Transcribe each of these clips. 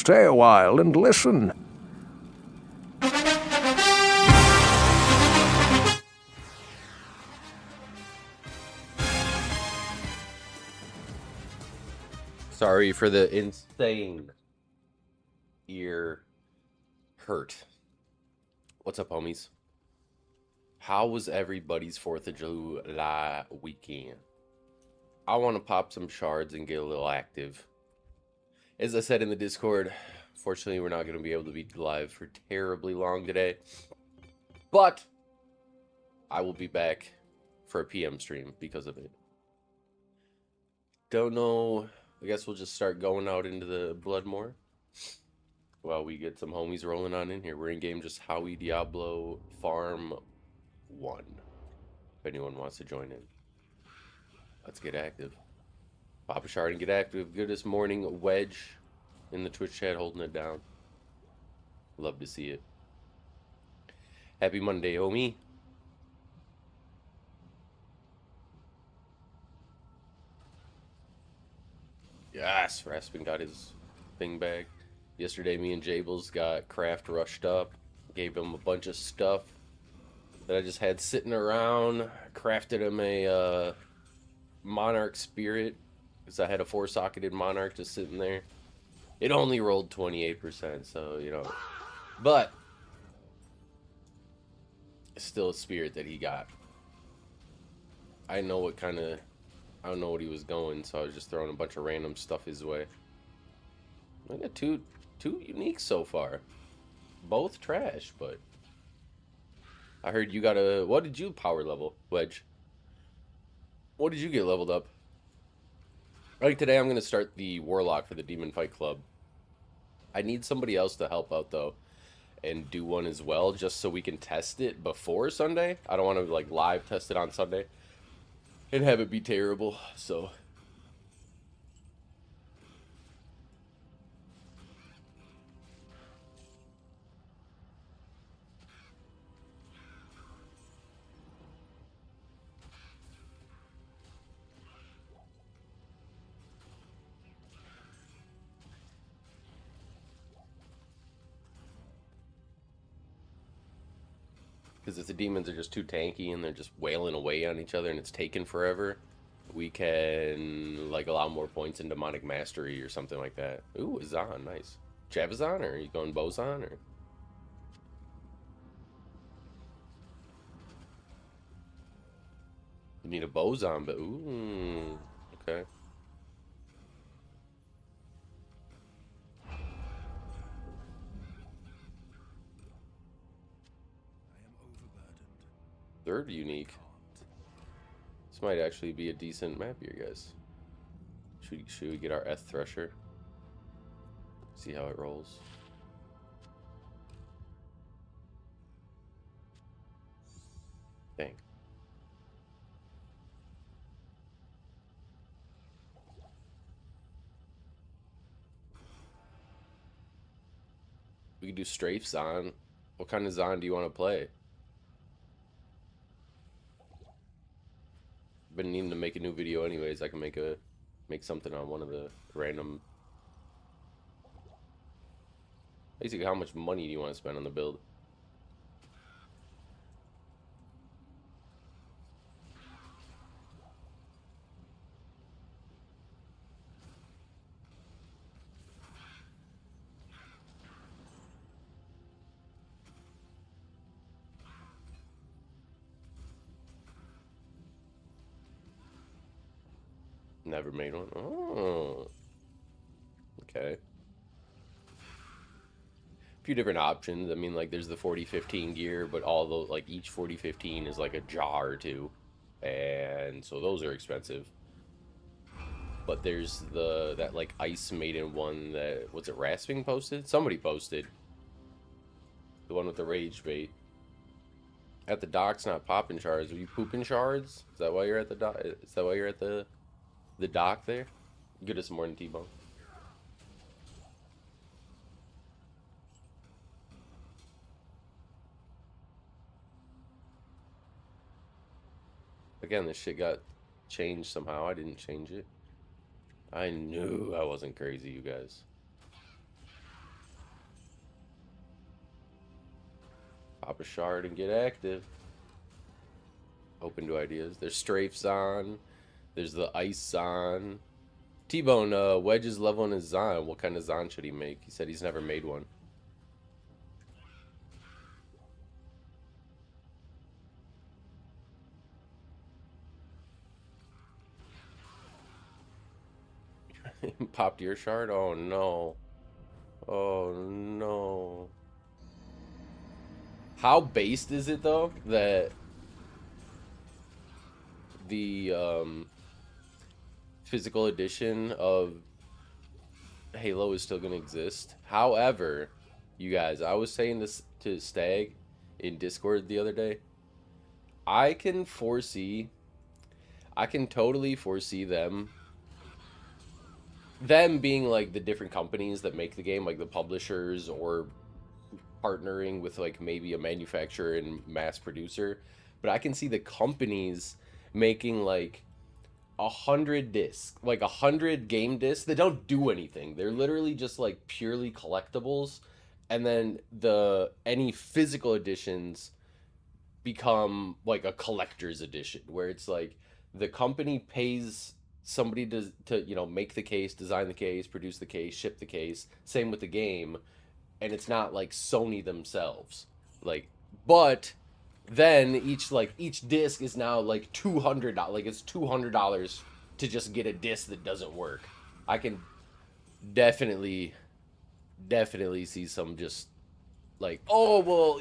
stay a while and listen. Sorry for the insane ear hurt. What's up, homies? How was everybody's 4th of July weekend? I want to pop some shards and get a little active. As I said in the Discord, fortunately we're not going to be able to be live for terribly long today. But I will be back for a PM stream because of it. Don't know. I guess we'll just start going out into the blood more while we get some homies rolling on in here. We're in game just Howie Diablo Farm 1. If anyone wants to join in, let's get active. Pop a shard and get active. Good this morning, Wedge in the Twitch chat holding it down. Love to see it. Happy Monday, homie. Yes, Raspin got his thing back. Yesterday, me and Jables got Craft rushed up. Gave him a bunch of stuff that I just had sitting around. Crafted him a Monarch Spirit, because I had a 4-socketed Monarch just sitting there. It only rolled 28%, so, you know. But it's still a Spirit that he got. I know what kind of... I don't know what he was going, so I was just throwing a bunch of random stuff his way. I got two uniques so far. Both trash, but... I heard you got a... What did you power level, Wedge? What did you get leveled up? Like today, I'm going to start the Warlock for the Demon Fight Club. I need somebody else to help out, though, and do one as well, just so we can test it before Sunday. I don't want to, like, live test it on Sunday and have it be terrible, so... Because if the demons are just too tanky and they're just wailing away on each other and it's taking forever, we can, like, allow more points in Demonic Mastery or something like that. Ooh, Azan, nice. Chavazan, or are you going Bozan, or? You need a Bozan, but ooh, okay. Third unique. This might actually be a decent map here, guys. Should we get our Eth Thresher? See how it rolls. Dang. We could do strafe Zon. What kind of Zon do you want to play? Been needing to make a new video anyways. I can make something on one of the random. Basically, how much money do you want to spend on the build? Never made one. Oh, okay. A few different options. I mean, like, there's the 4015 gear, but all those, like, each 4015 is like a jar or two, and so those are expensive. But there's that like Ice Maiden one that, what's it, Rasping posted? Somebody posted the one with the rage bait. At the dock's not popping shards. Are you pooping shards? Is that why you're at the dock? Is that why you're at the dock there? Get us some more than T-Bone. Again, this shit got changed somehow. I didn't change it. I knew I wasn't crazy, you guys. Pop a shard and get active. Open to ideas. There's strafes on. There's the ice on. T-Bone, Wedge is leveling his Zon. What kind of Zon should he make? He said he's never made one. Popped your shard? Oh no. Oh no. How based is it though that the physical edition of Halo is still gonna exist? However, you guys, I was saying this to Stag in Discord the other day. I can totally foresee them being like the different companies that make the game, like the publishers, or partnering with like maybe a manufacturer and mass producer. But I can see the companies making like 100 discs, like 100 game discs that don't do anything. They're literally just like purely collectibles, and then any physical editions become like a collector's edition, where it's like the company pays somebody to make the case, design the case, produce the case, ship the case. Same with the game, and it's not like Sony themselves. Like, but then each disc is now like $200. Like it's $200 to just get a disc that doesn't work. I can definitely see some just like, oh well,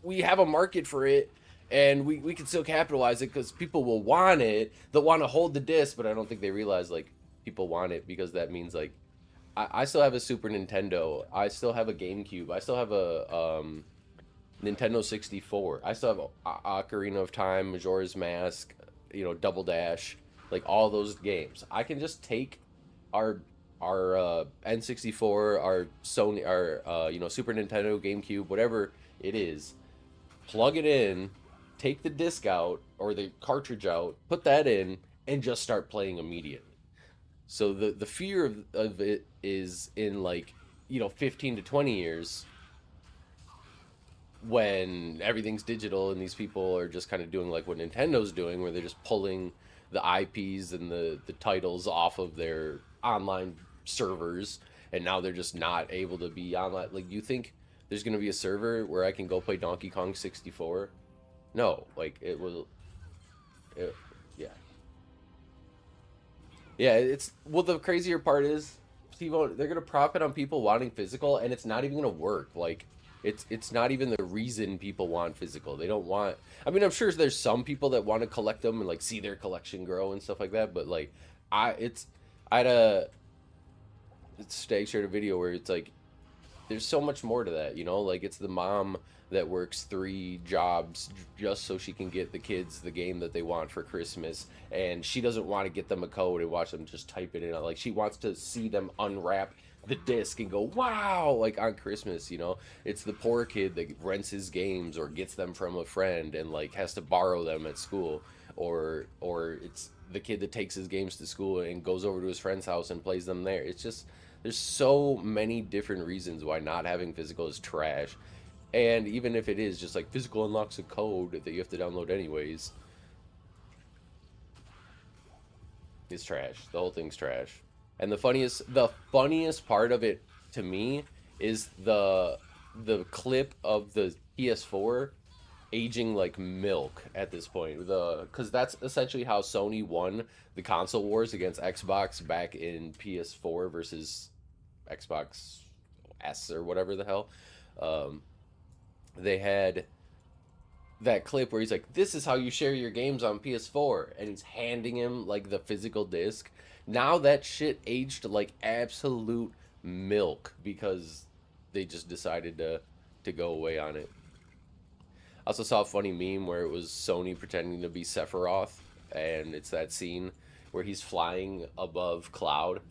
we have a market for it, and we can still capitalize it because people will want it. They'll want to hold the disc, but I don't think they realize like people want it because that means like I still have a Super Nintendo. I still have a GameCube. I still have a Nintendo 64. I still have Ocarina of Time, Majora's Mask, Double Dash, like all those games. I can just take our N64, our Sony, our Super Nintendo, GameCube, whatever it is, plug it in, take the disc out or the cartridge out, put that in, and just start playing immediately. So the fear of it is in like 15 to 20 years, when everything's digital and these people are just kind of doing like what Nintendo's doing, where they're just pulling the IPs and the titles off of their online servers, and now they're just not able to be online. Like, you think there's going to be a server where I can go play Donkey Kong 64? No, like yeah. Yeah, the crazier part is, Steve-O, they're going to profit on people wanting physical, and it's not even going to work. Like, it's not even the reason people want physical. They don't want, I mean, I'm sure there's some people that want to collect them and like see their collection grow and stuff like that, but like Stag shared a video where it's like there's so much more to that, like it's the mom that works 3 jobs just so she can get the kids the game that they want for Christmas, and she doesn't want to get them a code and watch them just type it in. Like, she wants to see them unwrap the disc and go, wow, like on Christmas. It's the poor kid that rents his games or gets them from a friend and like has to borrow them at school, or it's the kid that takes his games to school and goes over to his friend's house and plays them there. It's just, there's so many different reasons why not having physical is trash. And even if it is just like physical unlocks a code that you have to download anyways, it's trash. The whole thing's trash. And the funniest part of it to me is the clip of the PS4 aging like milk at this point. Because that's essentially how Sony won the console wars against Xbox back in PS4 versus Xbox S or whatever the hell. They had that clip where he's like, this is how you share your games on PS4, and he's handing him like the physical disc. Now that shit aged like absolute milk because they just decided to go away on it. I also saw a funny meme where it was Sony pretending to be Sephiroth, and it's that scene where he's flying above Cloud,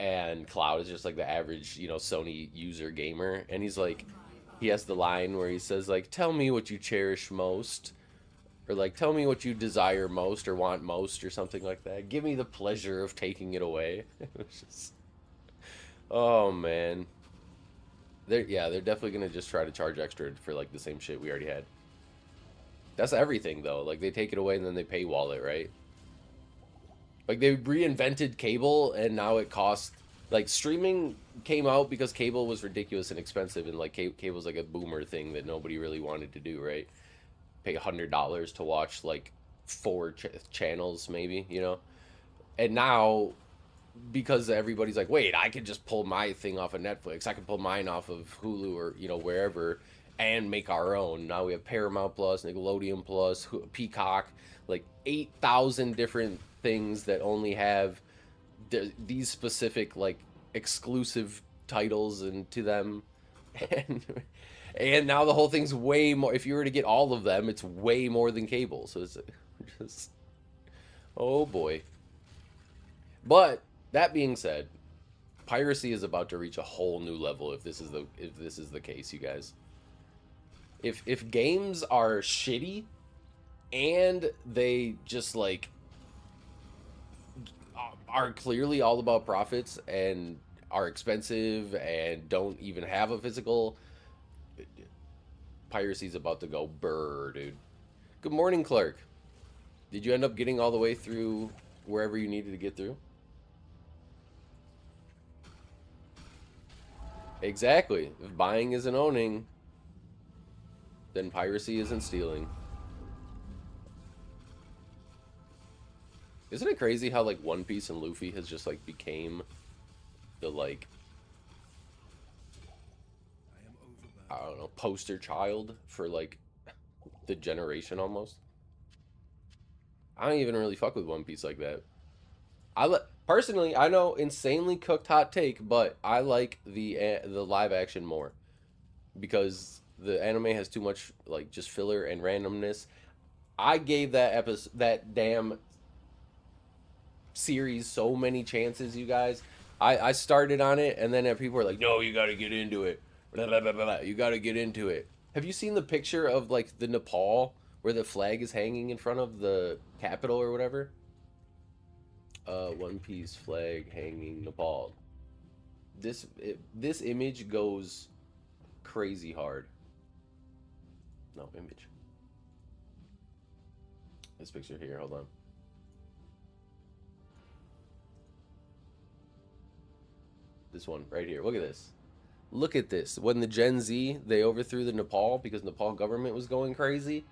and Cloud is just like the average, Sony user gamer, and he's like, he has the line where he says like, tell me what you cherish most, or like, tell me what you desire most or want most, or something like that. Give me the pleasure of taking it away. It was just, oh man. they're definitely gonna just try to charge extra for like the same shit we already had. That's everything though. Like they take it away and then they paywall it, right? Like they reinvented cable and now it costs like streaming came out because cable was ridiculous and expensive and like cable's like a boomer thing that nobody really wanted to do, right? Pay $100 to watch like four channels maybe, you know? And now because everybody's like, wait, I can just pull my thing off of Netflix. I can pull mine off of Hulu or, you know, wherever and make our own. Now we have Paramount Plus, Nickelodeon Plus, Peacock, like 8,000 different things that only have these specific, like, exclusive titles and to them. And now the whole thing's way more. If you were to get all of them, it's way more than cable. So it's just, oh boy. But that being said, piracy is about to reach a whole new level if this is the case, you guys. If games are shitty and they just like are clearly all about profits and are expensive and don't even have a physical, piracy's about to go burr, dude. Good morning, Clark. Did you end up getting all the way through wherever you needed to get through? Exactly. If buying isn't owning, then piracy isn't stealing. Isn't it crazy how like One Piece and Luffy has just like became the like, I don't know, poster child for like the generation almost? I don't even really fuck with One Piece like that. Personally, I know, insanely cooked hot take, but I like the live action more because the anime has too much like just filler and randomness. I gave that damn series so many chances, you guys. I started on it and then people were like, "No, you got to get into it. Blah, blah, blah, blah. You got to get into it." Have you seen the picture of like the Nepal where the flag is hanging in front of the capital or whatever? One Piece flag hanging Nepal. This image goes crazy hard. No image. This picture here. Hold on. This one right here. Look at this. Look at this. When the Gen Z, they overthrew the Nepal because Nepal government was going crazy.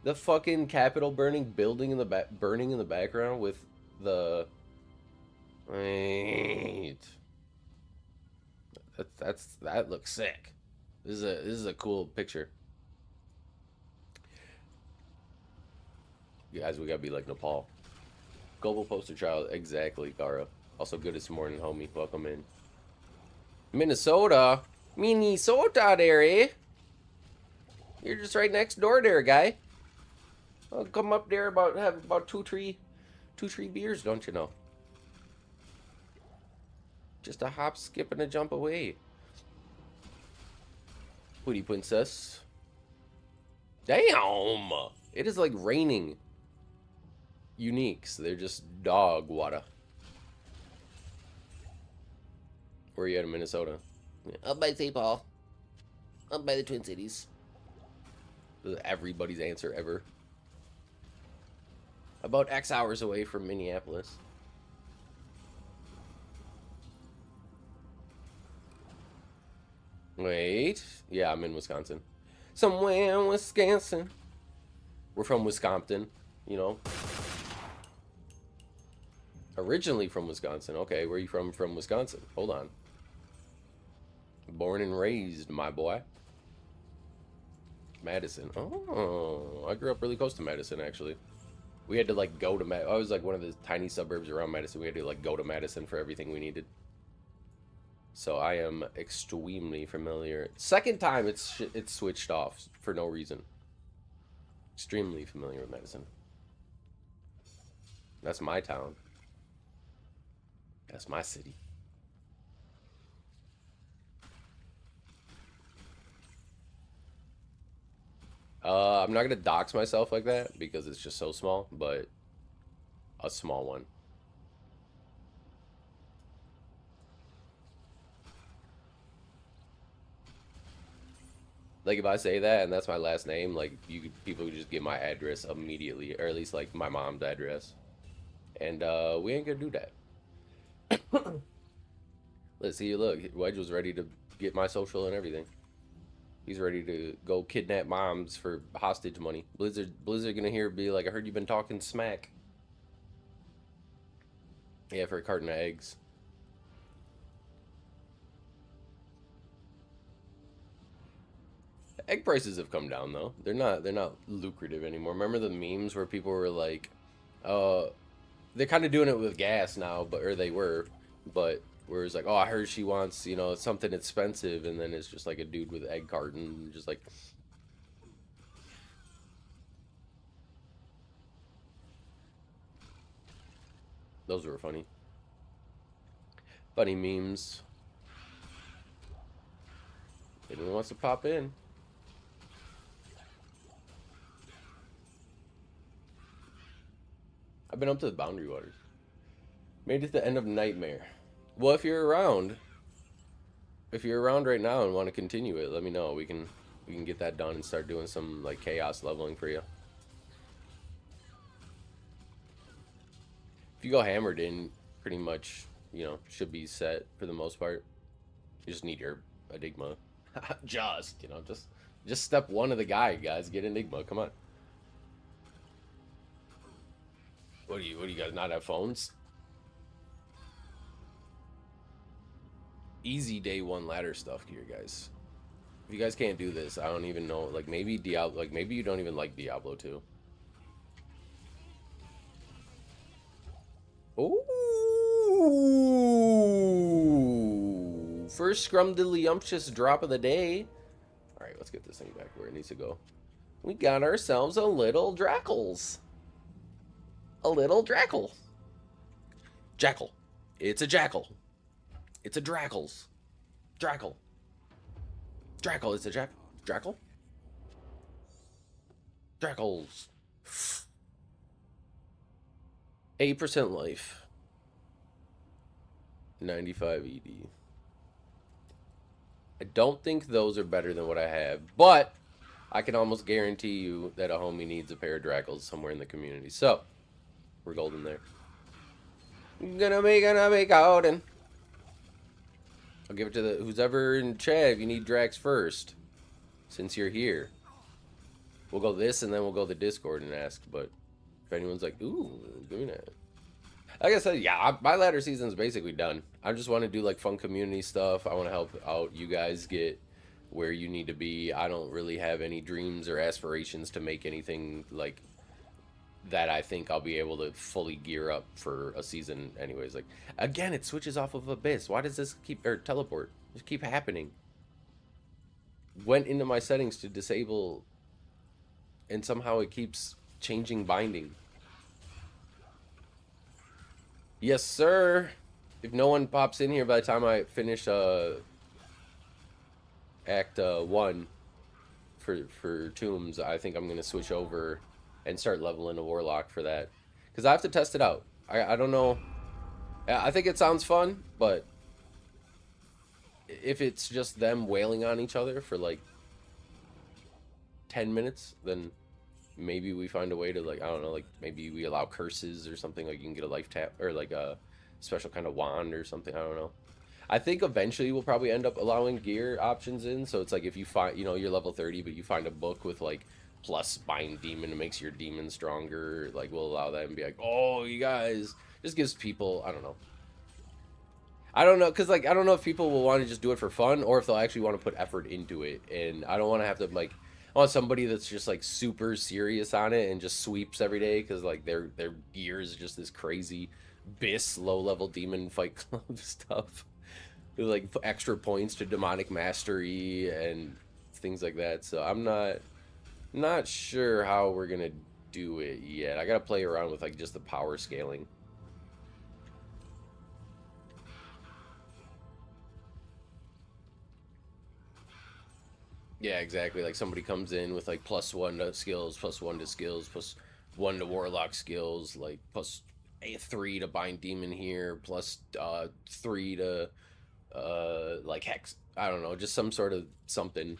The fucking Capitol burning, building in the burning in the background with the. Wait. That looks sick. This is a cool picture. You guys, we gotta be like Nepal. Global poster child, exactly, Gara. Also good this morning, homie. Welcome in. Minnesota? Minnesota there, eh? You're just right next door there, guy. I'll come up there have about two, three beers, don't you know? Just a hop, skip, and a jump away. Pretty princess. Damn! It is like raining uniques. They're just dog water. Where are you at in Minnesota? Up by St. Paul. Up by the Twin Cities. This is everybody's answer ever. About X hours away from Minneapolis. Wait. Yeah, I'm in Wisconsin. Somewhere in Wisconsin. We're from Wisconsin, you know. Originally from Wisconsin. Okay, where are you from Wisconsin? Hold on. Born and raised, my boy. Madison. Oh, I grew up really close to Madison, actually. We had to, like, go to Madison. I was, like, one of the tiny suburbs around Madison. We had to, like, go to Madison for everything we needed. So I am extremely familiar. Second time it's switched off for no reason. Extremely familiar with Madison. That's my town. That's my city. I'm not gonna dox myself like that because it's just so small, but a small one. Like, if I say that and that's my last name, like, people could just get my address immediately, or at least, like, my mom's address. And, we ain't gonna do that. Let's see, look, Wedge was ready to get my social and everything. He's ready to go kidnap moms for hostage money. Blizzard gonna hear be like, I heard you've been talking smack. Yeah, for a carton of eggs. Egg prices have come down though. They're not lucrative anymore. Remember the memes where people were like, they're kind of doing it with gas now, but or they were, but where it's like, oh, I heard she wants, you know, something expensive, and then it's just like a dude with egg carton, just like. Those were funny. Funny memes. Anyone wants to pop in? I've been up to the Boundary Waters. Made it to the end of Nightmare. Well, if you're around right now and want to continue it, let me know. We can get that done and start doing some like chaos leveling for you. If you go hammered in, pretty much, you know, should be set for the most part. You just need your Enigma. Just, you know, just step one of the guide, guys. Get Enigma. Come on. What do you guys not have phones? Easy day one ladder stuff here, guys. If you guys can't do this, I don't even know. Like maybe Diablo, like maybe you don't even like Diablo 2. Ooh, first scrumdiddlyumptious drop of the day. All right, let's get this thing back where it needs to go. We got ourselves a little Drackles. A little Drackle. Jackal. It's a Jackal. It's a Drackles. Drackle. Drackle. It's a Drackle. Drackles. 8% life. 95 ED. I don't think those are better than what I have, but I can almost guarantee you that a homie needs a pair of Drackles somewhere in the community. So, we're golden there. Gonna be golden. I'll give it to the who's ever in chat if you need Drax first. Since you're here. We'll go this and then we'll go to the Discord and ask, but if anyone's like, ooh, doing it. Like I said, yeah, my ladder season's basically done. I just want to do like fun community stuff. I want to help out you guys get where you need to be. I don't really have any dreams or aspirations to make anything like that. I think I'll be able to fully gear up for a season anyways. Like, again, it switches off of Abyss. Why does this keep, or teleport, just keep happening? Went into my settings to disable, and somehow it keeps changing binding. Yes, sir. If no one pops in here by the time I finish Act 1 for Tombs, I think I'm going to switch over and start leveling a Warlock for that. Because I have to test it out. I don't know. I think it sounds fun, but if it's just them wailing on each other for like 10 minutes, then maybe we find a way to, like, I don't know, like maybe we allow curses or something, like you can get a life tap or like a special kind of wand or something. I don't know. I think eventually we'll probably end up allowing gear options in, so it's like if you find, you know, you're level 30 but you find a book with like plus bind demon, it makes your demon stronger, like we'll allow that and be like, oh, you guys, just gives people, I don't know, because like I don't know if people will want to just do it for fun or if they'll actually want to put effort into it, and I don't want to have to, like, I want somebody that's just like super serious on it and just sweeps every day because like their gear is just this crazy Biss low level demon fight club stuff with like extra points to demonic mastery and things like that. So I'm not sure how we're gonna do it yet. I gotta play around with like just the power scaling. Yeah, exactly. Like somebody comes in with like +1 to skills, +1 to skills, +1 to warlock skills, like +3 to bind demon here, +3 to like hex. I don't know, just some sort of something.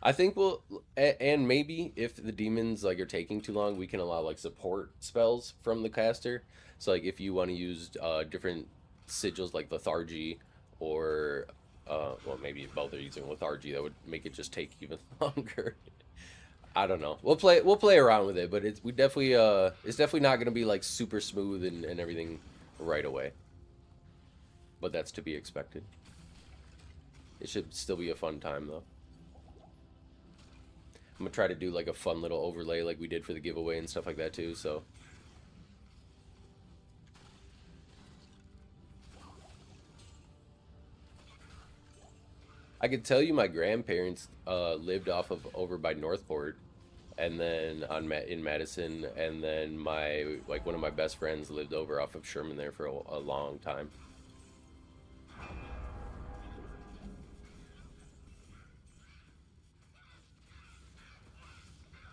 I think we'll, and maybe if the demons like are taking too long, we can allow like support spells from the caster. So like if you want to use different sigils like lethargy or well maybe if both are using lethargy, that would make it just take even longer. I don't know. We'll play around with it, but it's definitely not gonna be like super smooth and everything right away. But that's to be expected. It should still be a fun time though. I'm gonna try to do like a fun little overlay like we did for the giveaway and stuff like that too, so. I could tell you my grandparents lived off of over by Northport and then in Madison, and then my like one of my best friends lived over off of Sherman there for a long time.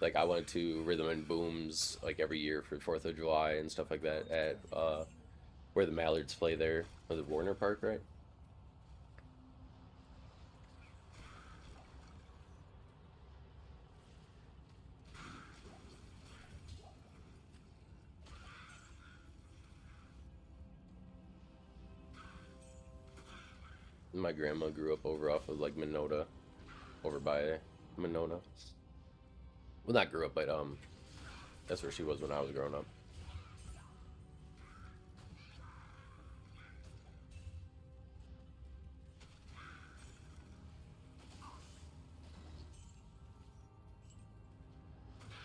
Like I went to Rhythm and Booms like every year for 4th of July and stuff like that at where the Mallards play there. Was it Warner Park, right? My grandma grew up over off of like Minota, over by Monona. Well, not grew up, but that's where she was when I was growing up.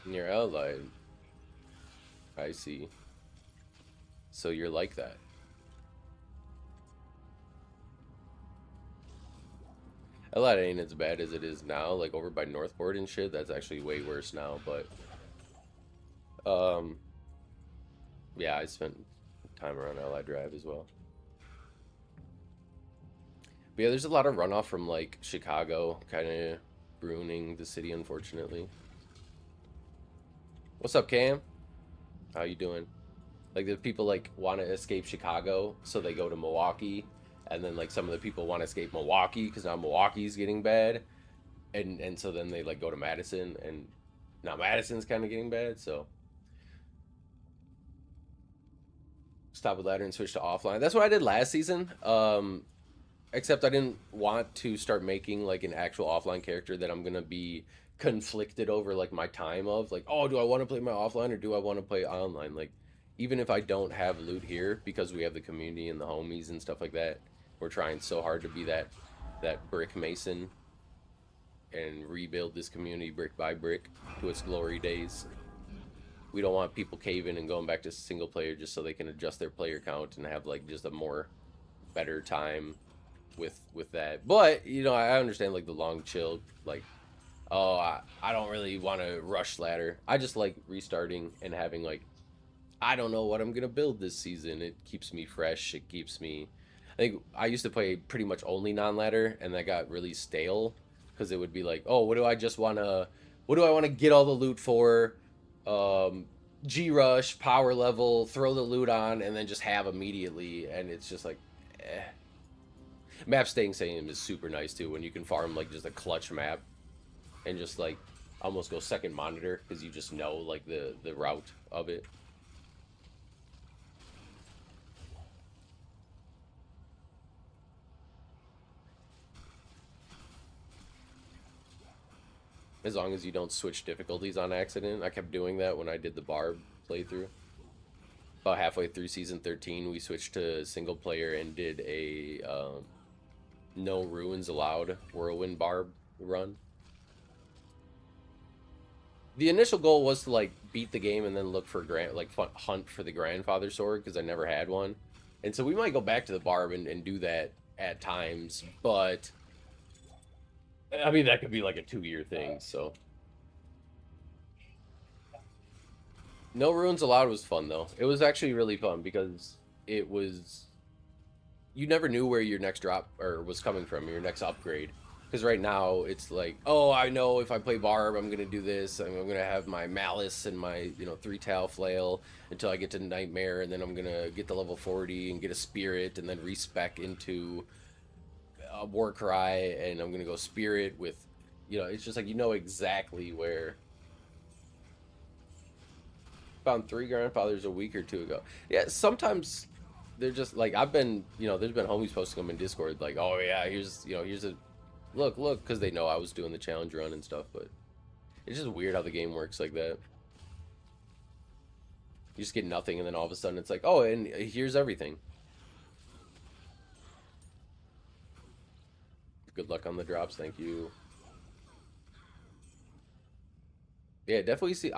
Near Allied. I see. So you're like that. Allied ain't as bad as it is now. Like over by Northport and shit, that's actually way worse now. But um, yeah, I spent time around Allied Drive as well. But yeah, there's a lot of runoff from like Chicago, kind of ruining the city, unfortunately. What's up, Cam? How you doing? Like the people like want to escape Chicago, so they go to Milwaukee, and then like some of the people want to escape Milwaukee because now Milwaukee's getting bad, and so then they like go to Madison, and now Madison's kind of getting bad. So stop with ladder and switch to offline. That's what I did last season. Except I didn't want to start making like an actual offline character that I'm gonna be conflicted over like my time of like, oh, do I want to play my offline or do I want to play online? Like, even if I don't have loot here because we have the community and the homies and stuff like that, we're trying so hard to be that brick mason and rebuild this community brick by brick to its glory days. We don't want people caving and going back to single player just so they can adjust their player count and have like just a more better time with that. But you know, I understand like the long chill, like, oh, I don't really want to rush ladder. I just like restarting and having like, I don't know what I'm gonna build this season. It keeps me fresh. It keeps me, I think I used to play pretty much only non-ladder, and that got really stale because it would be like, oh, what do I want to get all the loot for? G rush, power level, throw the loot on, and then just have immediately, and it's just like, eh. Map staying same is super nice too when you can farm like just a clutch map and just like almost go second monitor because you just know like the route of it. As long as you don't switch difficulties on accident. I kept doing that when I did the Barb playthrough. About halfway through season 13, we switched to single player and did a no ruins allowed whirlwind Barb run. The initial goal was to like beat the game and then look for hunt for the grandfather sword because I never had one, and so we might go back to the Barb and do that at times, but I mean that could be like a 2-year thing. So no ruins allowed was fun though. It was actually really fun because it was, you never knew where your next drop or was coming from, your next upgrade. Because right now it's like, oh, I know if I play Barb, I'm gonna do this. I'm gonna have my Malice and my 3-tail flail until I get to Nightmare, and then I'm gonna get to level 40 and get a Spirit, and then respec into a Warcry, and I'm gonna go Spirit with You know, it's just like you know exactly where. Found 3 grandfathers a week or two ago. Yeah, sometimes they're just like I've been, you know, there's been homies posting them in Discord like, oh yeah, here's, you know, here's a look, because they know I was doing the challenge run and stuff. But it's just weird how the game works like that. You just get nothing, and then all of a sudden it's like, oh, and here's everything. Good luck on the drops, thank you. Yeah, definitely see.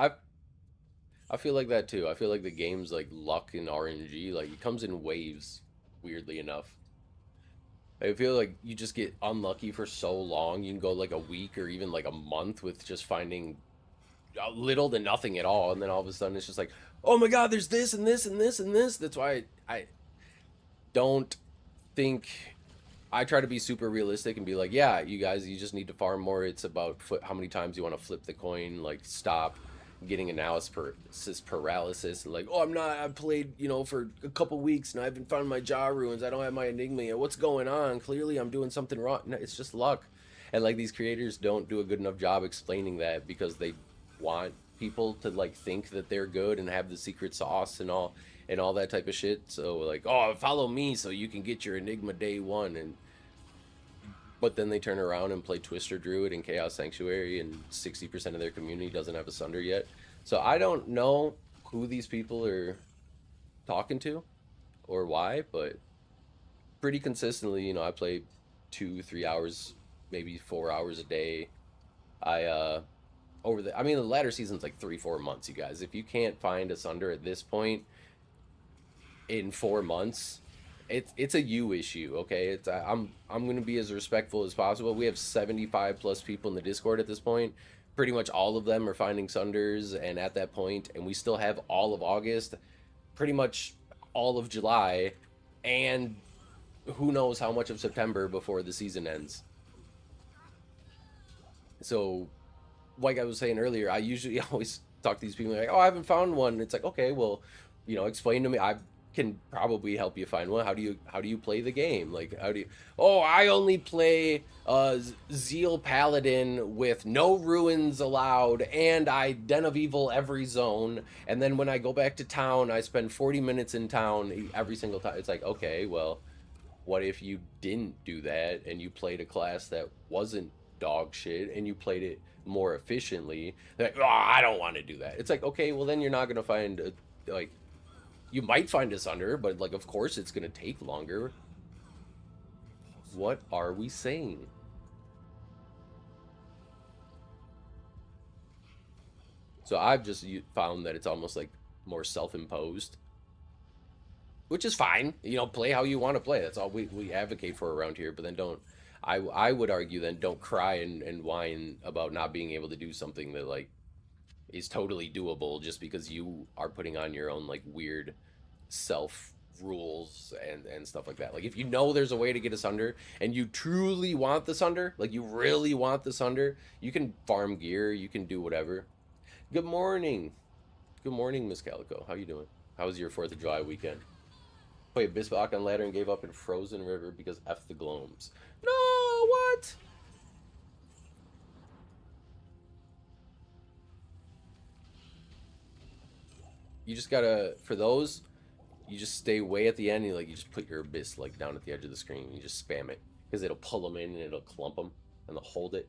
I feel like that too. I feel like the game's like luck and RNG. Like it comes in waves, weirdly enough. I feel like you just get unlucky for so long. You can go like a week or even like a month with just finding little to nothing at all, and then all of a sudden it's just like, oh my god, there's this and this and this and this. That's why I don't think I try to be super realistic and be like, yeah, you guys, you just need to farm more. It's about how many times you want to flip the coin, like stop getting analysis paralysis and like, oh, I played, you know, for a couple weeks and I haven't found my jaw ruins. I don't have my enigma yet. What's going on? Clearly I'm doing something wrong. No, it's just luck. And like these creators don't do a good enough job explaining that because they want people to like think that they're good and have the secret sauce and all that type of shit. So like, oh, follow me so you can get your enigma day one. And but then they turn around and play Twister Druid and Chaos Sanctuary, and 60% of their community doesn't have a Sunder yet. So I don't know who these people are talking to or why, but pretty consistently, you know, I play 2-3 hours, maybe 4 hours a day. I I mean, the latter season's like 3-4 months, you guys. If you can't find a Sunder at this point in 4 months, it's a you issue, okay? It's I'm gonna be as respectful as possible. We have 75 plus people in the Discord at this point. Pretty much all of them are finding Sunders, and at that point, and we still have all of August, pretty much all of July, and who knows how much of September before the season ends. So, like I was saying earlier, I usually always talk to these people like, oh, I haven't found one. It's like, okay, well, you know, explain to me. I can probably help you find one. How do you play the game? Like, how do you? Oh, I only play Zeal Paladin with no ruins allowed, and I Den of Evil every zone. And then when I go back to town, I spend 40 minutes in town every single time. It's like, okay, well, what if you didn't do that and you played a class that wasn't dog shit and you played it more efficiently? They're like, oh, I don't want to do that. It's like, okay, well then you're not gonna find like, you might find a Sunder, but like of course it's gonna take longer. What are we saying? So I've just found that it's almost like more self-imposed, which is fine. You know, play how you want to play. That's all we advocate for around here. But then don't, I would argue then don't cry and whine about not being able to do something that like is totally doable just because you are putting on your own like weird self rules and stuff like that. Like if you know there's a way to get a Sunder and you truly want the Sunder, like you really want the Sunder, you can farm gear, you can do whatever. Good morning. Good morning, Miss Calico. How you doing? How was your 4th of July weekend? Played Bisbach on ladder and gave up in Frozen River because F the Gloams. No, what? You just gotta, for those, you just stay way at the end and like you just put your Abyss like down at the edge of the screen and you just spam it because it'll pull them in and it'll clump them and they'll hold it.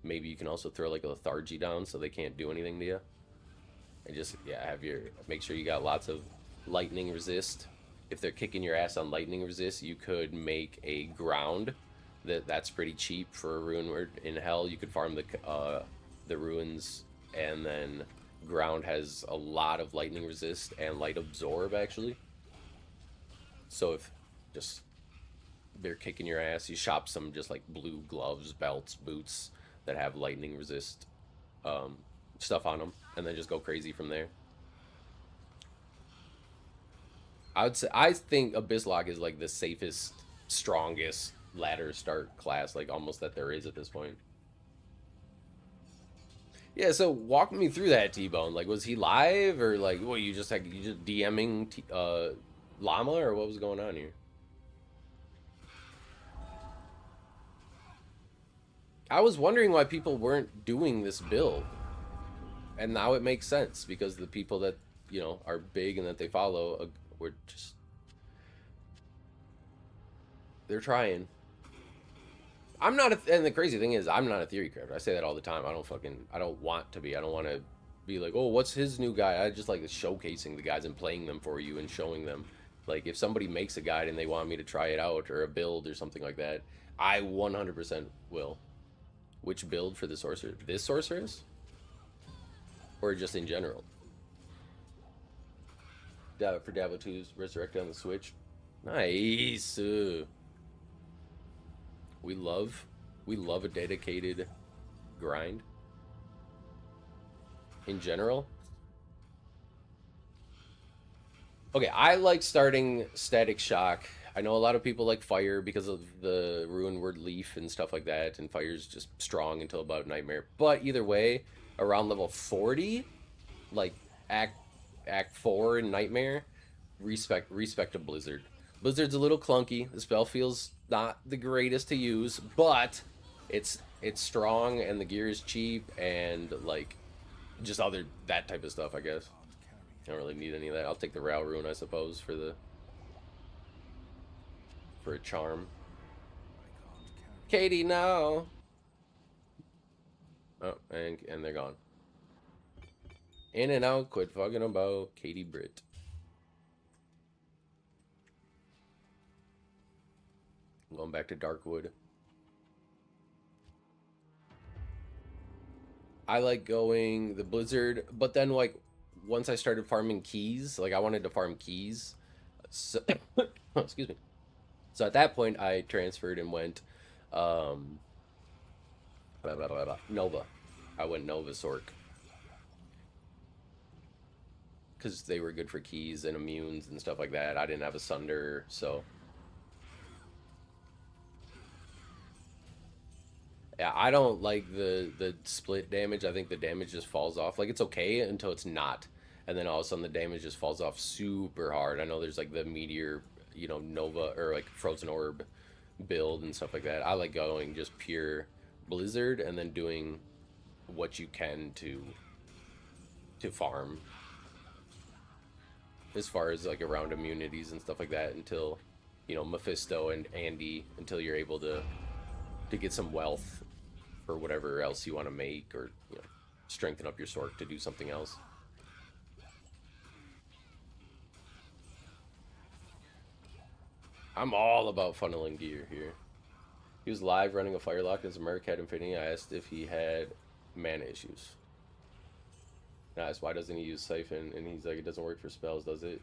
Maybe you can also throw like a lethargy down so they can't do anything to you. And just, yeah, have your, make sure you got lots of lightning resist. If they're kicking your ass on lightning resist, you could make a ground that's pretty cheap for a rune word in hell. You could farm the ruins, and then ground has a lot of lightning resist and light absorb actually. So if just they're kicking your ass, you shop some just like blue gloves, belts, boots that have lightning resist stuff on them, and then just go crazy from there. I would say I think Abysslock is like the safest, strongest ladder start class, like almost that there is at this point. Yeah, so walk me through that, T-Bone. Like, was he live or like, what, you just DMing Llama or what was going on here? I was wondering why people weren't doing this build. And now it makes sense because the people that, you know, are big and that they follow were just... They're trying. I'm not and the crazy thing is, I'm not a theory crafter. I say that all the time. I don't want to be. I don't want to be like, oh, what's his new guy? I just like showcasing the guys and playing them for you and showing them. Like, if somebody makes a guide and they want me to try it out or a build or something like that, I 100% will. Which build for the sorcerer? This sorceress? Or just in general? For Diablo 2's Resurrected on the Switch. Nice. We love a dedicated grind. In general. Okay, I like starting Static Shock. I know a lot of people like Fire because of the Ruin Word Leaf and stuff like that, and Fire's just strong until about Nightmare. But either way, around level 40, like Act 4 in Nightmare, respect a Blizzard. Blizzard's a little clunky. The spell feels not the greatest to use, but it's strong and the gear is cheap and like just that type of stuff, I guess. I don't really need any of that. I'll take the Ral Rune, I suppose, for a charm. Katie, no. Oh, and they're gone. In and out, quit fucking about Katie Britt. I'm going back to Darkwood. I like going the Blizzard, but then like once I started farming keys, like I wanted to farm keys. So, excuse me. So at that point I transferred and went Nova. I went Nova Sork. Because they were good for keys and immunes and stuff like that. I didn't have a Sunder, so... Yeah, I don't like the split damage. I think the damage just falls off. Like, it's okay until it's not. And then all of a sudden the damage just falls off super hard. I know there's like the Meteor, you know, Nova, or like Frozen Orb build and stuff like that. I like going just pure Blizzard and then doing what you can to farm. As far as like around immunities and stuff like that until, you know, Mephisto and Andy, until you're able to get some wealth for whatever else you want to make, or, you know, strengthen up your Sork to do something else. I'm all about funneling gear here. He was live running a Firelock as a Merc had Infinity. I asked if he had mana issues. I asked why doesn't he use Siphon, and he's like, it doesn't work for spells, does it?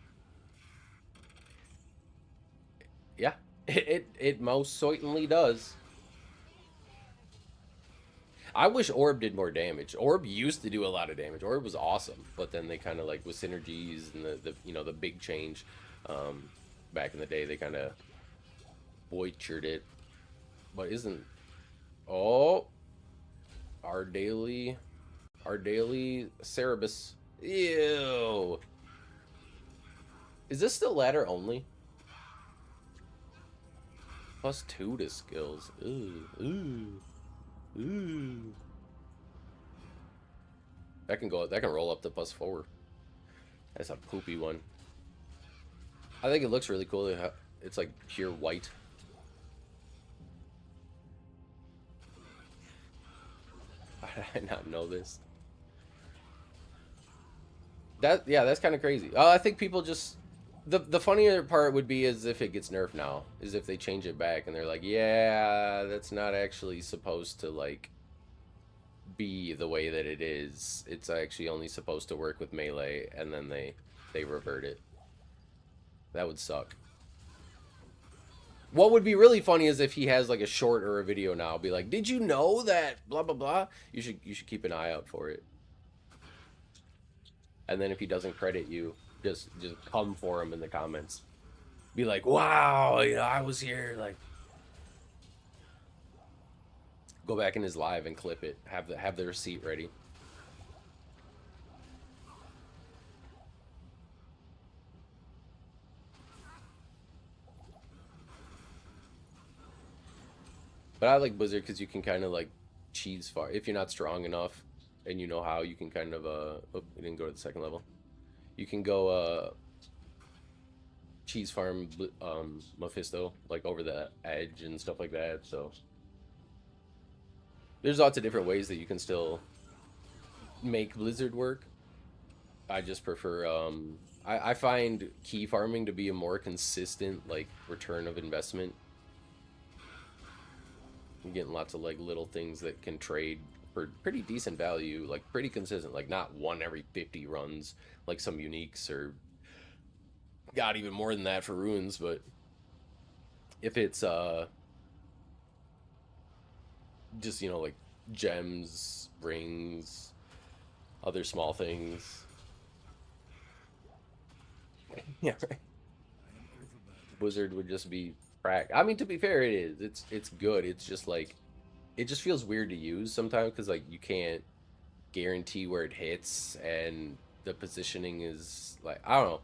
Yeah, it most certainly does. I wish Orb did more damage. Orb used to do a lot of damage. Orb was awesome, but then they kind of like with synergies and the you know, the big change back in the day, they kind of butchered it. But isn't... Oh, our daily Cerebus. Ew. Is this still ladder only? +2 to skills. Ooh, ooh. Ooh. That can roll up to +4. That's a poopy one. I think it looks really cool. It's like pure white. How did I not know this? Yeah, that's kind of crazy. I think people just... The funnier part would be is if it gets nerfed now. Is if they change it back and they're like, yeah, that's not actually supposed to, like, be the way that it is. It's actually only supposed to work with melee, and then they revert it. That would suck. What would be really funny is if he has, like, a short or a video now. Be like, did you know that blah, blah, blah? You should keep an eye out for it. And then if he doesn't credit you, just come for him in the comments. Be like, wow, you know, I was here. Like, go back in his live and clip it. Have the receipt ready. But I like Blizzard because you can kind of like cheese farm. If you're not strong enough and you know how, you can kind of oh, you didn't go to the second level. You can go cheese farm Mephisto, like over the edge and stuff like that. So there's lots of different ways that you can still make Blizzard work. I just prefer I find key farming to be a more consistent like return of investment. You're getting lots of like little things that can trade for pretty decent value, like pretty consistent, like not one every 50 runs like some uniques, or got even more than that for runes. But if it's just, you know, like gems, rings, other small things. Yeah, right. Blizzard would just be crack. I mean, to be fair, it is. It's good. It's just like it just feels weird to use sometimes because like you can't guarantee where it hits, and the positioning is like, I don't know.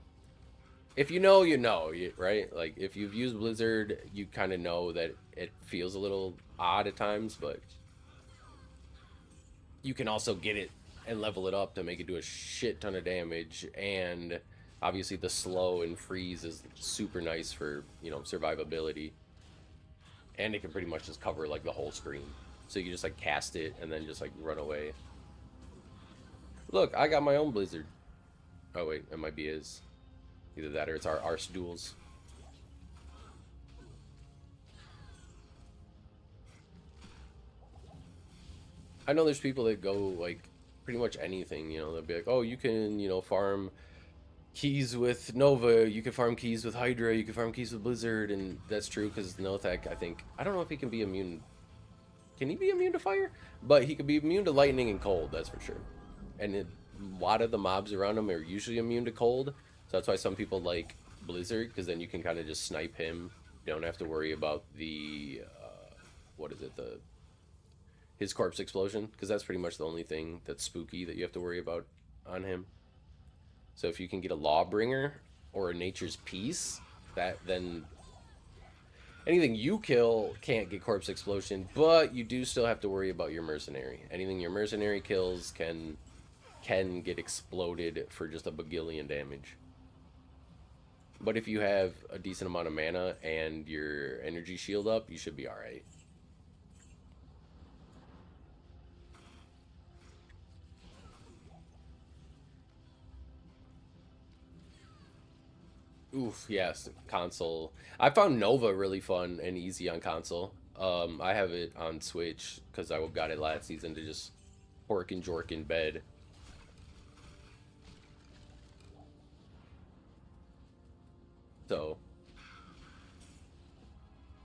If you know, you know, right? Like if you've used Blizzard, you kind of know that it feels a little odd at times, but you can also get it and level it up to make it do a shit ton of damage. And obviously the slow and freeze is super nice for, you know, survivability, and it can pretty much just cover like the whole screen, so you just like cast it and then just like run away. Look, I got my own Blizzard. Oh wait, it might be his. Either that or it's our Arse duels. I know there's people that go like pretty much anything, you know, they'll be like, oh, you can, you know, farm keys with Nova, you can farm keys with Hydra, you can farm keys with Blizzard, and that's true because Nothek, I think, I don't know if he can be immune. Can he be immune to fire? But he could be immune to lightning and cold, that's for sure. And a lot of the mobs around him are usually immune to cold, so that's why some people like Blizzard, because then you can kind of just snipe him. You don't have to worry about the, what is it, his corpse explosion, because that's pretty much the only thing that's spooky that you have to worry about on him. So if you can get a Lawbringer or a Nature's Peace, that then anything you kill can't get corpse explosion, but you do still have to worry about your mercenary. Anything your mercenary kills can get exploded for just a bagillion damage. But if you have a decent amount of mana and your energy shield up, you should be alright. Oof, yes, console. I found Nova really fun and easy on console. I have it on Switch because I got it last season to just pork and jork in bed. So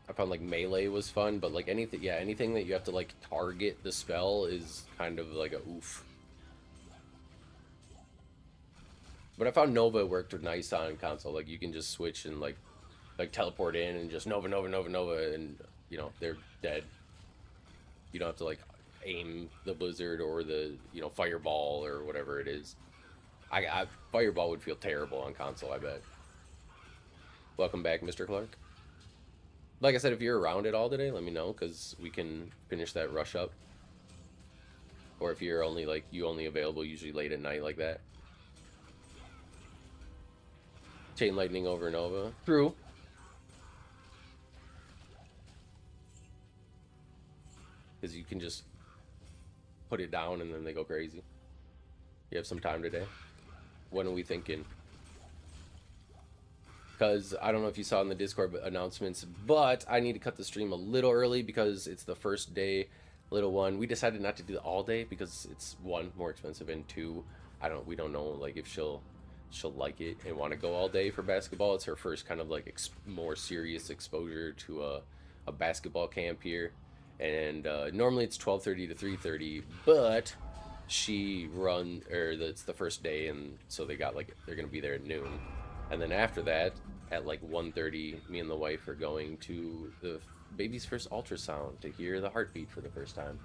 I found like melee was fun, but like anything, yeah, anything that you have to like target the spell is kind of like a oof. But I found Nova worked nice on console. Like you can just switch and like teleport in and just Nova, Nova, Nova, Nova, and you know they're dead. You don't have to like aim the Blizzard or the, you know, Fireball or whatever it is. I Fireball would feel terrible on console, I bet. Welcome back, Mr. Clark. Like I said, if you're around it all today, let me know because we can finish that rush up. Or if you're only like you only available usually late at night like that. Chain lightning over Nova. True. Because you can just put it down and then they go crazy. You have some time today. When are we thinking? Because I don't know if you saw in the Discord announcements, but I need to cut the stream a little early because it's the first day, little one. We decided not to do it all day because it's one, more expensive, and two, we don't know like if she'll like it and want to go all day for basketball. It's her first kind of like more serious exposure to a basketball camp here, and normally it's 12:30 to 3:30, but it's the first day, and so they're gonna be there at noon, and then after that at like 1:30, me and the wife are going to the baby's first ultrasound to hear the heartbeat for the first time.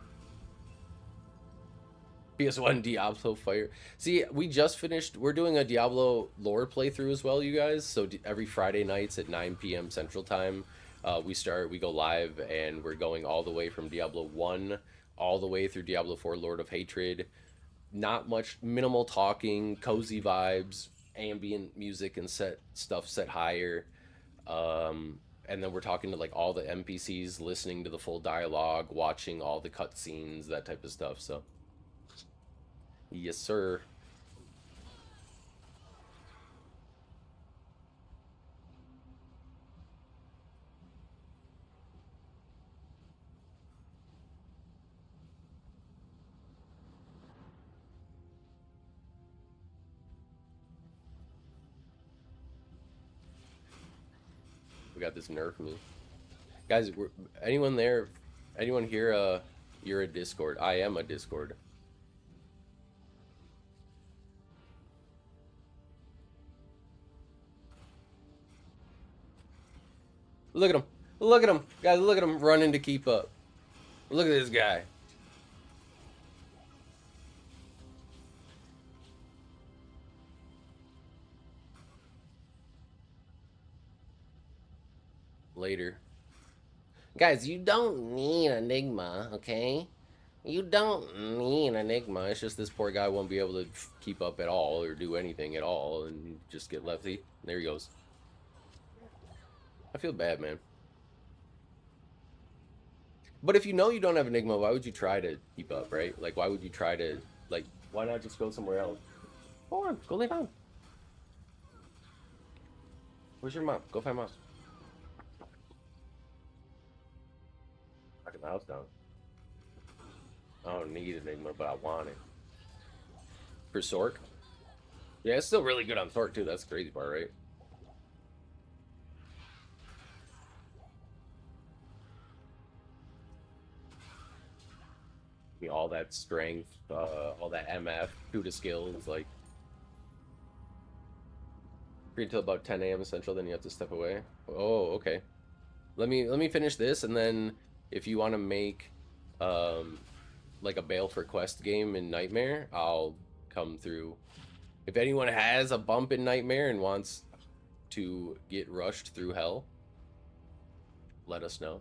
PS1 Diablo Fire. See, we just finished. We're doing a Diablo lore playthrough as well, you guys. So every Friday nights at 9 p.m. Central Time, we go live, and we're going all the way from Diablo 1 all the way through Diablo 4 Lord of Hatred. Not much, minimal talking, cozy vibes, ambient music and stuff set higher. And then we're talking to like all the NPCs, listening to the full dialogue, watching all the cutscenes, that type of stuff. So, yes, sir. We got this nerf me. Guys, anyone there? Anyone here? You're a Discord. I am a Discord. Look at him. Look at him. Guys, look at him running to keep up. Look at this guy. Later. Guys, you don't need Enigma, okay? You don't need Enigma. It's just this poor guy won't be able to keep up at all or do anything at all and just get lefty. There he goes. I feel bad, man. But if you know you don't have Enigma, why would you try to keep up, right? Like, why would you try to, like, why not just go somewhere else? Go on, go lay down. Where's your mom? Go find mom. Knocking the house down. I don't need Enigma, but I want it. For Sork? Yeah, it's still really good on Sork, too. That's the crazy part, right? All that strength, all that MF, CUDA skills, like free until about 10 a.m. Central, then you have to step away. Oh, okay. Let me finish this, and then if you want to make like a Bale for Quest game in Nightmare, I'll come through. If anyone has a bump in Nightmare and wants to get rushed through hell, let us know.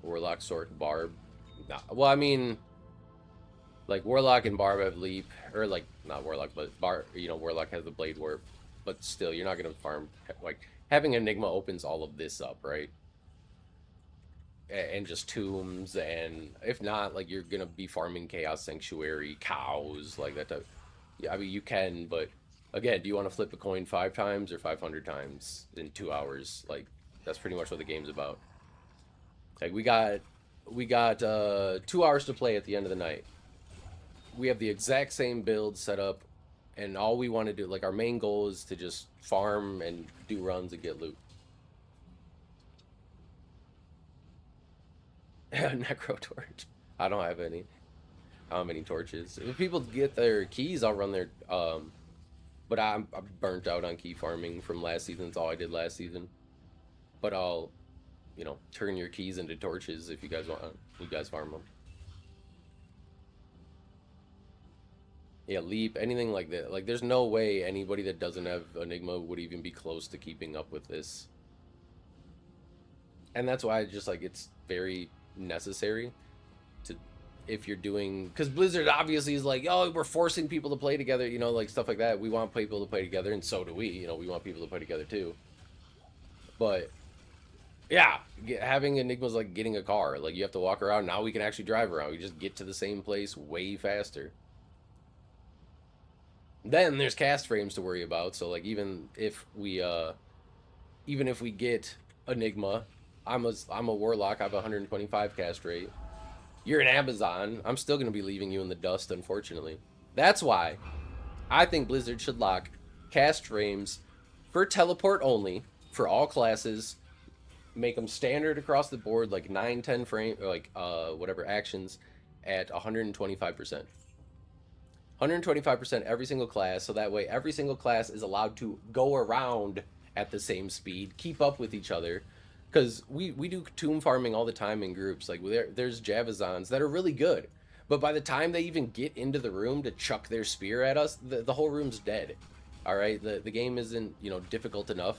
Warlock, Sork, Barb. Nah, well, I mean, like Warlock and Barb have leap, or like not Warlock, but Barb. You know, Warlock has the blade warp, but still, you're not gonna farm. Like having Enigma opens all of this up, right? And just tombs, and if not, like you're gonna be farming Chaos Sanctuary, cows, like that type. Yeah, I mean you can, but again, do you want to flip a coin 5 times or 500 times in 2 hours? Like that's pretty much what the game's about. Like we got 2 hours to play at the end of the night. We have the exact same build set up, and all we want to do, like our main goal is to just farm and do runs and get loot. Necro torch. I don't have any. I don't have any torches. If people get their keys, I'll run their. But I'm burnt out on key farming from last season. That's all I did last season. But I'll, you know, turn your keys into torches if you guys want. You guys farm them. Yeah, leap, anything like that. Like, there's no way anybody that doesn't have Enigma would even be close to keeping up with this. And that's why I just, like, it's very necessary to, if you're doing, because Blizzard obviously is like, oh, we're forcing people to play together, you know, like stuff like that. We want people to play together, and so do we. You know, we want people to play together too. But yeah, having Enigma's like getting a car. Like, you have to walk around. Now we can actually drive around. We just get to the same place way faster. Then there's cast frames to worry about. So like even if we get Enigma, I'm a warlock. I have 125 cast rate. You're an Amazon. I'm still gonna be leaving you in the dust, unfortunately. That's why I think Blizzard should lock cast frames for teleport only for all classes. Make them standard across the board, like 9-10 frame, or like whatever actions at 125%. 125% every single class, so that way every single class is allowed to go around at the same speed, keep up with each other. Because we do tomb farming all the time in groups. Like, there's Javazons that are really good, but by the time they even get into the room to chuck their spear at us, the whole room's dead. All right, the game isn't, you know, difficult enough.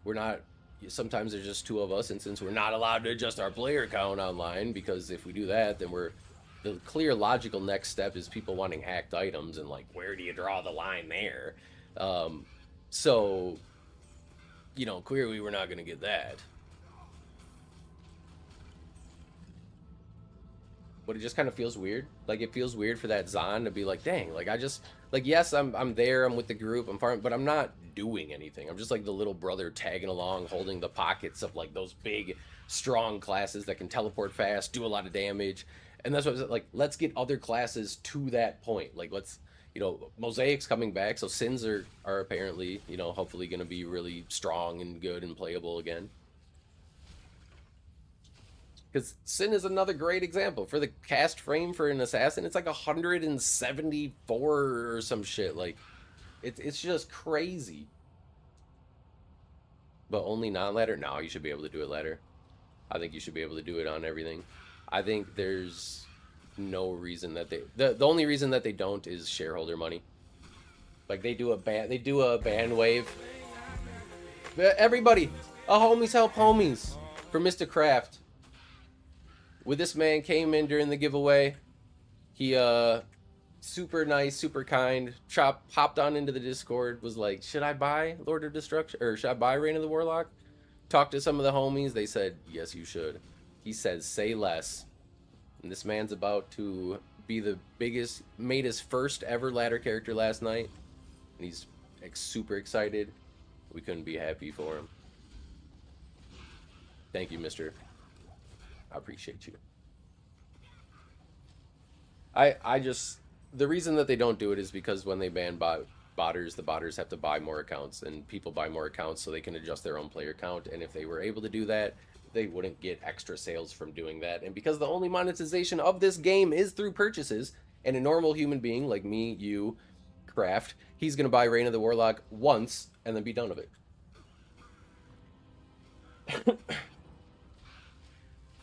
We're not sometimes there's just two of us, and since we're not allowed to adjust our player count online, because if we do that, then the clear logical next step is people wanting hacked items, and like, where do you draw the line there? So, you know, clearly we're not going to get that. But it just kind of feels weird. Like, it feels weird for that Zon to be like, dang, like, I just, like, yes, I'm there, I'm with the group, I'm farming, but I'm not doing anything. I'm just like the little brother tagging along, holding the pockets of like those big, strong classes that can teleport fast, do a lot of damage. And that's what I was like, let's get other classes to that point. Like, let's, you know, Mosaic's coming back, so Sins are apparently, you know, hopefully going to be really strong and good and playable again. Because Sin is another great example. For the cast frame for an assassin, it's like 174 or some shit. Like, it's just crazy. But only non-ladder? No, you should be able to do it ladder. I think you should be able to do it on everything. I think there's no reason that they... The only reason that they don't is shareholder money. Like, they do a ban wave. Everybody! A homies help homies! For Mr. Craft. When this man came in during the giveaway, he super nice, super kind, hopped on into the Discord, was like, should I buy Lord of Destruction, or should I buy Reign of the Warlock? Talked to some of the homies, they said, yes, you should. He says, say less. And this man's about to be the biggest, made his first ever ladder character last night, and he's like, super excited. We couldn't be happy for him. Thank you, mister. I appreciate you. I just, the reason that they don't do it is because when they ban botters, the botters have to buy more accounts, and people buy more accounts so they can adjust their own player count. And if they were able to do that, they wouldn't get extra sales from doing that. And because the only monetization of this game is through purchases, and a normal human being like me, you, Craft, he's gonna buy Reign of the Warlock once and then be done with it.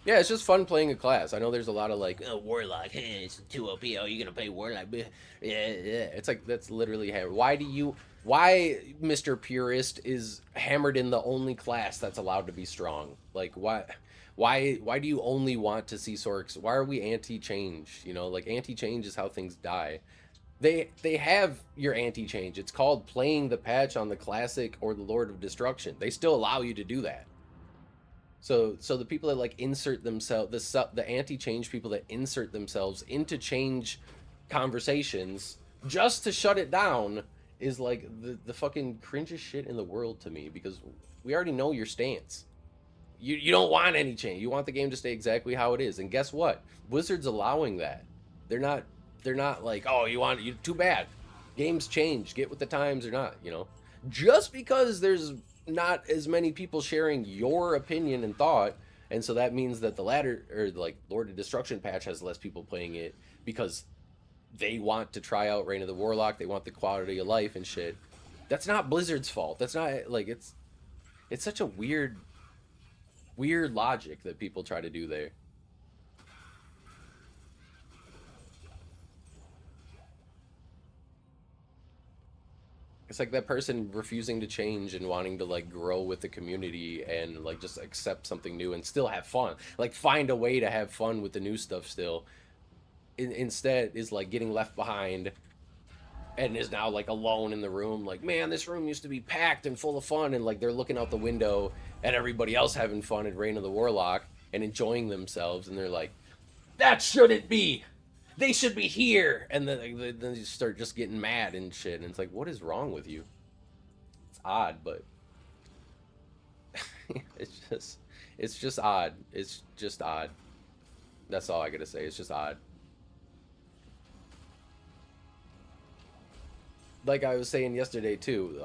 Yeah, it's just fun playing a class. I know there's a lot of like, oh, Warlock, hey, it's 2 OP, oh, you're gonna play Warlock. Yeah, it's like, that's literally why Mr. Purist is hammered in the only class that's allowed to be strong? Like, why do you only want to see Sorks? Why are we anti-change? You know, like, anti-change is how things die. They have your anti-change. It's called playing the patch on the Classic or the Lord of Destruction. They still allow you to do that. So the people that like insert themselves, the anti-change people that insert themselves into change conversations just to shut it down is like the fucking cringest shit in the world to me, because we already know your stance. You don't want any change. You want the game to stay exactly how it is. And guess what? Blizzard's allowing that. They're not like, oh, you too bad. Games change. Get with the times or not, you know. Just because there's not as many people sharing your opinion and thought, and so that means that the ladder, or like Lord of Destruction patch, has less people playing it because they want to try out Reign of the Warlock, they want the quality of life and shit. That's not Blizzard's fault. That's not, like, it's such a weird logic that people try to do there. It's like that person refusing to change and wanting to like grow with the community and like just accept something new and still have fun. Like, find a way to have fun with the new stuff still. Instead is like getting left behind and is now like alone in the room. Like, man, this room used to be packed and full of fun, and like they're looking out the window at everybody else having fun at Reign of the Warlock and enjoying themselves, and they're like, that shouldn't be. They should be here. And then you start just getting mad and shit. And it's like, what is wrong with you? It's odd, but it's just odd. It's just odd. That's all I gotta say. It's just odd. Like I was saying yesterday too,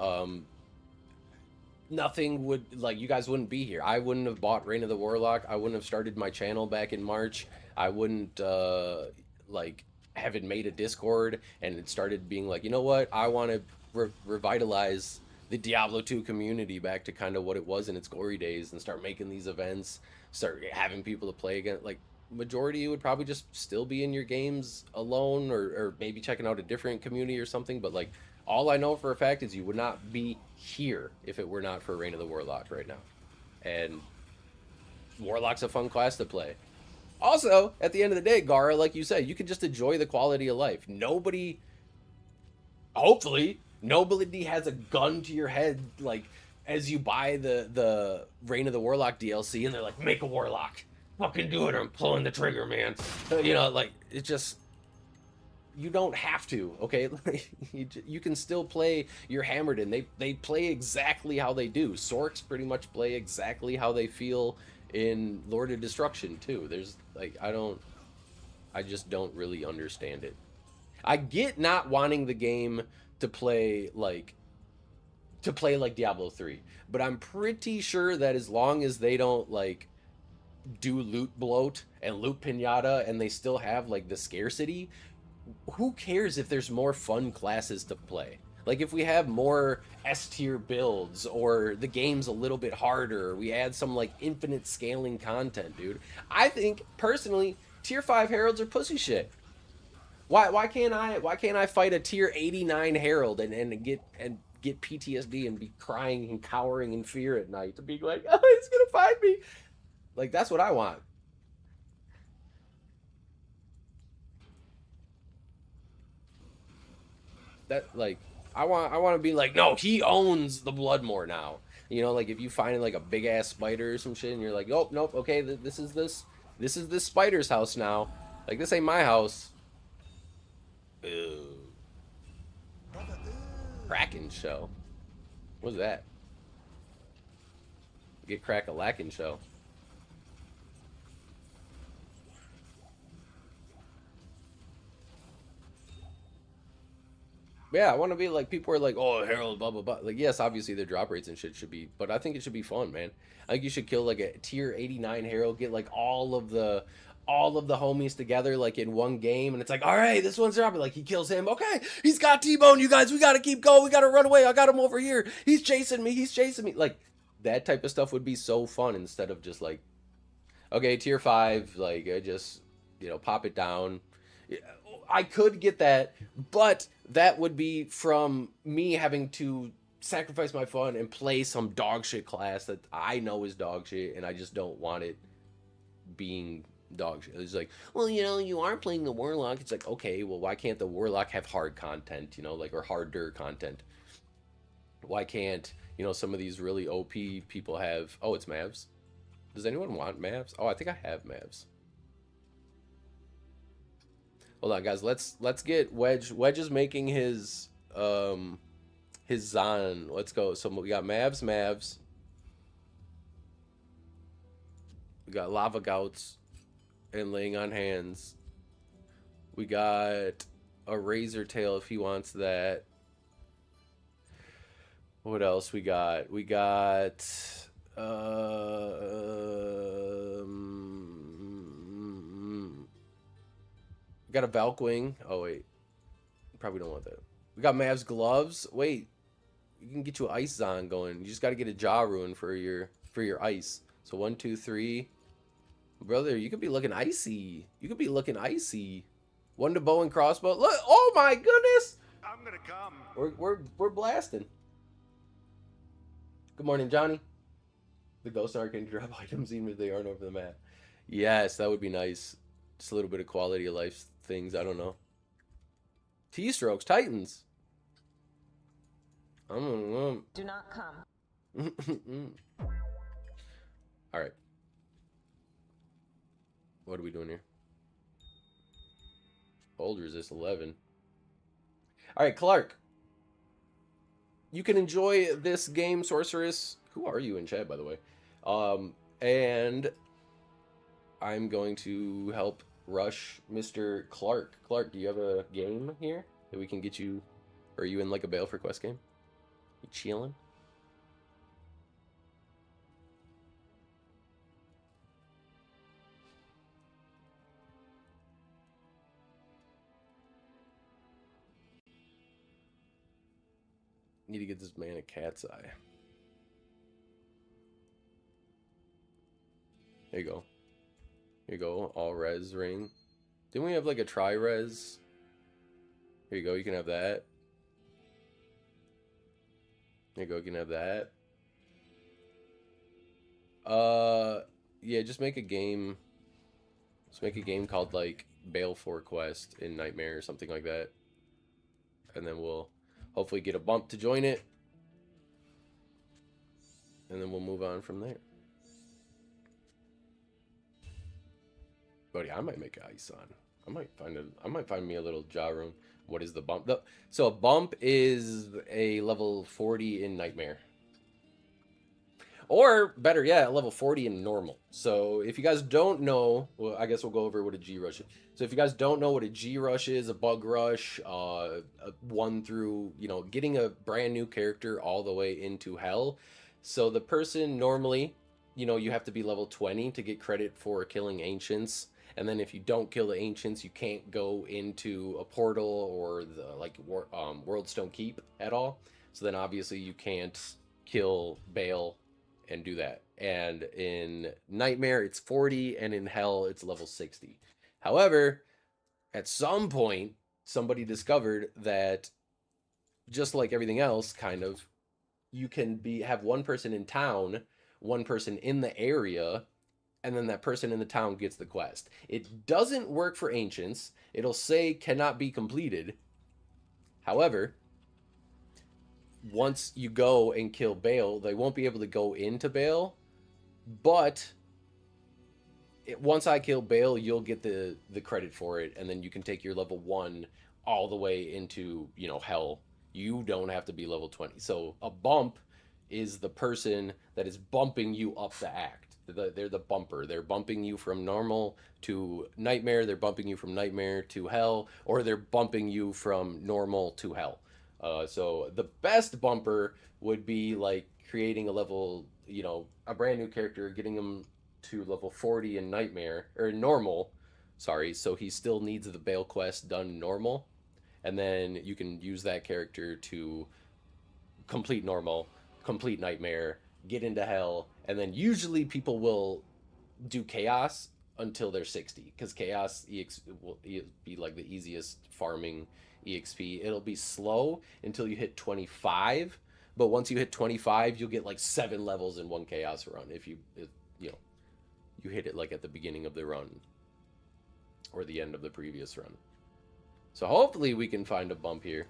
nothing would, like, you guys wouldn't be here. I wouldn't have bought Reign of the Warlock. I wouldn't have started my channel back in March. I wouldn't like have it made a Discord and it started being like, you know what, I want to revitalize the Diablo 2 community back to kind of what it was in its glory days, and start making these events, start having people to play again. Like, majority would probably just still be in your games alone, or maybe checking out a different community or something, but like, all I know for a fact is you would not be here if it were not for Reign of the Warlock right now. And Warlock's a fun class to play. Also, at the end of the day, Gara, like you said, you can just enjoy the quality of life. Nobody, hopefully, nobody has a gun to your head, like, as you buy the Reign of the Warlock DLC, and they're like, make a Warlock. Fucking do it, or I'm pulling the trigger, man. You know, like, it just... You don't have to, okay? You can still play your Hammerden. They play exactly how they do. Sorks pretty much play exactly how they feel in Lord of Destruction too. There's like I just don't really understand it. I get not wanting the game to play like Diablo 3, but I'm pretty sure that as long as they don't like do loot bloat and loot pinata and they still have like the scarcity, who cares if there's more fun classes to play? Like if we have more S tier builds or the game's a little bit harder, or we add some like infinite scaling content, dude. I think personally, tier 5 heralds are pussy shit. Why can't I fight a tier 89 herald and get PTSD and be crying and cowering in fear at night to be like, oh, it's gonna find me. Like that's what I want. That like I want to be like, no, he owns the Bloodmore now. You know, like if you find like a big ass spider or some shit, and you're like, nope, nope, okay, this is this spider's house now. Like this ain't my house. Ew. Kraken show. What's that? Get crack-a-lackin' show. Yeah, I want to be like, people are like, oh, Herald, blah, blah, blah. Like, yes, obviously their drop rates and shit should be, but I think it should be fun, man. I think you should kill like a tier 89 Herald, get like all of the homies together like in one game, and it's like, all right, this one's dropping. Like he kills him. Okay, he's got T-Bone, you guys. We gotta keep going. We gotta run away. I got him over here. He's chasing me. He's chasing me. Like that type of stuff would be so fun instead of just like, okay, tier 5, like I just, you know, pop it down. I could get that, but that would be from me having to sacrifice my fun and play some dog shit class that I know is dog shit, and I just don't want it being dog shit. It's like, well, you know, you are playing the Warlock. It's like, okay, well, why can't the Warlock have hard content, you know, like, or harder content? Why can't, you know, some of these really OP people have, oh, it's Mavs. Does anyone want Mavs? Oh, I think I have Mavs. Hold on, guys. Let's get Wedge. Wedge is making his Zon. Let's go. So we got Mavs. We got Lava Gouts and Laying on Hands. We got a Razor Tail if he wants that. What else we got? We got we got a Valkwing. Oh wait, probably don't want that. We got Mav's gloves. Wait, you can get you an Ice Zon going. You just got to get a Jaw Ruin for your ice. So 1, 2, 3, brother. You could be looking icy. You could be looking icy. 1 to bow and crossbow. Look! Oh my goodness! I'm gonna come. We're blasting. Good morning, Johnny. The Ghost Arc can drop items even if they aren't over the map. Yes, that would be nice. Just a little bit of quality of life things. I don't know. T-Strokes, Titans. Do not come. All right. What are we doing here? Hold resist 11. All right, Clark. You can enjoy this game, Sorceress. Who are you in chat, by the way? And I'm going to help rush Mr. Clark. Clark, do you have a game here that we can get you? Or are you in like a Baleful Quest game? You chilling? Need to get this man a cat's eye. There you go. Here you go. All res ring. Didn't we have like a tri-res? Here you go. You can have that. There you go. You can have that. Yeah, just make a game. Just make a game called like Baleful Quest in Nightmare or something like that, and then we'll hopefully get a bump to join it, and then we'll move on from there. But yeah, I might make ice on. I might find me a little jaw room. What is the bump? So a bump is a level 40 in Nightmare. Or better yet, level 40 in normal. So if you guys don't know, well, I guess we'll go over what a G rush is. So if you guys don't know what a G rush is, a bug rush, a 1 through, you know, getting a brand new character all the way into hell. So the person normally, you know, you have to be level 20 to get credit for killing ancients. And then if you don't kill the ancients, you can't go into a portal or the like Worldstone Keep at all. So then obviously you can't kill Bale and do that. And in Nightmare it's 40, and in Hell it's level 60. However, at some point somebody discovered that just like everything else, kind of, you can have one person in town, one person in the area, and then that person in the town gets the quest. It doesn't work for ancients. It'll say cannot be completed. However, once you go and kill Bale, they won't be able to go into Bale, but once I kill Bale, you'll get the credit for it, and then you can take your level 1 all the way into, you know, hell. You don't have to be level 20. So a bump is the person that is bumping you up the act. They're the bumper. They're bumping you from normal to Nightmare. They're bumping you from Nightmare to hell, or they're bumping you from normal to hell. So the best bumper would be like creating a level, you know, a brand new character, getting them to level 40 in Nightmare, or normal, sorry, so he still needs the Bale quest done normal, and then you can use that character to complete normal, complete Nightmare, get into hell, and then usually people will do chaos until they're 60, because chaos EX will be like the easiest farming EXP. It'll be slow until you hit 25, but once you hit 25, you'll get like 7 levels in one chaos run if you know, you hit it like at the beginning of the run or the end of the previous run. So hopefully we can find a bump here.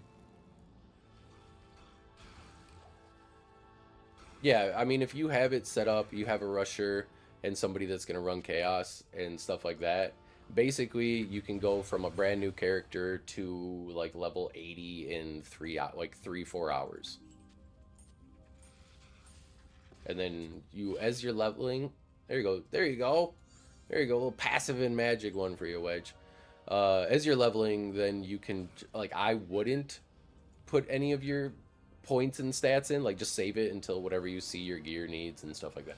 Yeah, I mean, if you have it set up, you have a rusher and somebody that's going to run chaos and stuff like that, basically you can go from a brand new character to like level 80 in 3-4 hours. And then you, as you're leveling, there you go, there you go, there you go, a little passive and magic one for you, Wedge. As you're leveling, then you can, like, I wouldn't put any of your points and stats in, like, just save it until whatever you see your gear needs and stuff like that,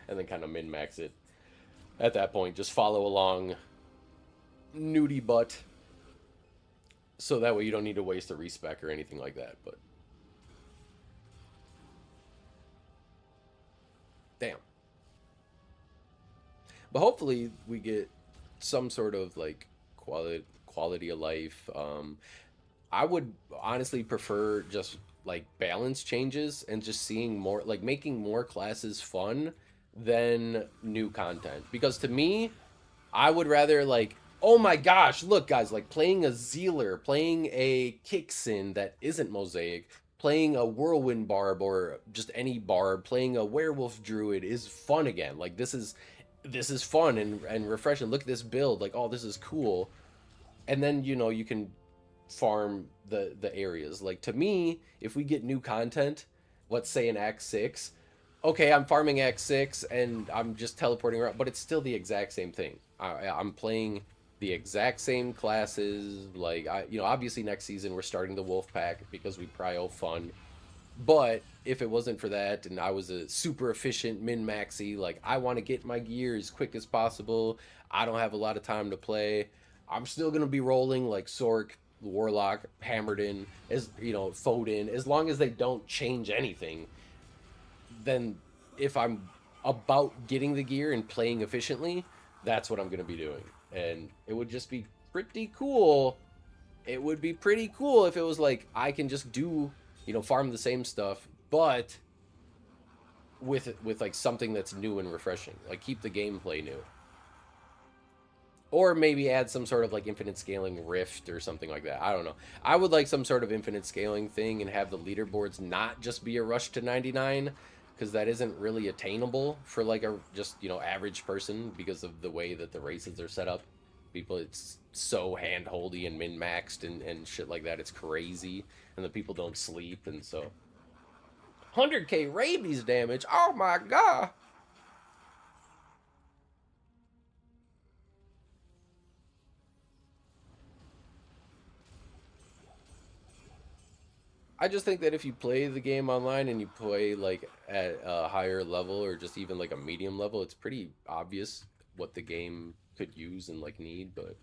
and then kind of min-max it at that point. Just follow along nudie butt, so that way you don't need to waste a respec or anything like that. But damn. But hopefully we get some sort of like quality of life. I would honestly prefer just like balance changes and just seeing more, like making more classes fun than new content. Because to me, I would rather, like, oh my gosh, look guys, like playing a Zealer, playing a Kixin that isn't Mosaic, playing a Whirlwind Barb or just any Barb, playing a Werewolf Druid is fun again. Like this is fun and refreshing. Look at this build, like, oh, this is cool. And then, you know, you can farm the areas. Like, to me, if we get new content, let's say in Act 6, okay, I'm farming Act 6 and I'm just teleporting around, but it's still the exact same thing. I'm playing the exact same classes. Like, you know, obviously next season we're starting the Wolf Pack because we prio fun. But if it wasn't for that and I was a super efficient min-maxi, like I want to get my gear as quick as possible, I don't have a lot of time to play, I'm still going to be rolling like Sork, Warlock, Hammerden, as you know, Foden, as long as they don't change anything. Then if I'm about getting the gear and playing efficiently, that's what I'm going to be doing. And it would just be pretty cool. It would be pretty cool if it was like I can just do, you know, farm the same stuff, but with like something that's new and refreshing. Like keep the gameplay new. Or maybe add some sort of like infinite scaling rift or something like that. I don't know. I would like some sort of infinite scaling thing and have the leaderboards not just be a rush to 99, because that isn't really attainable for like a just, you know, average person because of the way that the races are set up. People, it's so hand-holdy and min-maxed and shit like that. It's crazy. And the people don't sleep, and so 100k rabies damage. Oh my god. I just think that if you play the game online and you play like at a higher level or just even like a medium level, it's pretty obvious what the game could use and like need, but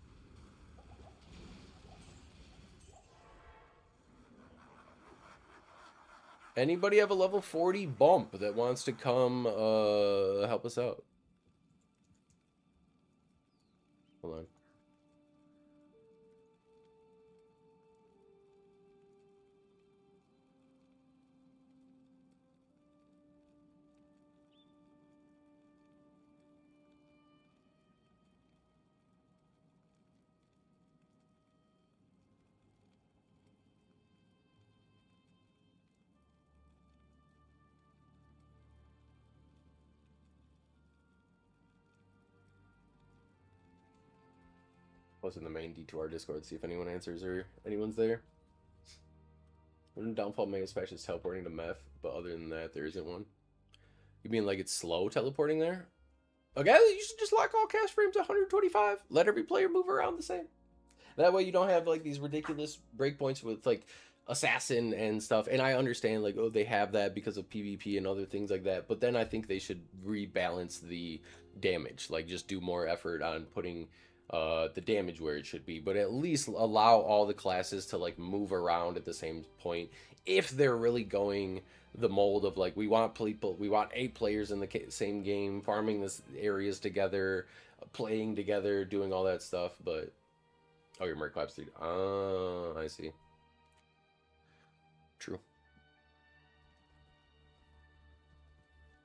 anybody have a level 40 bump that wants to come help us out? Hold on. Post in the main D2R Discord, see if anyone answers or anyone's there. When Downfall Mega Smash is teleporting to Meth, but other than that, there isn't one. You mean like it's slow teleporting there? Okay, you should just lock all cast frames at 125. Let every player move around the same. That way you don't have like these ridiculous breakpoints with like assassin and stuff. And I understand like, oh, they have that because of PvP and other things like that. But then I think they should rebalance the damage. Like just do more effort on putting the damage where it should be. But at least allow all the classes to like move around at the same point. If they're really going the mold of like, we want people, we want 8 players in the same game, farming this areas together, playing together, doing all that stuff. But oh, your Merc Claps, dude. Oh, I see. True.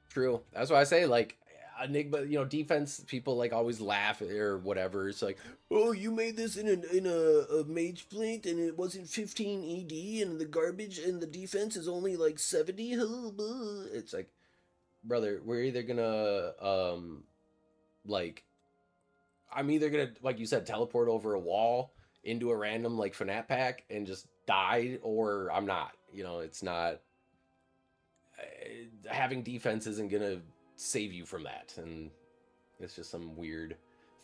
True. That's why I say, like, Enigma, you know, defense, people, like, always laugh or whatever. It's like, oh, you made this in a mage flint and it wasn't 15 ED and the garbage and the defense is only, like, 70? It's like, brother, we're either gonna, like, I'm either gonna, like you said, teleport over a wall into a random like FNAF pack and just die, or I'm not. You know, it's not having defense isn't gonna save you from that, and it's just some weird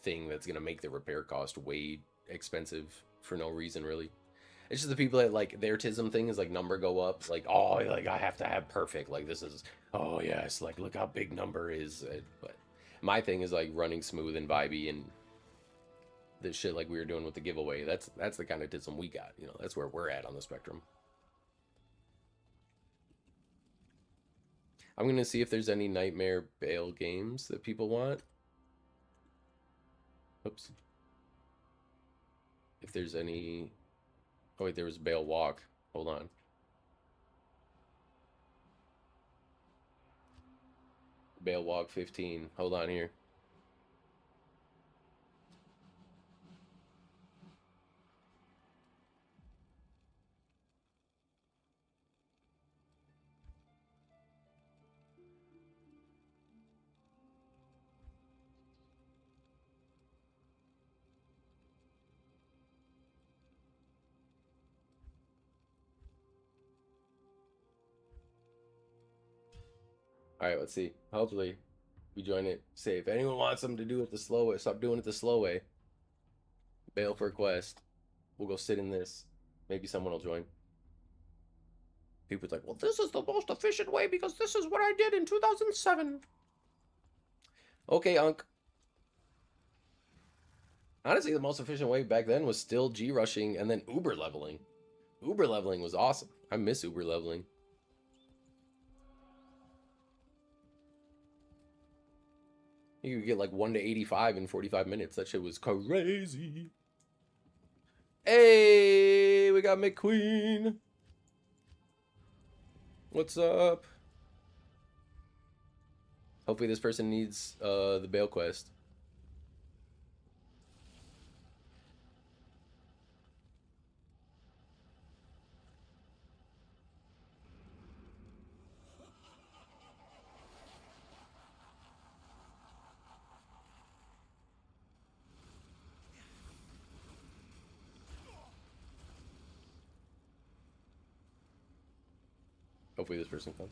thing that's gonna make the repair cost way expensive for no reason, really. It's just the people that like their tism thing is like number go up, like oh, like I have to have perfect, like this is oh yes, like look how big number is, but my thing is like running smooth and vibey and this shit like we were doing with the giveaway. That's the kind of tism we got. You know, that's where we're at on the spectrum. I'm gonna see if there's any Nightmare Bale games that people want. Oops. If there's any. Oh wait, there was Bale Walk. Hold on. Bale Walk 15. Hold on here. All right, let's see. Hopefully, we join it. Say if anyone wants them to do it the slow way, stop doing it the slow way. Bail for quest. We'll go sit in this. Maybe someone will join. People's like, well, this is the most efficient way because this is what I did in 2007. Okay, Unc. Honestly, the most efficient way back then was still G-rushing and then Uber leveling. Uber leveling was awesome. I miss Uber leveling. You could get like 1 to 85 in 45 minutes. That shit was crazy. Hey, we got McQueen. What's up? Hopefully this person needs the bail quest. Hopefully this person comes.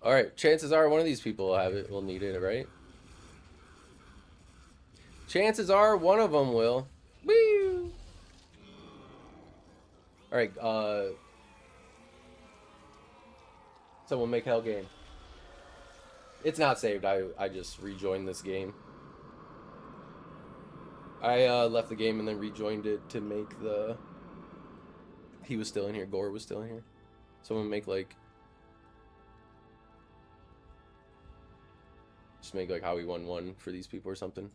All right, chances are one of these people will have it, will need it, right? Chances are one of them will. Woo! All right, someone make hell game. It's not saved. I just rejoined this game. I left the game and then rejoined it to make the... He was still in here. Gore was still in here. Someone make like... Just make like how we won one for these people or something.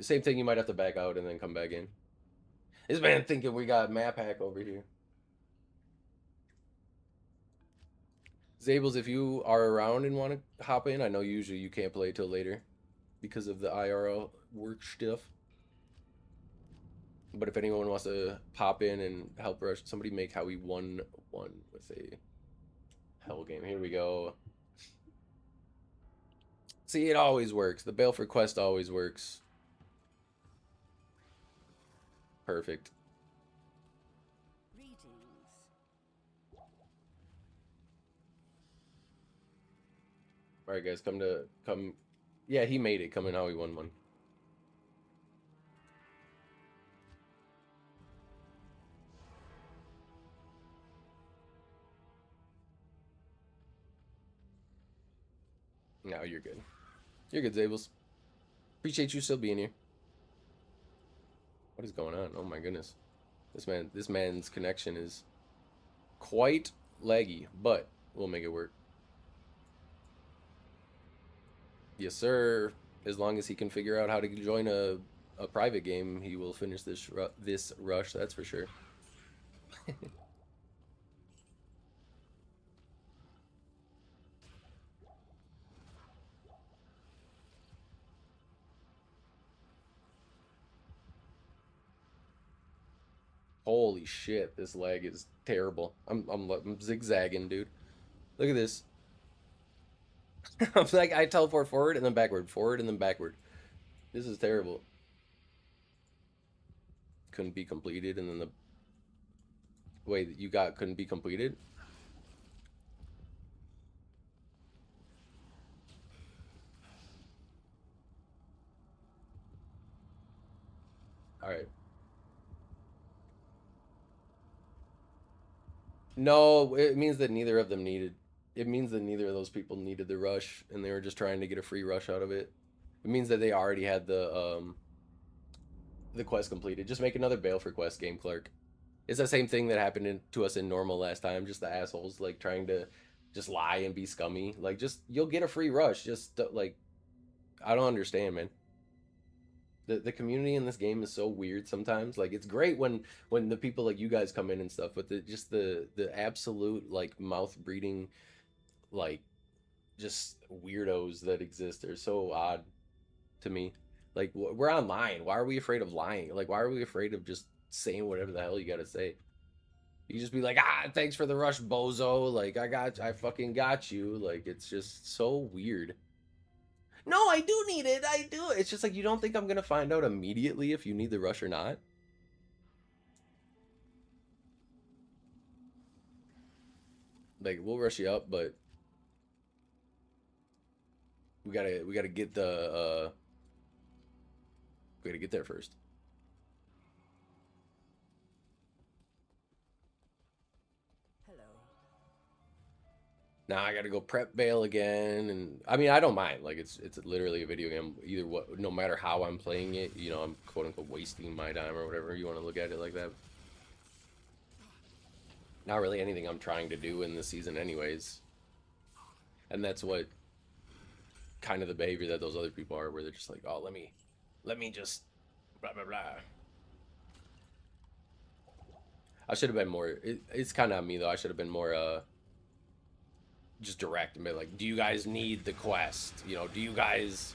Same thing, you might have to back out and then come back in. This man thinking we got map hack over here. Zables, if you are around and want to hop in, I know usually you can't play till later because of the IRL work stuff. But if anyone wants to pop in and help rush, somebody make how we won one with a hell game. Here we go. See, it always works. The bail for quest always works. Perfect. All right, guys, come. Yeah, he made it. Come in how he won one. No, you're good. You're good, Zables. Appreciate you still being here. What is going on? Oh my goodness. This man's connection is quite laggy, but we'll make it work. Yes, sir. As long as he can figure out how to join a private game, he will finish this rush, that's for sure. Holy shit, this lag is terrible. I'm zigzagging, dude. Look at this. I'm like, I teleport forward and then backward, forward and then backward. This is terrible. Couldn't be completed, and then the... Wait, you got couldn't be completed? Alright. No, it means that neither of them needed... It means that neither of those people needed the rush, and they were just trying to get a free rush out of it. It means that they already had the quest completed. Just make another bail for quest game, Clark. It's the same thing that happened to us in normal last time. Just the assholes like trying to just lie and be scummy. Like, just you'll get a free rush. Just like, I don't understand, man. The community in this game is so weird sometimes. Like, it's great when the people like you guys come in and stuff, but the absolute like mouth breeding, like, just weirdos that exist are so odd to me. Like, we're online. Why are we afraid of lying? Like, why are we afraid of just saying whatever the hell you gotta say? You just be like, thanks for the rush, bozo. Like, I fucking got you. Like, it's just so weird. No, I do need it. I do. It's just like, you don't think I'm gonna find out immediately if you need the rush or not? Like, we'll rush you up, but we gotta get the we gotta get there first. Now I gotta go prep bail again, and I mean, I don't mind. Like, it's literally a video game. Either what, no matter how I'm playing it, you know, I'm quote unquote wasting my time or whatever you want to look at it like that. Not really anything I'm trying to do in this season, anyways. And that's what kind of the behavior that those other people are, where they're just like, oh, let me let me just blah blah blah. I should have been more. It's kind of on me though. I should have been more just direct and be like, do you guys need the quest? You know, do you guys?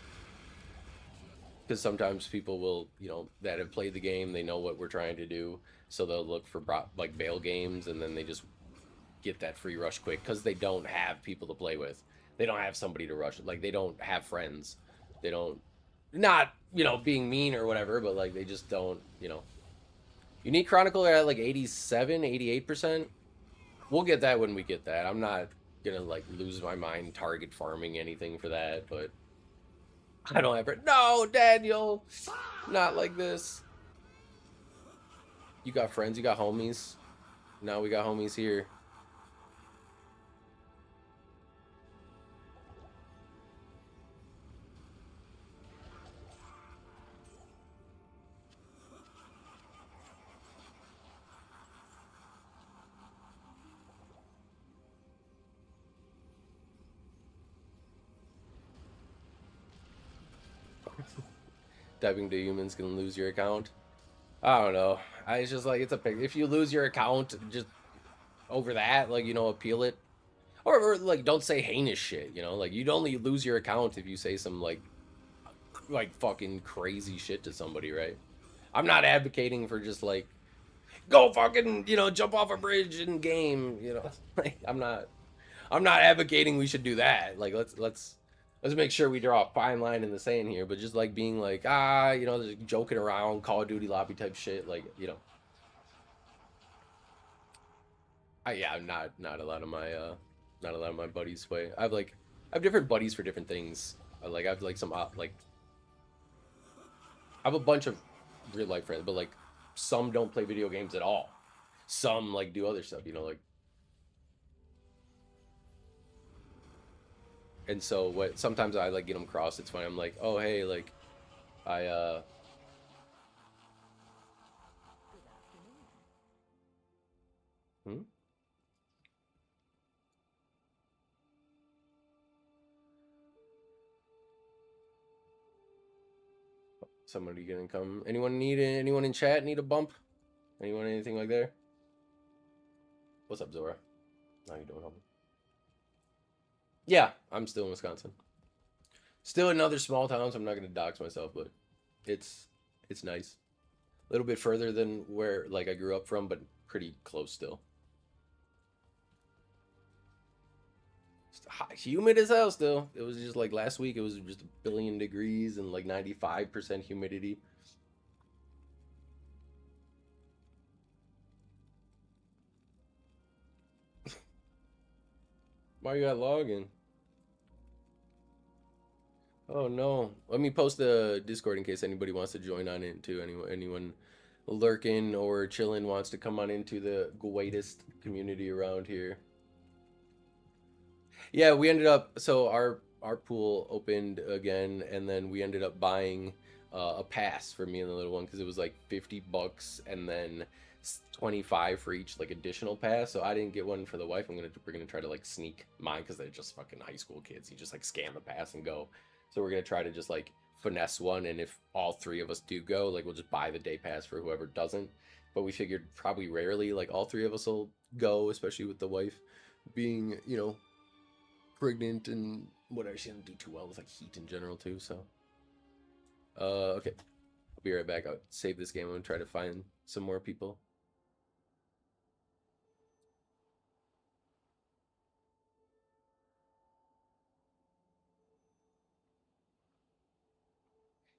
Because sometimes people will, you know, that have played the game, they know what we're trying to do, so they'll look for like bail games, and then they just get that free rush quick because they don't have people to play with. They don't have somebody to rush. Like, they don't have friends. They don't, not, you know, being mean or whatever, but like they just don't, you know. Unique Chronicle are at like 87, 88%. We'll get that when we get that. I'm not gonna like lose my mind target farming anything for that, but I don't ever. No, Daniel, not like this. You got friends, you got homies. Now we got homies here. Typing to humans can lose your account. I don't know. It's just like, it's a pick. If you lose your account just over that, like, you know, appeal it. Or like, don't say heinous shit, you know? Like, you'd only lose your account if you say some, like fucking crazy shit to somebody, right? I'm not advocating for just, like, go fucking, you know, jump off a bridge in game, you know? Like, I'm not advocating we should do that. Like, let's make sure we draw a fine line in the sand here, but just like being like, you know, just joking around, Call of Duty lobby type shit, like, you know. Yeah, not a lot of my buddies play. I have different buddies for different things. Like, I have like some like, I have a bunch of real life friends, but like some don't play video games at all. Some like do other stuff, you know, like. And so what sometimes I like get them crossed. It's funny. I'm like, oh hey, like I somebody gonna come. Anyone in chat need a bump? Anyone anything like there? What's up, Zora? How you doing, homie? Yeah, I'm still in Wisconsin. Still another small town, so I'm not gonna dox myself, but it's nice. A little bit further than where like I grew up from, but pretty close still. It's hot, humid as hell still. It was just like last week, it was just 1,000,000,000 degrees and like 95% humidity. Why you got login? Oh no. Let me post the Discord in case anybody wants to join on it too. Anyone lurking or chilling wants to come on into the greatest community around here. Yeah, we ended up, so our pool opened again, and then we ended up buying a pass for me and the little one because it was like $50 and then 25 for each like additional pass. So I didn't get one for the wife. We're gonna try to like sneak mine because they're just fucking high school kids. You just like scan the pass and go. So we're gonna try to just like finesse one, and if all three of us do go, like we'll just buy the day pass for whoever doesn't. But we figured probably rarely like all three of us will go, especially with the wife being, you know, pregnant and whatever. She didn't do too well with like heat in general too. So okay, I'll be right back. I'll save this game and try to find some more people.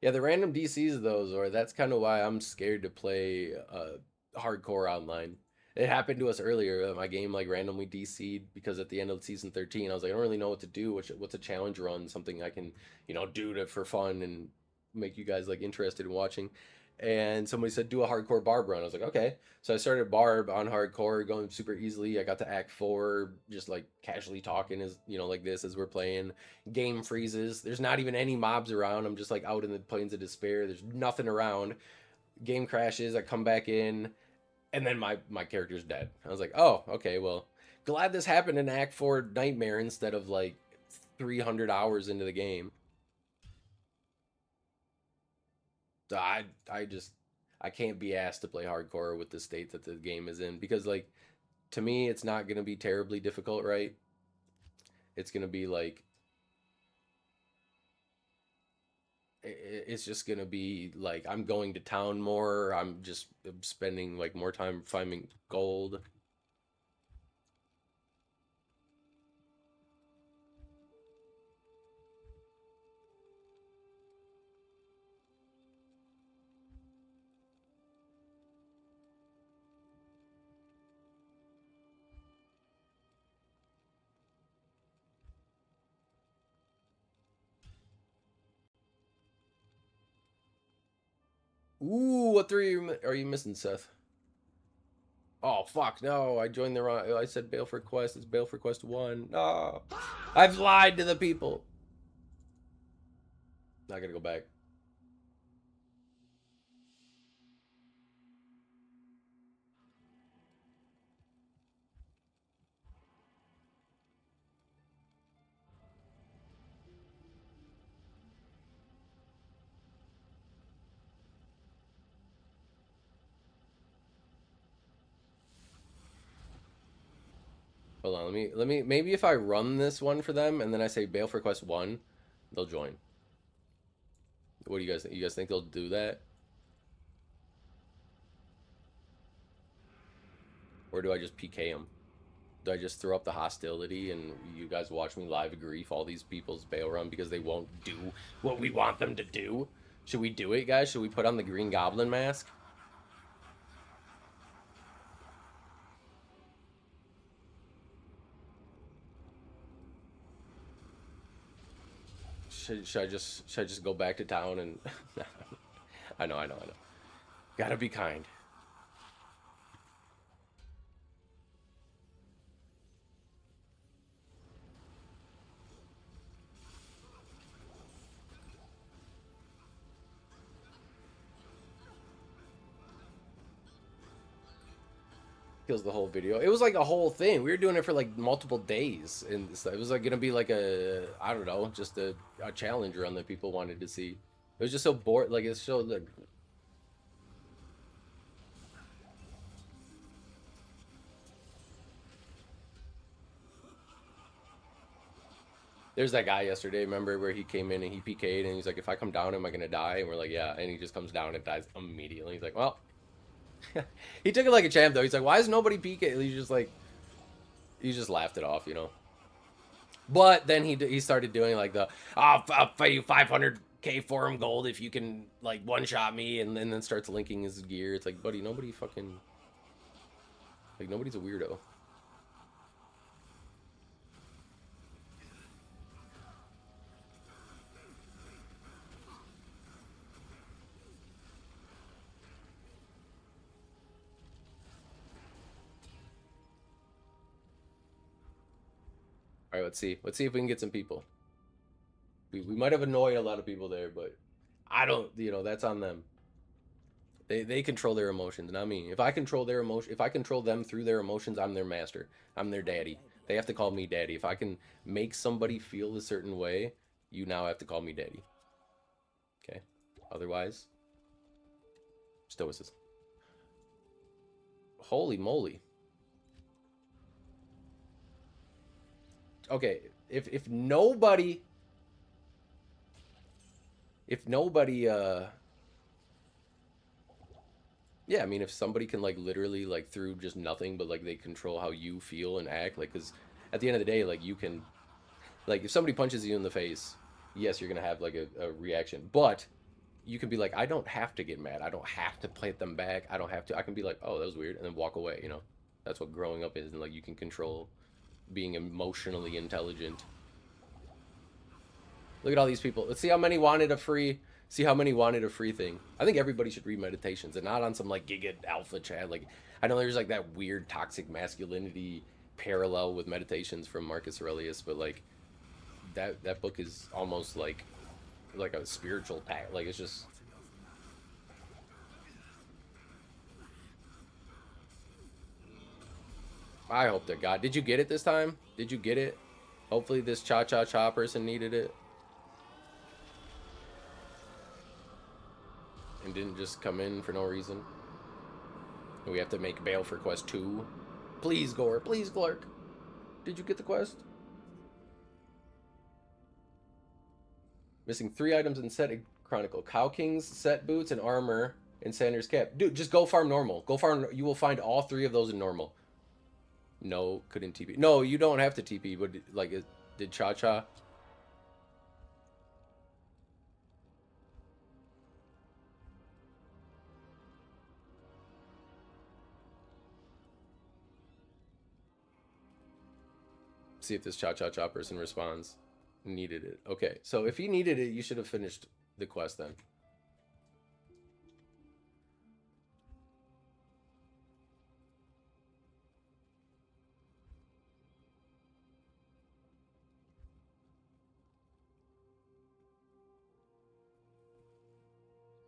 Yeah, the random DCs of those, or that's kind of why I'm scared to play hardcore online. It happened to us earlier. My game like randomly DC'd because at the end of season 13, I was like, I don't really know what to do. What's a challenge run? Something I can, you know, do for fun and make you guys like interested in watching. And somebody said, do a hardcore barb run. I was like, okay. So I started barb on hardcore, going super easily. I got to act 4, just like casually talking as, you know, like this as we're playing. Game freezes. There's not even any mobs around. I'm just like out in the plains of despair. There's nothing around. Game crashes. I come back in, and then my character's dead. I was like, oh, okay, well, glad this happened in Act 4 Nightmare instead of like 300 hours into the game. I can't be asked to play hardcore with the state that the game is in, because like, to me, it's not gonna be terribly difficult, right? It's gonna be like, it's just gonna be like, I'm going to town more. I'm just spending like more time finding gold. Ooh, what 3 are you missing, Seth? Oh, fuck, no, I joined the wrong... I said bail for quest. It's bail for quest 1. No. I've lied to the people. Not gonna go back. Hold on, let me, maybe if I run this one for them and then I say bail for quest 1, they'll join. What do you guys think? You guys think they'll do that? Or do I just PK them? Do I just throw up the hostility and you guys watch me live grief all these people's bail run because they won't do what we want them to do? Should we do it, guys? Should we put on the Green Goblin mask? Should I just go back to town and... I know. Gotta be kind. Kills the whole video. It was like a whole thing. We were doing it for like multiple days, and it was like gonna be like a, I don't know, just a challenge run that people wanted to see. It was just so bored. Like, it's so like, there's that guy yesterday, remember, where he came in and he PK'd and he's like, if I come down, am I gonna die? And we're like, yeah. And he just comes down and dies immediately. He's like, well. He took it like a champ, though. He's like, why is nobody PK? He's just like, he just laughed it off, you know. But then he started doing like the, oh, I'll pay you 500k for him gold if you can like one-shot me, and then starts linking his gear. It's like, buddy, nobody fucking, like, nobody's a weirdo. All right, let's see if we can get some people. We might have annoyed a lot of people there, but I don't, you know, that's on them. They control their emotions, not me. If I control their emotion, if I control them through their emotions, I'm their master. I'm their daddy. They have to call me daddy. If I can make somebody feel a certain way, you now have to call me daddy. Okay? Otherwise, stoicism. Holy moly. Okay, if nobody yeah, I mean, if somebody can like literally like through just nothing but like they control how you feel and act, like, because at the end of the day, like, you can, like, if somebody punches you in the face, yes, you're gonna have like a reaction, but you can be like, I don't have to get mad, I don't have to play them back, I don't have to, I can be like, oh, that was weird, and then walk away, you know. That's what growing up is, and like, you can control being emotionally intelligent. Look at all these people. Let's see how many wanted a free. See how many wanted a free thing. I think everybody should read Meditations, and not on some like Giga Alpha chat. Like, I know there's like that weird toxic masculinity parallel with Meditations from Marcus Aurelius, but like that book is almost like a spiritual pact. Like, it's just. I hope to God. Did you get it this time? Did you get it? Hopefully this cha-cha-cha person needed it. and didn't just come in for no reason. We have to make bail for quest 2. Please, Gore. Please, Clark. Did you get the quest? Missing 3 items in set Chronicle. Cow King's set boots and armor and Sanders cap. Dude, just go farm normal. Go farm. You will find all 3 of those in normal. No, couldn't TP. No, you don't have to TP, but like, did Cha-Cha? See if this Cha-Cha-Cha person responds. Needed it. Okay, so if he needed it, you should have finished the quest then.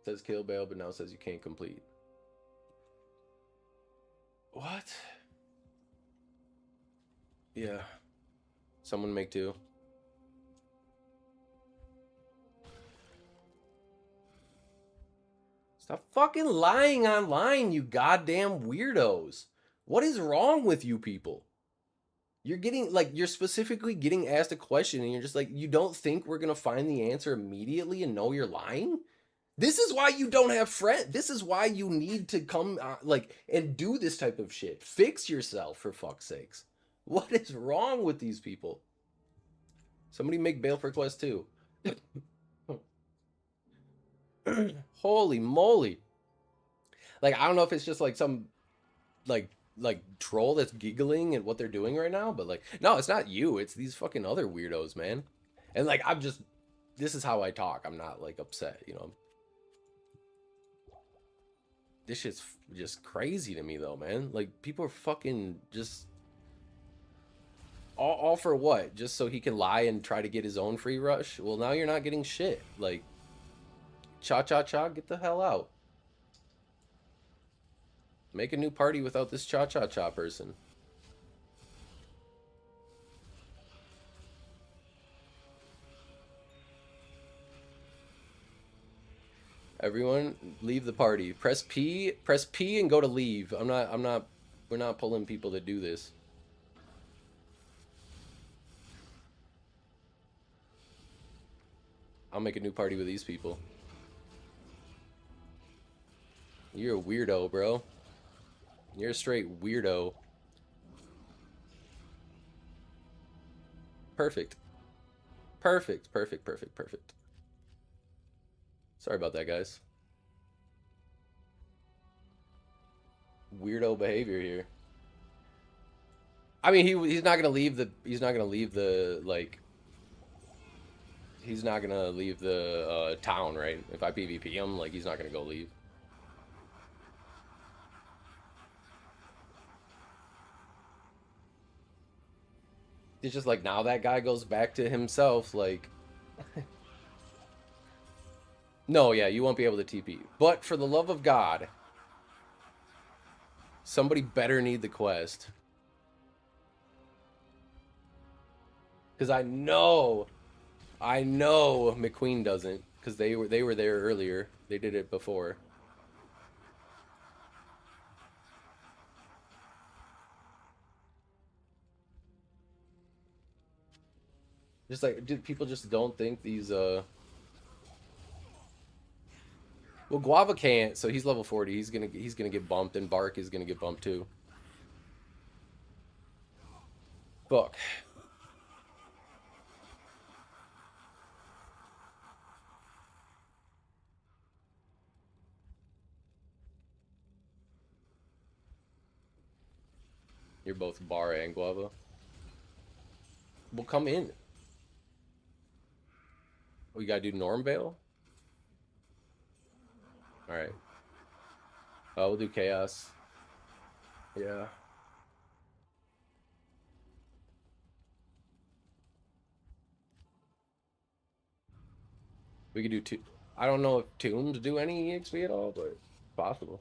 Says kill bail, but now says you can't complete. What? Yeah. Someone make 2. Stop fucking lying online, you goddamn weirdos. What is wrong with you people? You're getting, like, you're specifically getting asked a question and you're just like, you don't think we're gonna find the answer immediately and know you're lying? This is why you don't have friends. This is why you need to come, like, and do this type of shit. Fix yourself, for fuck's sakes. What is wrong with these people? Somebody make bail for quest 2. Holy moly. Like, I don't know if it's just like some like troll that's giggling at what they're doing right now, but like, no, it's not you, it's these fucking other weirdos, man. And like, this is how I talk. I'm not like upset, you know. This shit's just crazy to me though, man. Like, people are fucking just all for what? Just so he can lie and try to get his own free rush? Well, now you're not getting shit. Like, Cha-Cha-Cha, get the hell out. Make a new party without this Cha-Cha-Cha person. Everyone, leave the party. Press P and go to leave. We're not pulling people to do this. I'll make a new party with these people. You're a weirdo, bro. You're a straight weirdo. Perfect. Perfect, perfect, perfect, perfect. Sorry about that, guys. Weirdo behavior here. I mean, he's not gonna leave the town, right? If I PvP him, like, he's not gonna go leave. It's just like, now that guy goes back to himself, like... No, yeah, you won't be able to TP. But for the love of God, somebody better need the quest. Because I know McQueen doesn't, because they were there earlier. They did it before. Just like, dude, people just don't think these well, Guava can't, so he's level 40. He's gonna get bumped, and Bark is gonna get bumped too. Fuck. You're both Bar and Guava. Well, come in. We gotta do Norm Veil? Alright. Oh, we'll do Chaos. Yeah. We could do two. I don't know if Tombs do any EXP at all, but it's possible.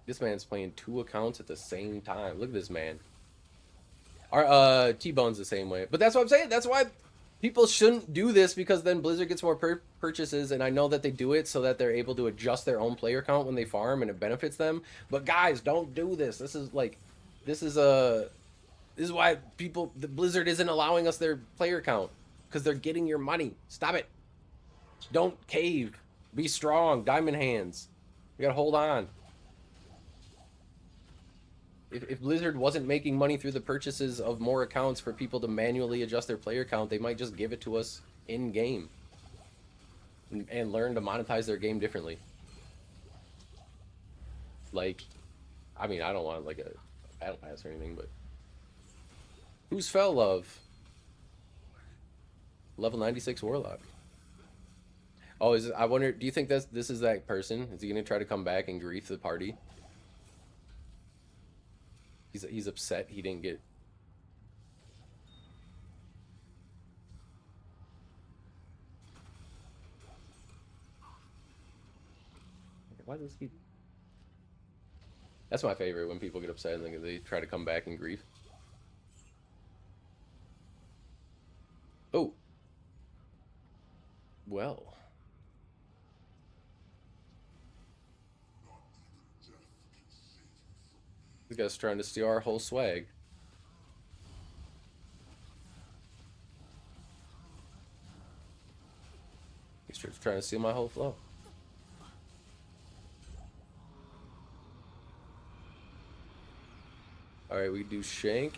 This man's playing 2 accounts at the same time. Look at this man. Our T-Bone's the same way. But that's what I'm saying. That's why People shouldn't do this because then Blizzard gets more purchases, and I know that they do it so that they're able to adjust their own player count when they farm, and it benefits them. But guys, don't do this. This is like, this is why the Blizzard isn't allowing us their player count, because they're getting your money. Stop it. Don't cave. Be strong. Diamond hands. You gotta hold on. If Blizzard wasn't making money through the purchases of more accounts for people to manually adjust their player count, they might just give it to us in-game. And learn to monetize their game differently. Like, I mean, I don't want like a battle pass or anything, but... Who's Fell Love? Level 96 Warlock. Oh, I wonder, do you think this is that person? Is he gonna try to come back and grief the party? He's upset he didn't get... Why does he... That's my favorite, when people get upset and they try to come back and grief. Oh. Well. This guy's trying to steal our whole swag. He's trying to steal my whole flow. Alright, we do Shank.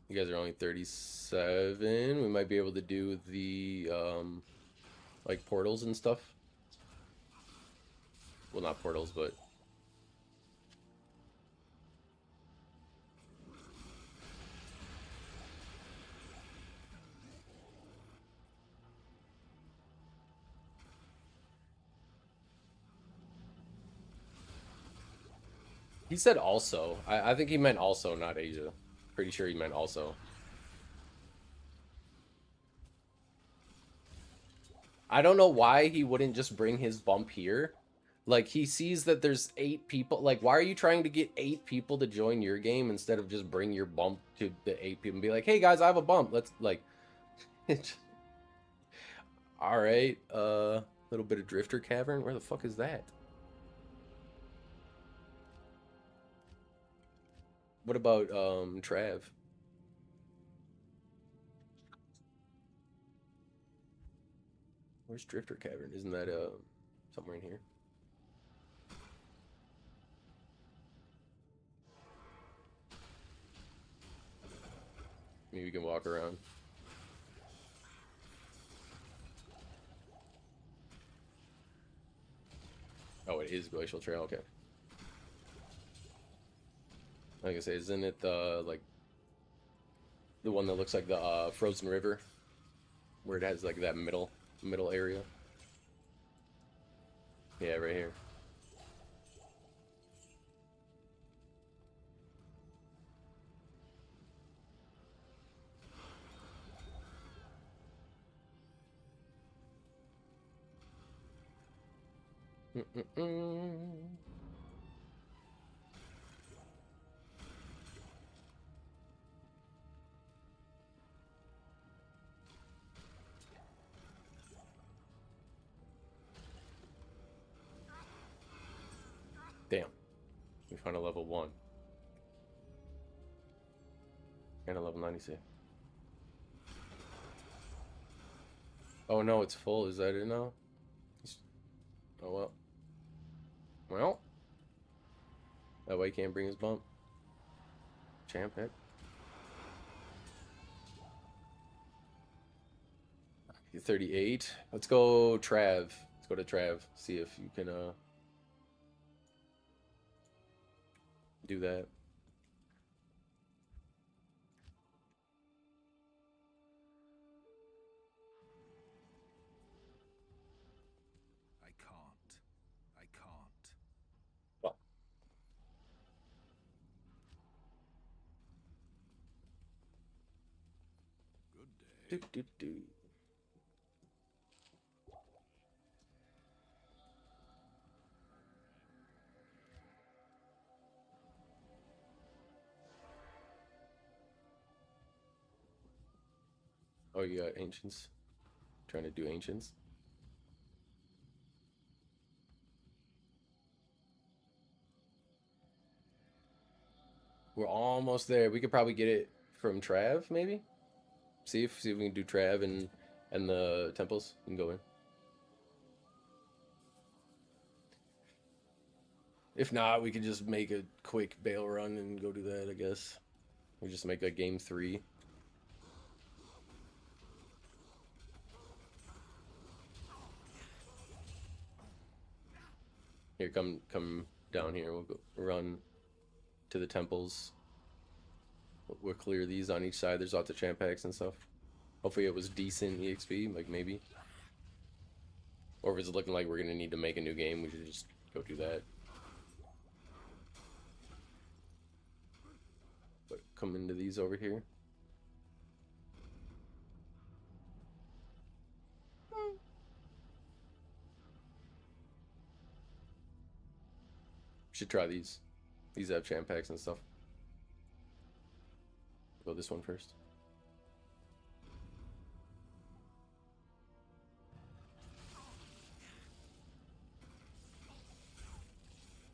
You guys are only 37. We might be able to do the, like, portals and stuff. Well, not portals, but... He said also. I think he meant also, not Asia. Pretty sure he meant also. I don't know why he wouldn't just bring his bump here. Like, he sees that there's 8 people. Like, why are you trying to get 8 people to join your game instead of just bring your bump to the 8 people and be like, hey guys, I have a bump. Let's, like... Alright, little bit of Drifter Cavern. Where the fuck is that? What about, Trav? Where's Drifter Cavern? Isn't that, somewhere in here? Maybe we can walk around. Oh, it is Glacial Trail, okay. Like I say, isn't it the, like, the one that looks like the, Frozen River? Where it has, like, that middle area? Yeah, right here. Damn. We found a level 1. And a level 96. Oh no, it's full. Is that it now? Oh well. Well. That way he can't bring his bump. Champ heck. You're 38. Let's go Trav. Let's go to Trav. See if you can do that. I can't. Well. Good day. Do. Oh, you got ancients. Trying to do ancients. We're almost there. We could probably get it from Trav, maybe. See if we can do Trav and the temples. We can go in. If not, we could just make a quick bail run and go do that, I guess. We just make a game 3. Here, come down here. We'll go run to the temples. We'll clear these on each side. There's lots of champ packs and stuff. Hopefully it was decent EXP, like maybe. Or if it's looking like we're gonna need to make a new game, we should just go do that. But come into these over here. Should try these. These have champ packs and stuff. Go this one first.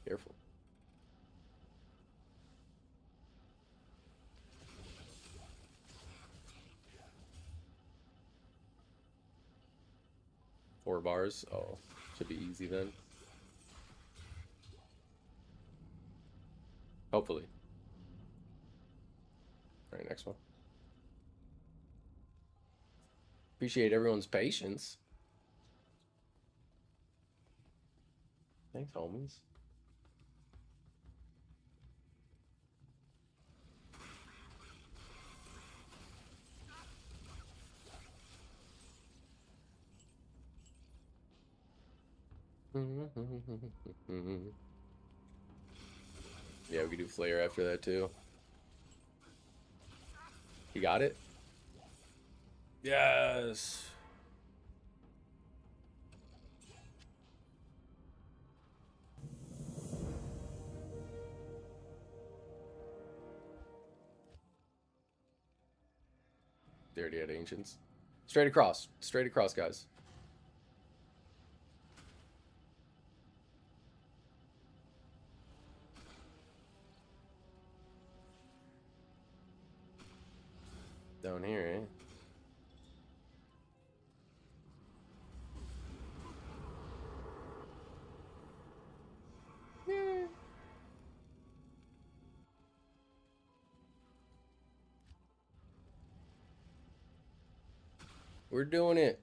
Careful. Four bars. Oh, should be easy then. Hopefully. Alright, next one. Appreciate everyone's patience. Thanks, homies. Yeah, we could do Flare after that too. You got it? Yes. They already had ancients. Straight across, guys. Down here, eh? Yeah. We're doing it.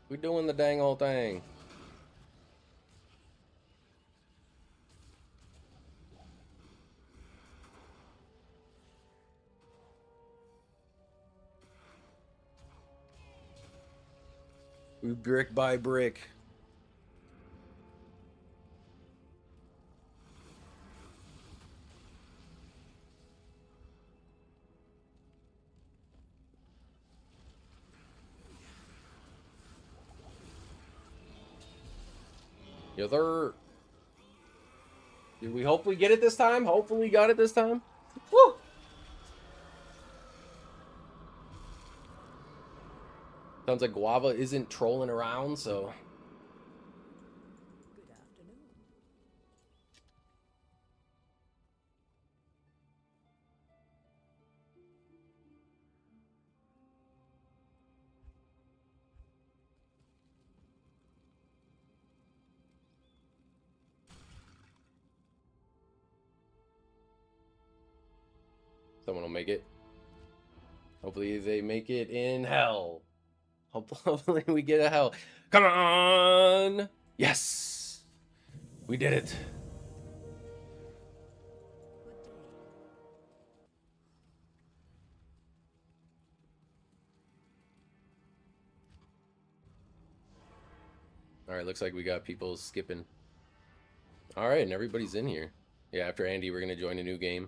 We're doing the dang old thing. We brick by brick. Yes, sir. Did we hope we get it this time? Hopefully we got it this time. Woo! Sounds like Guava isn't trolling around, so... Good afternoon. Someone will make it. Hopefully they make it in hell. Hopefully we get a hell. Come on! Yes! We did it. Alright, looks like we got people skipping. Alright, and everybody's in here. Yeah, after Andy, we're going to join a new game.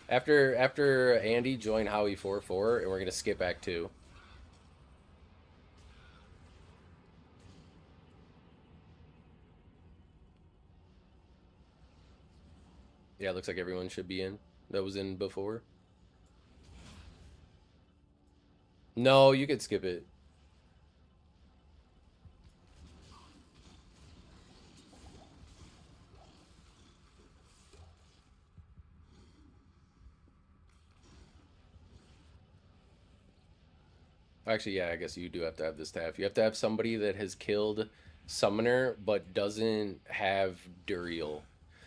After Andy, join Howie 44, and we're going to skip Act 2. Yeah, it looks like everyone should be in. That was in before. No, you could skip it. Actually, yeah, I guess you do have to have the staff. You have to have somebody that has killed Summoner but doesn't have Duriel.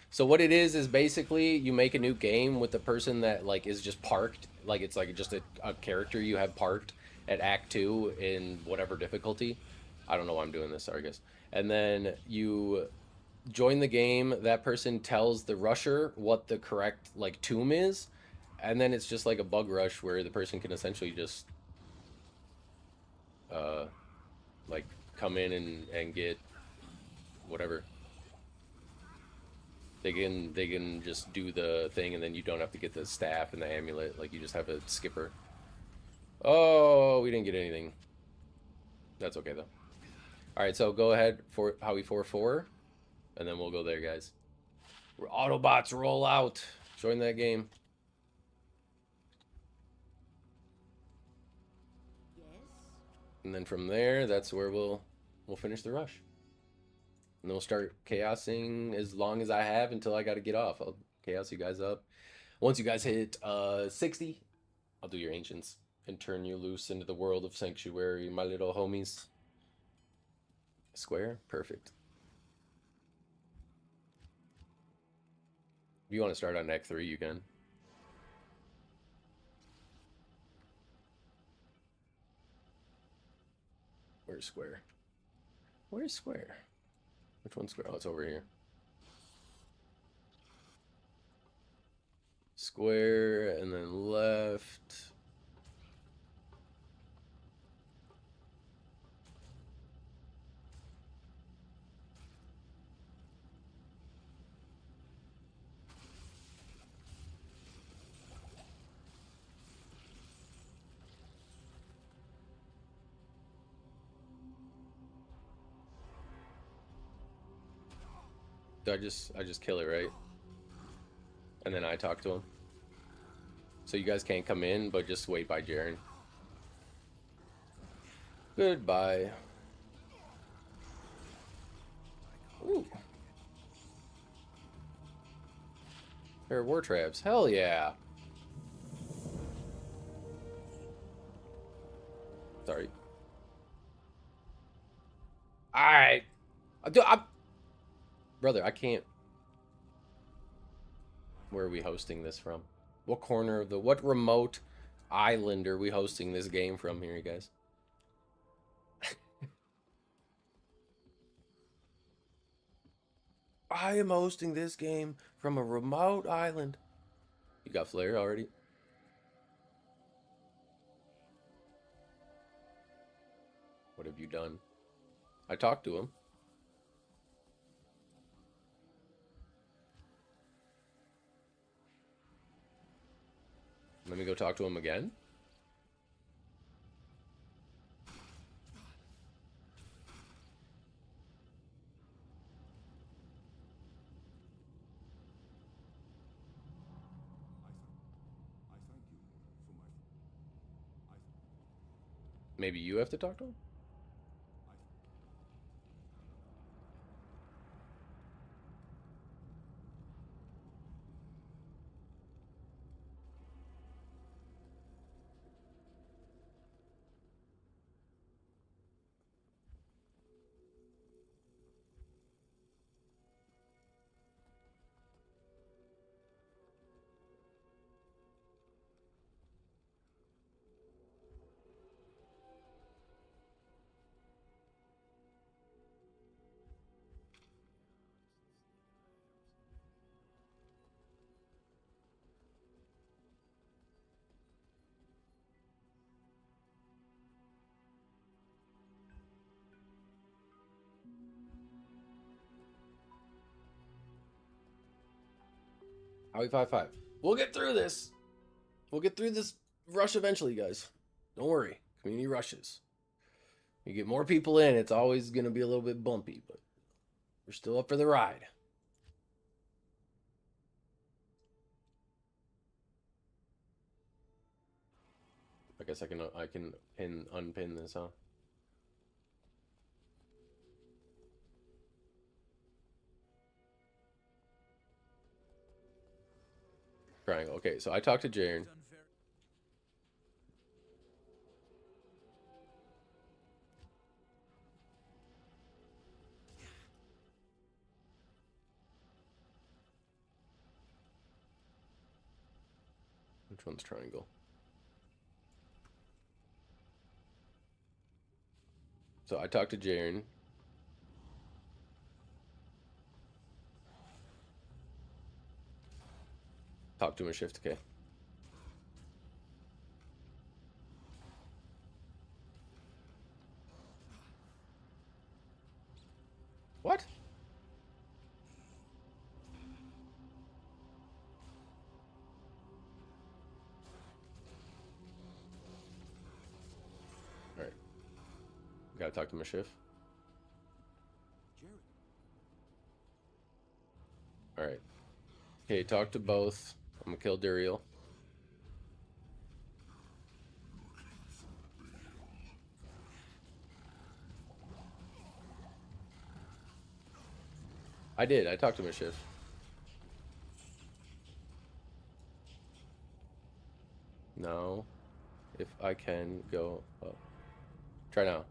So what it is basically you make a new game with the person that like is just parked, like it's like just a character you have parked at Act 2 in whatever difficulty. I don't know why I'm doing this, sorry guys. And then you join the game, that person tells the rusher what the correct like tomb is, and then it's just like a bug rush where the person can essentially just like come in and get whatever. They can just do the thing, and then you don't have to get the staff and the amulet. Like you just have a skipper. Oh, we didn't get anything. That's okay though. All right, so go ahead for Howie 4-4, and then we'll go there, guys. Autobots roll out. Join that game. And then from there, that's where we'll finish the rush. And then we'll start chaosing as long as I have until I got to get off. I'll chaos you guys up. Once you guys hit 60, I'll do your ancients and turn you loose into the world of sanctuary, my little homies. Square? Perfect. If you want to start on Act 3, you can. Where's Square? Where's Square? Which one's Square? Oh, it's over here. Square, and then left. I just kill it, right? And then I talk to him. So you guys can't come in, but just wait by Jaren. Goodbye. Ooh. There are war traps. Hell yeah. Sorry. Alright. Brother, I can't. Where are we hosting this from? What corner of what remote island are we hosting this game from here, you guys? I am hosting this game from a remote island. You got Flare already? What have you done? I talked to him. Let me go talk to him again. Maybe you have to talk to him? Howie 5-5. We'll get through this. We'll get through this rush eventually, guys. Don't worry. Community rushes. You get more people in, it's always going to be a little bit bumpy, but we're still up for the ride. guess I can unpin this, huh? Triangle. Okay, so I talked to Jaren. Which one's triangle? So I talked to Jaren. Talk to him a shift, okay. What? Alright. Gotta talk to my shift. Alright. Okay, talk to both. I'm gonna kill Duriel. I did. I talked to my shift. No. If I can go up. Try now.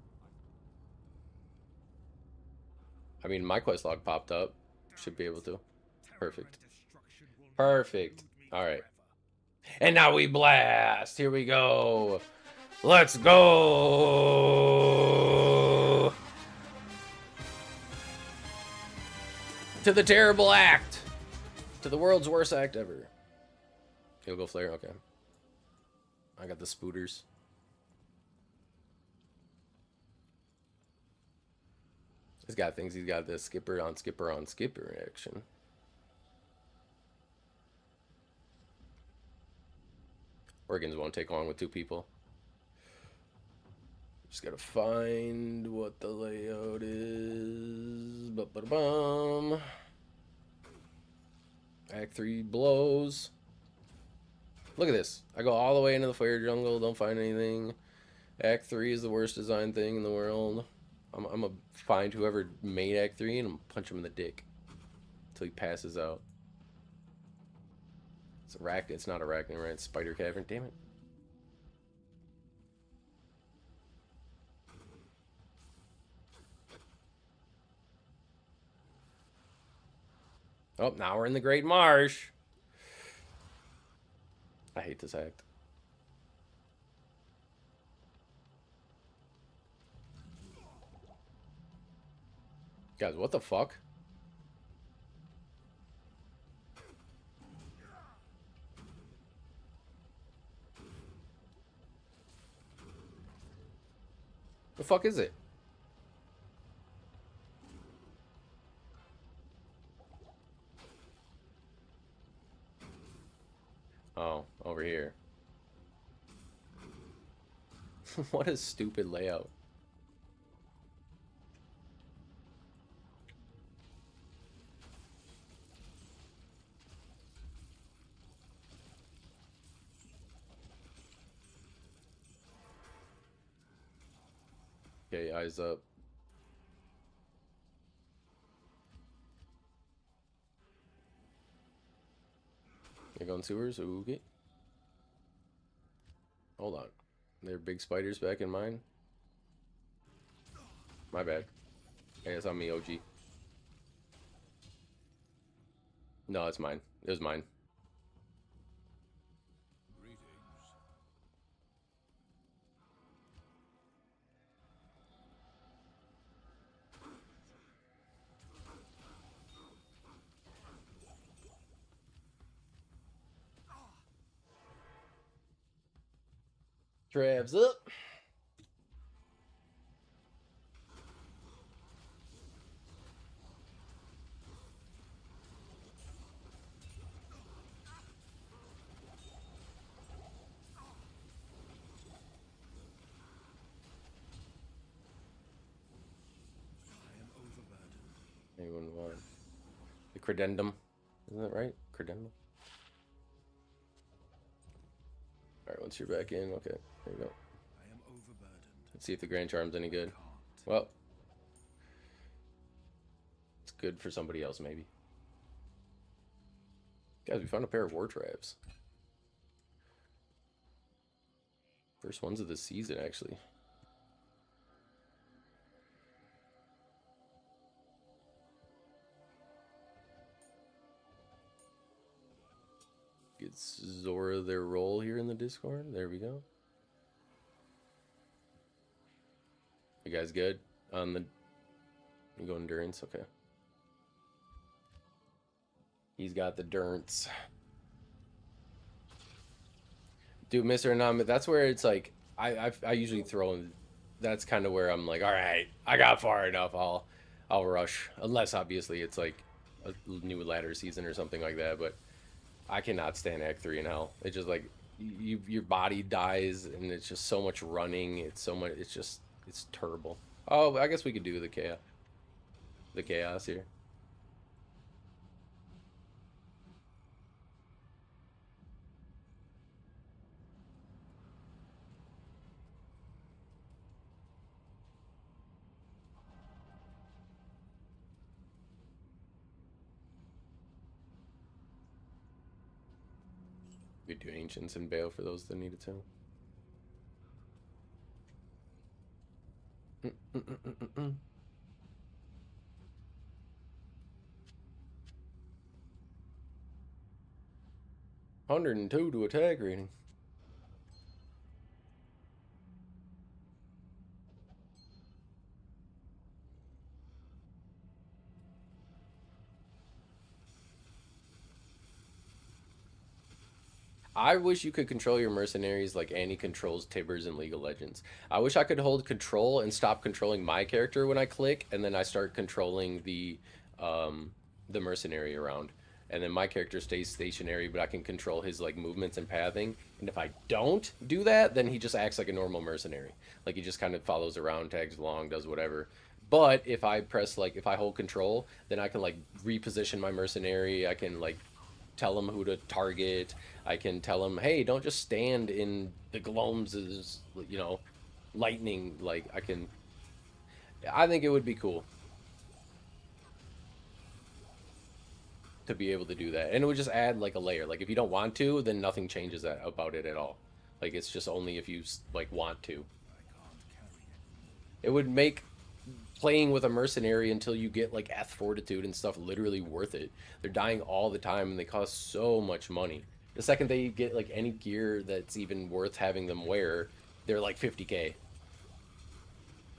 I mean, my quest log popped up. Should be able to. Perfect. Perfect. Alright. And now we blast. Here we go. Let's go. To the terrible act. To the world's worst act ever. He'll go flare. Okay. I got the spooters. He's got things. He's got the skipper on skipper on skipper action. Organs won't take long with two people. Just gotta find what the layout is. Ba-ba-da-bum. Act 3 blows. Look at this. I go all the way into the fire jungle, don't find anything. Act 3 is the worst designed thing in the world. I'm gonna find whoever made Act 3 and I'm gonna punch him in the dick until he passes out. It's arachnid. It's not arachnid, right? It's spider cavern. Damn it. Oh, now we're in the Great Marsh. I hate this act. Guys, what the fuck? The fuck is it? Oh, over here. What a stupid layout. Okay, eyes up. You going sewers? Okay. Hold on. There are big spiders back in mine. My bad. Hey, it's on me, OG. No, it's mine. It was mine. Trav's up. Anyone want the credendum? Isn't that right? Credendum. All Alright, once you're back in, okay. There you go. I am overburdened. Let's see if the Grand Charm's any good. Can't. Well, it's good for somebody else, maybe. Guys, we found a pair of war traps. First ones of the season, actually. Get Zora their role here in the Discord. There we go. You guys good on the... You go endurance? Okay. He's got the durance. Dude, Mr. Anonymous, that's where it's like, I usually throw in, that's kind of where I'm like, all right, I got far enough, I'll rush. Unless, obviously, it's like a new ladder season or something like that, but I cannot stand Act 3 in Hell. It's just like, your body dies, and it's just so much running, it's so much, it's just, it's terrible. Oh, I guess we could do the chaos here. We do Ancients and Bail for those that need it too. $102 to attack rating. I wish you could control your mercenaries like Annie controls Tibbers in League of Legends. I wish I could hold control and stop controlling my character when I click, and then I start controlling the mercenary around. And then my character stays stationary, but I can control his like movements and pathing. And if I don't do that, then he just acts like a normal mercenary. Like he just kind of follows around, tags along, does whatever. But if I press like, if I hold control, then I can like reposition my mercenary. I can like tell him who to target. I can tell him, hey, don't just stand in the Gloam's, you know, lightning. Like I think it would be cool to be able to do that, and it would just add like a layer. Like if you don't want to, then nothing changes about it at all. Like it's just only if you like want to. It would make playing with a mercenary until you get like F fortitude and stuff literally worth it. They're dying all the time and they cost so much money. The second they get like any gear that's even worth having them wear, they're like 50k.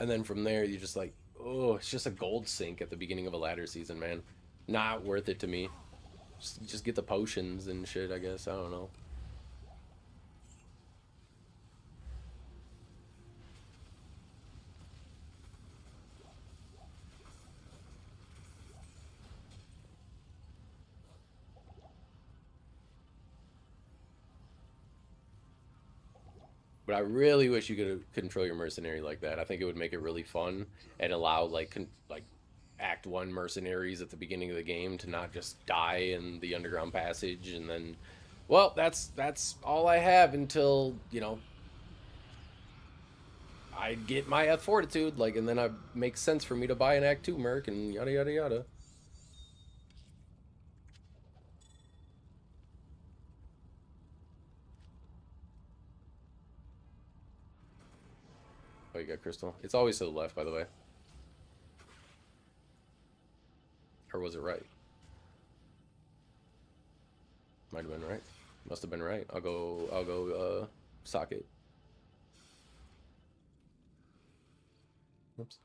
And then from there you just like, oh, it's just a gold sink at the beginning of a ladder season, man. Not worth it to me. Just get the potions and shit, I guess. I don't know. But I really wish you could control your mercenary like that. I think it would make it really fun and allow like Act 1 mercenaries at the beginning of the game to not just die in the underground passage and then, well, that's all I have until, you know, I get my F fortitude, like, and then it makes sense for me to buy an Act 2 merc and yada yada yada. Oh, you got Crystal. It's always to the left, by the way. Or was it right? Might have been right. Must have been right. I'll go socket. Oops.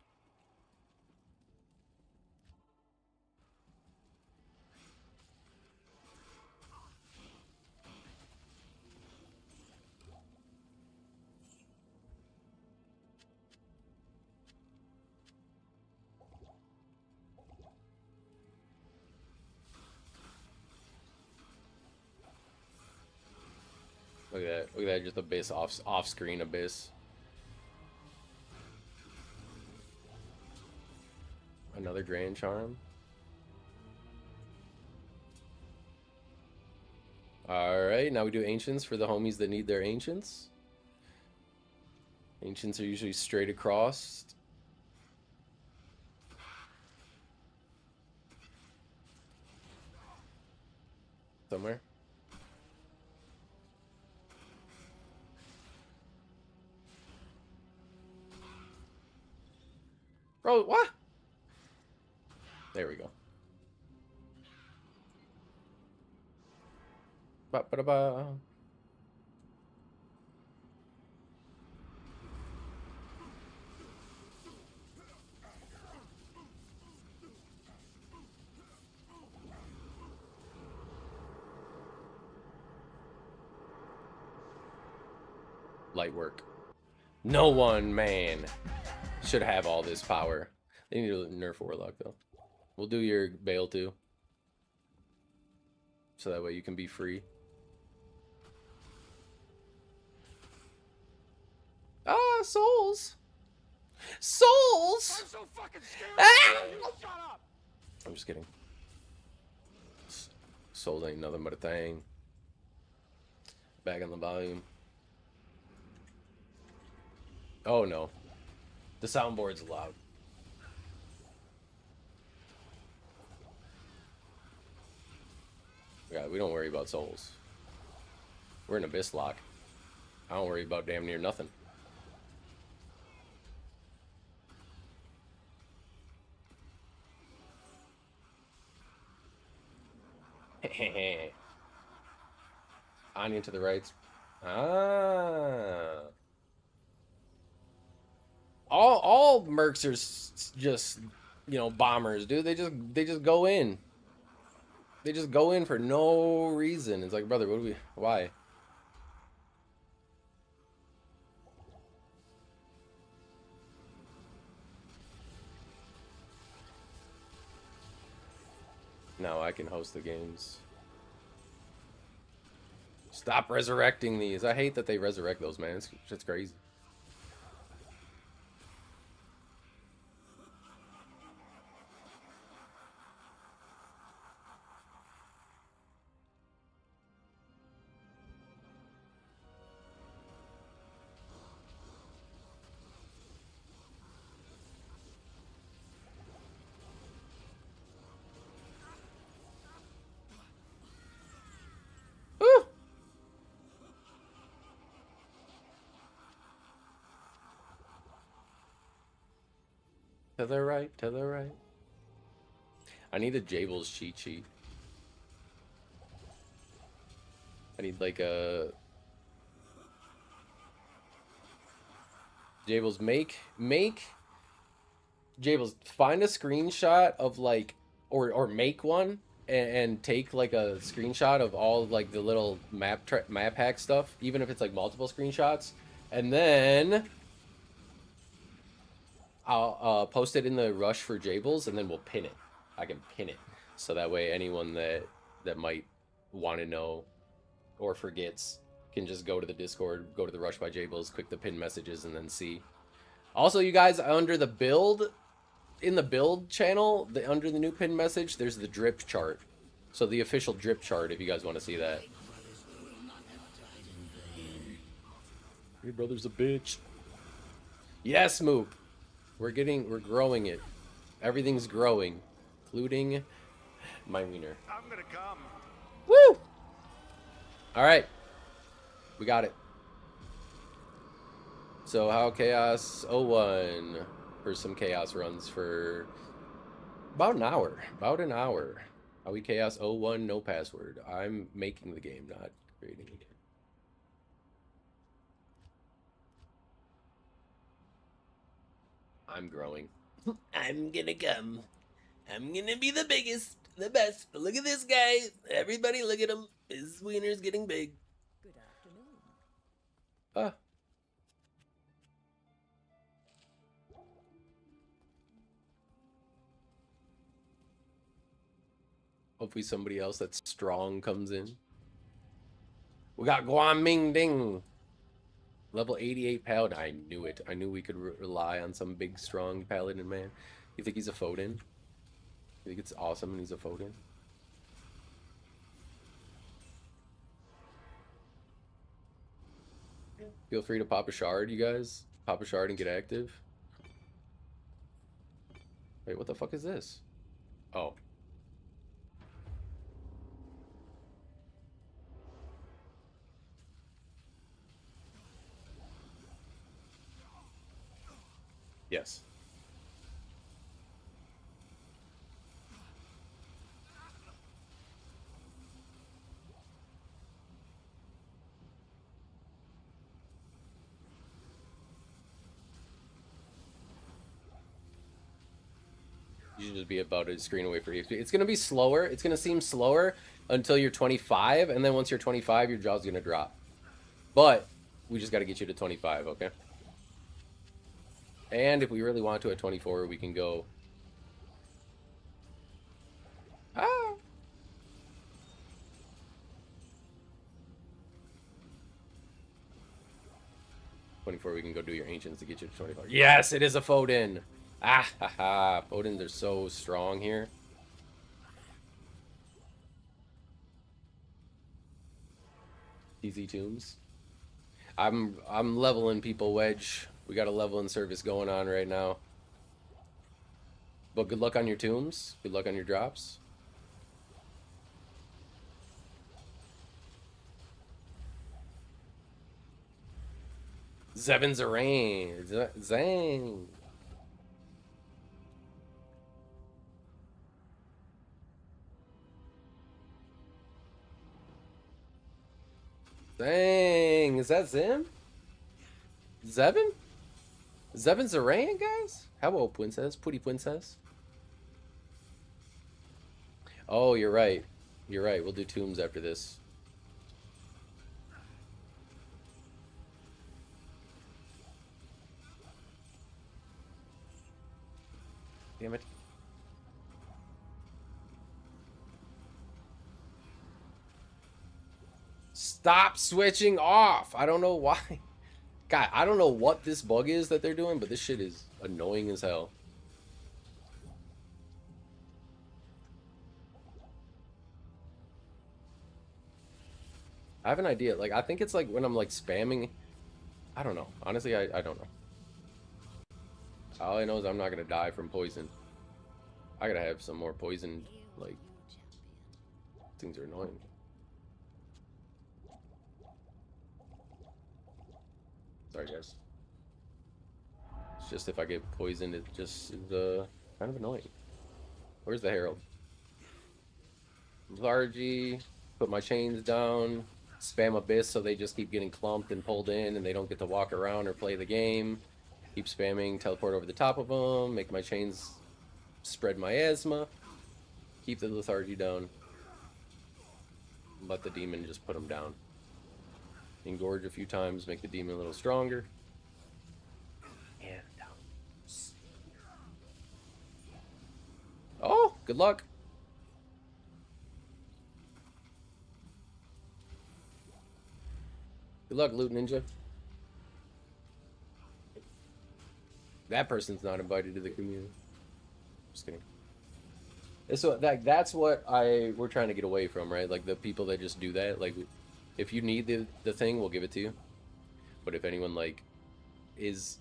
Look at that. Look at that. Just Abyss off screen Abyss. Another Grand Charm. Alright, now we do ancients for the homies that need their ancients. Ancients are usually straight across. Somewhere. Bro, what? There we go. Ba ba da ba. Light work. No one, man, should have all this power. They need to nerf Warlock, though. We'll do your Bale, too. So that way you can be free. Ah, souls! Souls! I'm so fucking scared. Ah! Shut up. I'm just kidding. Souls ain't nothing but a thing. Back on the volume. Oh no. The soundboard's loud. Yeah, we don't worry about souls. We're in Abyss Lock. I don't worry about damn near nothing. Anya to the right. Ah. All mercs are just, you know, bombers, dude. They just go in. They just go in for no reason. It's like, brother, what do we? Why? Now I can host the games. Stop resurrecting these. I hate that they resurrect those, man. It's crazy. Woo! To the right, to the right. I need a Jables cheat sheet. I need like a Jables make Jables find a screenshot of like or make one and take like a screenshot of all like the little map hack stuff, even if it's like multiple screenshots, and then I'll post it in the rush for Jables, and then we'll pin it. I can pin it, so that way anyone that might want to know or forgets can just go to the Discord, go to the rush by Jables, click the pin messages, and then see. Also, you guys, under the build, in the build channel, under the new pin message, there's the drip chart. So the official drip chart, if you guys want to see that. Your brother's a bitch. Yes, Moop. We're growing it. Everything's growing, including my wiener. I'm gonna come. Woo! All right, we got it. So how Chaos 01 for some Chaos runs for about an hour. About an hour. How we Chaos 01, no password. I'm making the game, not creating it. I'm growing. I'm gonna come. I'm gonna be the biggest, the best. Look at this guy. Everybody look at him. His wiener's getting big. Good afternoon. Ah. Hopefully somebody else that's strong comes in. We got Guan Ming Ding. Level 88 Paladin. I knew it. I knew we could rely on some big, strong Paladin, man. You think he's a Foden? You think it's awesome and he's a Foden? Feel free to pop a shard, you guys. Pop a shard and get active. Wait, what the fuck is this? Oh. Yes. You should just be about a screen away for EXP. It's going to be slower. It's going to seem slower until you're 25, and then once you're 25, your jaw's going to drop. But we just got to get you to 25, okay? And if we really want to at 24, we can go... Ah! We can go do your ancients to get you to 25. Yes, it is a Foden. Ah ha ha. Fodens are so strong here. Easy tombs. I'm leveling people, Wedge. We got a leveling service going on right now. But good luck on your tombs. Good luck on your drops. Zevin Zarain. Zang. Dang, is that Zim? Zevin? Zevin Zarain, guys? Hello, princess. Pretty princess. Oh, you're right. You're right. We'll do tombs after this. Damn it. Stop switching off. I don't know why. God, I don't know what this bug is that they're doing, but this shit is annoying as hell. I have an idea. Like, I think it's like when I'm like spamming. I don't know. Honestly, I don't know. All I know is I'm not gonna die from poison. I gotta have some more poison. Like, things are annoying. Sorry, guys. It's just if I get poisoned, it just is kind of annoying. Where's the Herald? Lethargy. Put my chains down. Spam Abyss so they just keep getting clumped and pulled in and they don't get to walk around or play the game. Keep spamming, teleport over the top of them, make my chains spread miasma. Keep the lethargy down. Let the demon just put them down. Engorge a few times, make the demon a little stronger. And down. Oh, good luck. Good luck, Loot Ninja. That person's not invited to the community. Just kidding. So that's what we're trying to get away from, right? Like the people that just do that. Like, if you need the thing, we'll give it to you. But if anyone like is,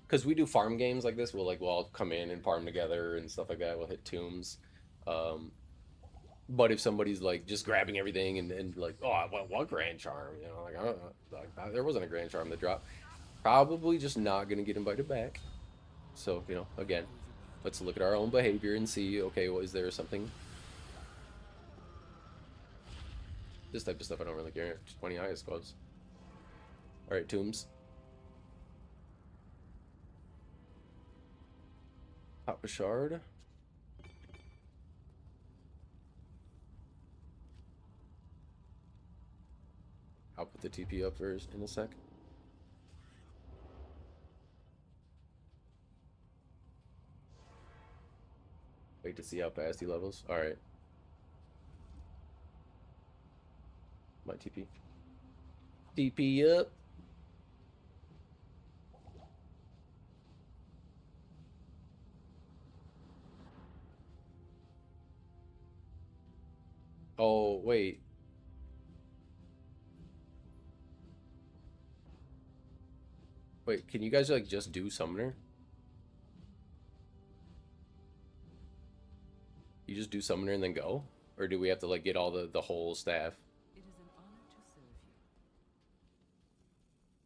because we do farm games like this, we'll all come in and farm together and stuff like that. We'll hit tombs. But if somebody's like just grabbing everything and like, oh, what grand charm, you know, like I don't know, like, there wasn't a grand charm that dropped. Probably just not gonna get invited back. So, you know, again, let's look at our own behavior and see, okay, well, is there something? This type of stuff I don't really care. 20 highest clubs. Alright, tombs. Pop a shard. I'll put the TP up first in a sec. Wait to see how fast he levels. Alright. My TP. TP up. Oh, wait. Wait, can you guys like just do summoner? You just do summoner and then go? Or do we have to like get all the whole staff? It is an honor to serve you.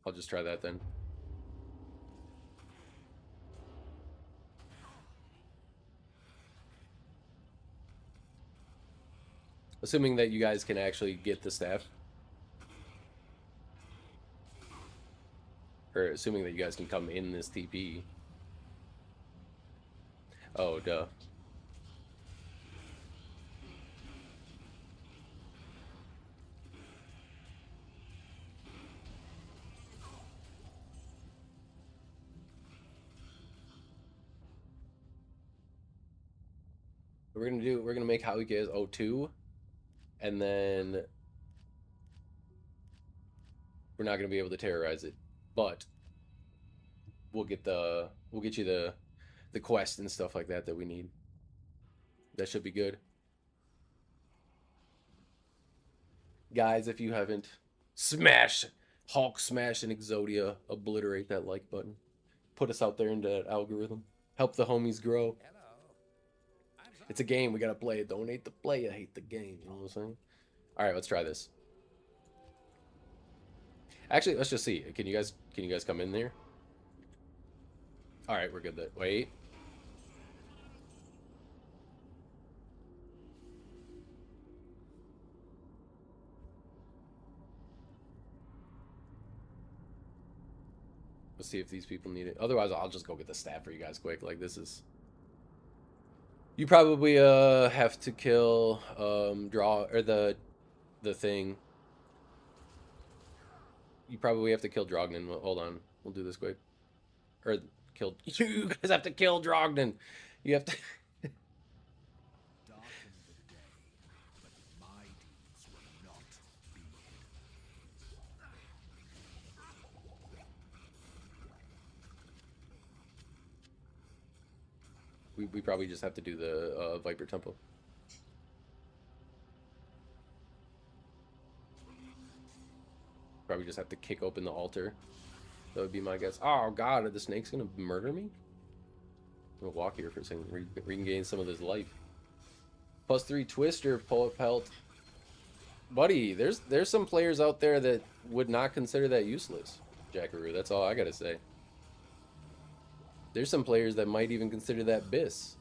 I'll just try that then. Assuming that you guys can actually get the staff. Or assuming that you guys can come in this TP. Oh, duh. We're gonna make Hauike as O2, and then we're not gonna be able to terrorize it, but we'll get you the quest and stuff like that we need. That should be good. Guys, if you haven't, smash Hulk smash and Exodia, obliterate that like button. Put us out there into that algorithm. Help the homies grow. It's a game, we gotta play it. Don't hate the player, hate the game. You know what I'm saying? Alright, let's try this. Actually, let's just see. Can you guys come in there? Alright, we're good then. Wait. Let's see if these people need it. Otherwise, I'll just go get the staff for you guys quick. Like, this is... You probably have to kill draw or the thing. You probably have to kill Drognin. Hold on, we'll do this quick. Or kill you guys have to kill Drognin. You have to. Darken the day, but my deeds will not be hidden. We probably just have to do the Viper Temple. Probably just have to kick open the altar. That would be my guess. Oh god, are the snakes gonna murder me? I'm gonna walk here for a second, regain some of this life. +3 Twister, Poet Pelt. Buddy, there's some players out there that would not consider that useless, Jackaroo. That's all I gotta say. There's some players that might even consider that BIS.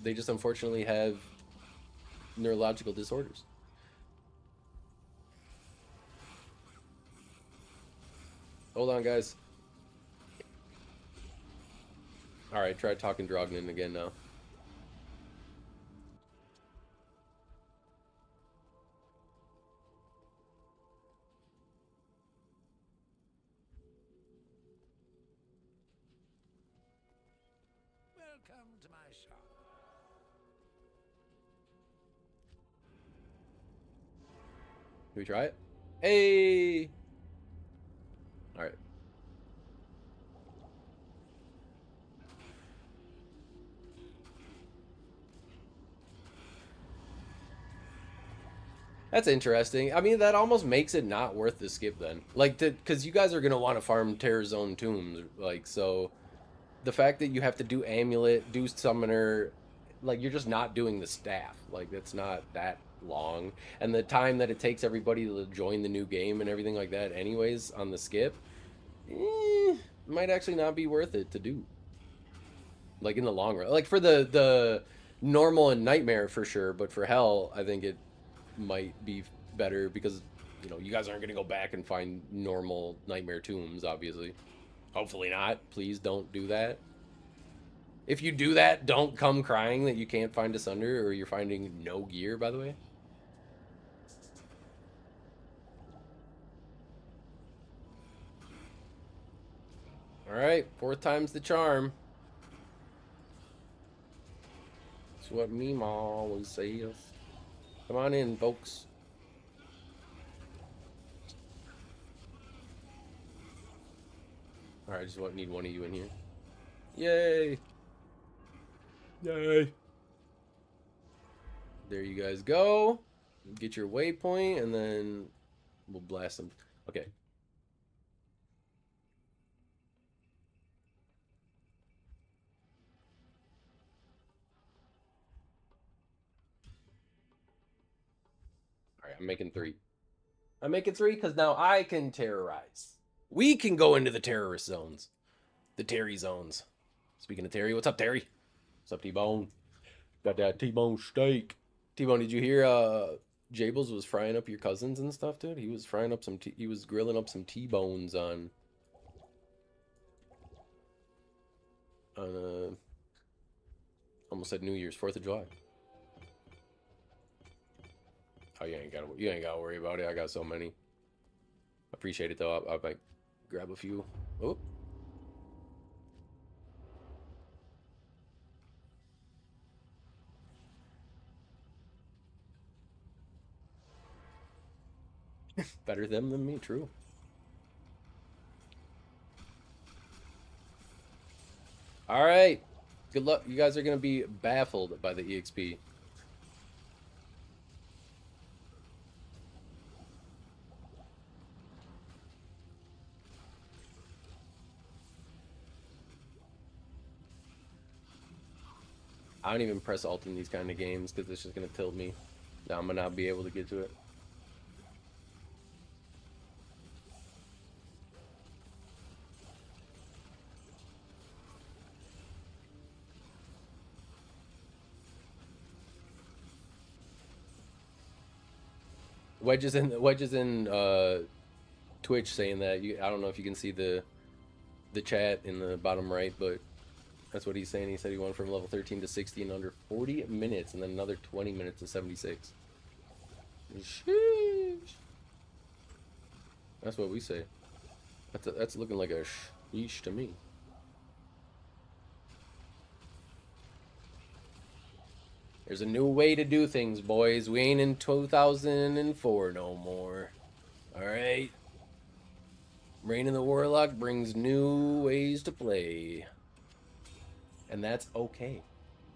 They just unfortunately have neurological disorders. Hold on, guys. Alright, try talking Drognin again now. Welcome to my shop. Can we try it? Hey! Alright. That's interesting. I mean, that almost makes it not worth the skip then. Like, because you guys are going to want to farm Terror Zone tombs. Like, so the fact that you have to do Amulet, do Summoner, like, you're just not doing the staff. Like, that's not that long. And the time that it takes everybody to join the new game and everything like that anyways on the skip, might actually not be worth it to do. Like, in the long run. Like, for the normal and Nightmare for sure, but for Hell, I think it might be better because, you know, you guys aren't going to go back and find normal Nightmare tombs, obviously. Hopefully not. Please don't do that. If you do that, don't come crying that you can't find Asunder or you're finding no gear, by the way. Alright, 4th time's the charm. That's what Meemaw always says. Come on in, folks. Alright, I just need one of you in here. Yay! Yay! There you guys go. Get your waypoint, and then we'll blast them. Okay. I'm making 3. I'm making 3 because now I can terrorize. We can go into the terrorist zones. The Terry zones. Speaking of Terry, what's up, Terry? What's up, T-Bone? Got that T-Bone steak. T-Bone, did you hear Jables was frying up your cousins and stuff, dude? He was frying up he was grilling up some T-bones on almost said New Year's, 4th of July. Oh, you ain't gotta worry about it. I got so many. Appreciate it though. I might grab a few. Oh. Better them than me, true. All right. Good luck. You guys are gonna be baffled by the EXP. I don't even press alt in these kind of games because it's just gonna tilt me. Now I'm gonna not be able to get to it. Wedges in Twitch saying that I don't know if you can see the chat in the bottom right, but that's what he's saying. He said he went from level 13 to 60 in under 40 minutes, and then another 20 minutes to 76. Sheesh. That's what we say. That's looking like a sheesh to me. There's a new way to do things, boys. We ain't in 2004 no more. Alright? Reign of the Warlock brings new ways to play. And that's okay.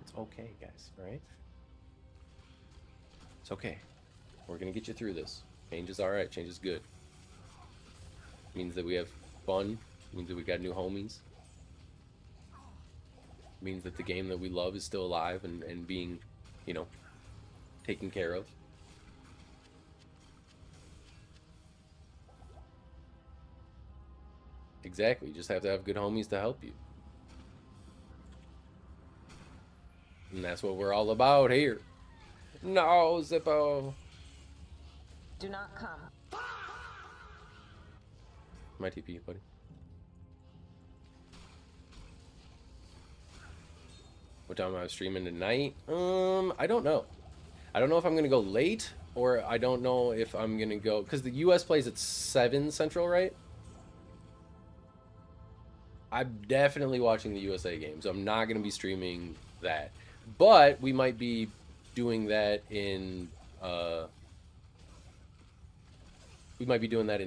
It's okay, guys. Alright? It's okay. We're gonna get you through this. Change is alright. Change is good. Means that we have fun. Means that we got new homies. Means that the game that we love is still alive and being, you know, taken care of. Exactly. You just have to have good homies to help you. And that's what we're all about here. No, Zippo. Do not come. My TP, buddy. What time am I streaming tonight? I don't know. I don't know if I'm gonna go late, or I don't know if I'm gonna go, because the US plays at 7 Central, right? I'm definitely watching the USA game, so I'm not gonna be streaming that. But we might be doing that in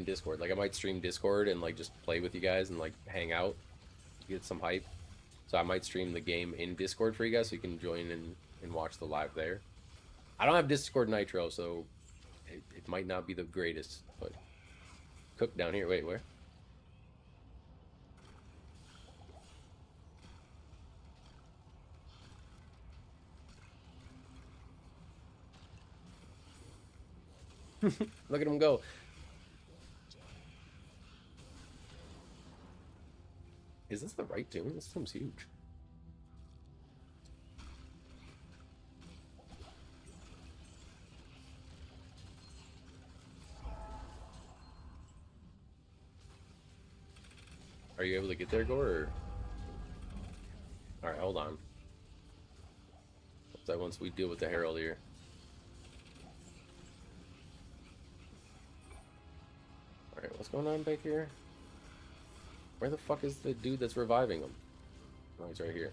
Discord. Like I might stream Discord and like just play with you guys and like hang out, get some hype. So I might stream the game in Discord for you guys so you can join and watch the live there. I don't have Discord Nitro, so it might not be the greatest, but Cook down here. Wait, where? Look at him go. Is this the right tune? This tune's huge. Are you able to get there, Gore? Alright, hold on. So once we deal with the Herald here. Alright, what's going on back here? Where the fuck is the dude that's reviving him? Oh, he's right here.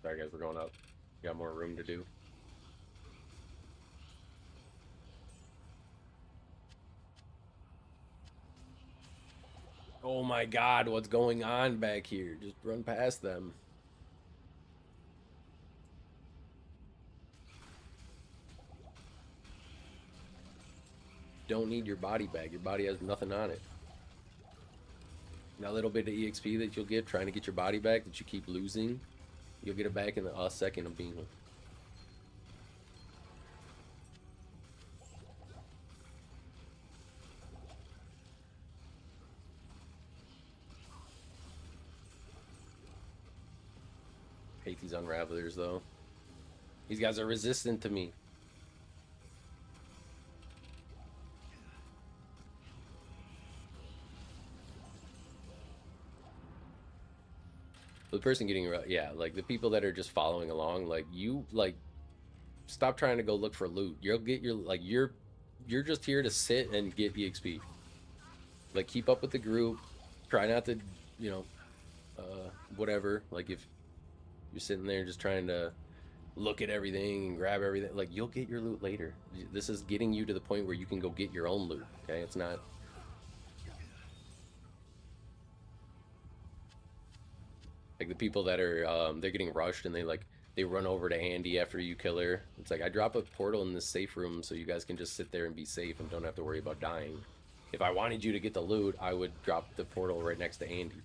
Sorry guys, we're going up. Got more room to do. Oh my god, what's going on back here? Just run past them. Don't need your body back. Your body has nothing on it. That little bit of EXP that you'll get trying to get your body back that you keep losing You'll get it back in a second of being. Hate these unravelers though. These guys are resistant to me. The person getting, yeah, like the people that are just following along, like you, like stop trying to go look for loot. You'll get your, like you're just here to sit and get EXP. Like keep up with the group. Try not to, you know, whatever. Like if you're sitting there just trying to look at everything and grab everything, like you'll get your loot later. This is getting you to the point where you can go get your own loot. Okay, it's not. Like the people that are, they're getting rushed and they run over to Andy after you kill her. It's like, I drop a portal in this safe room so you guys can just sit there and be safe and don't have to worry about dying. If I wanted you to get the loot, I would drop the portal right next to Andy.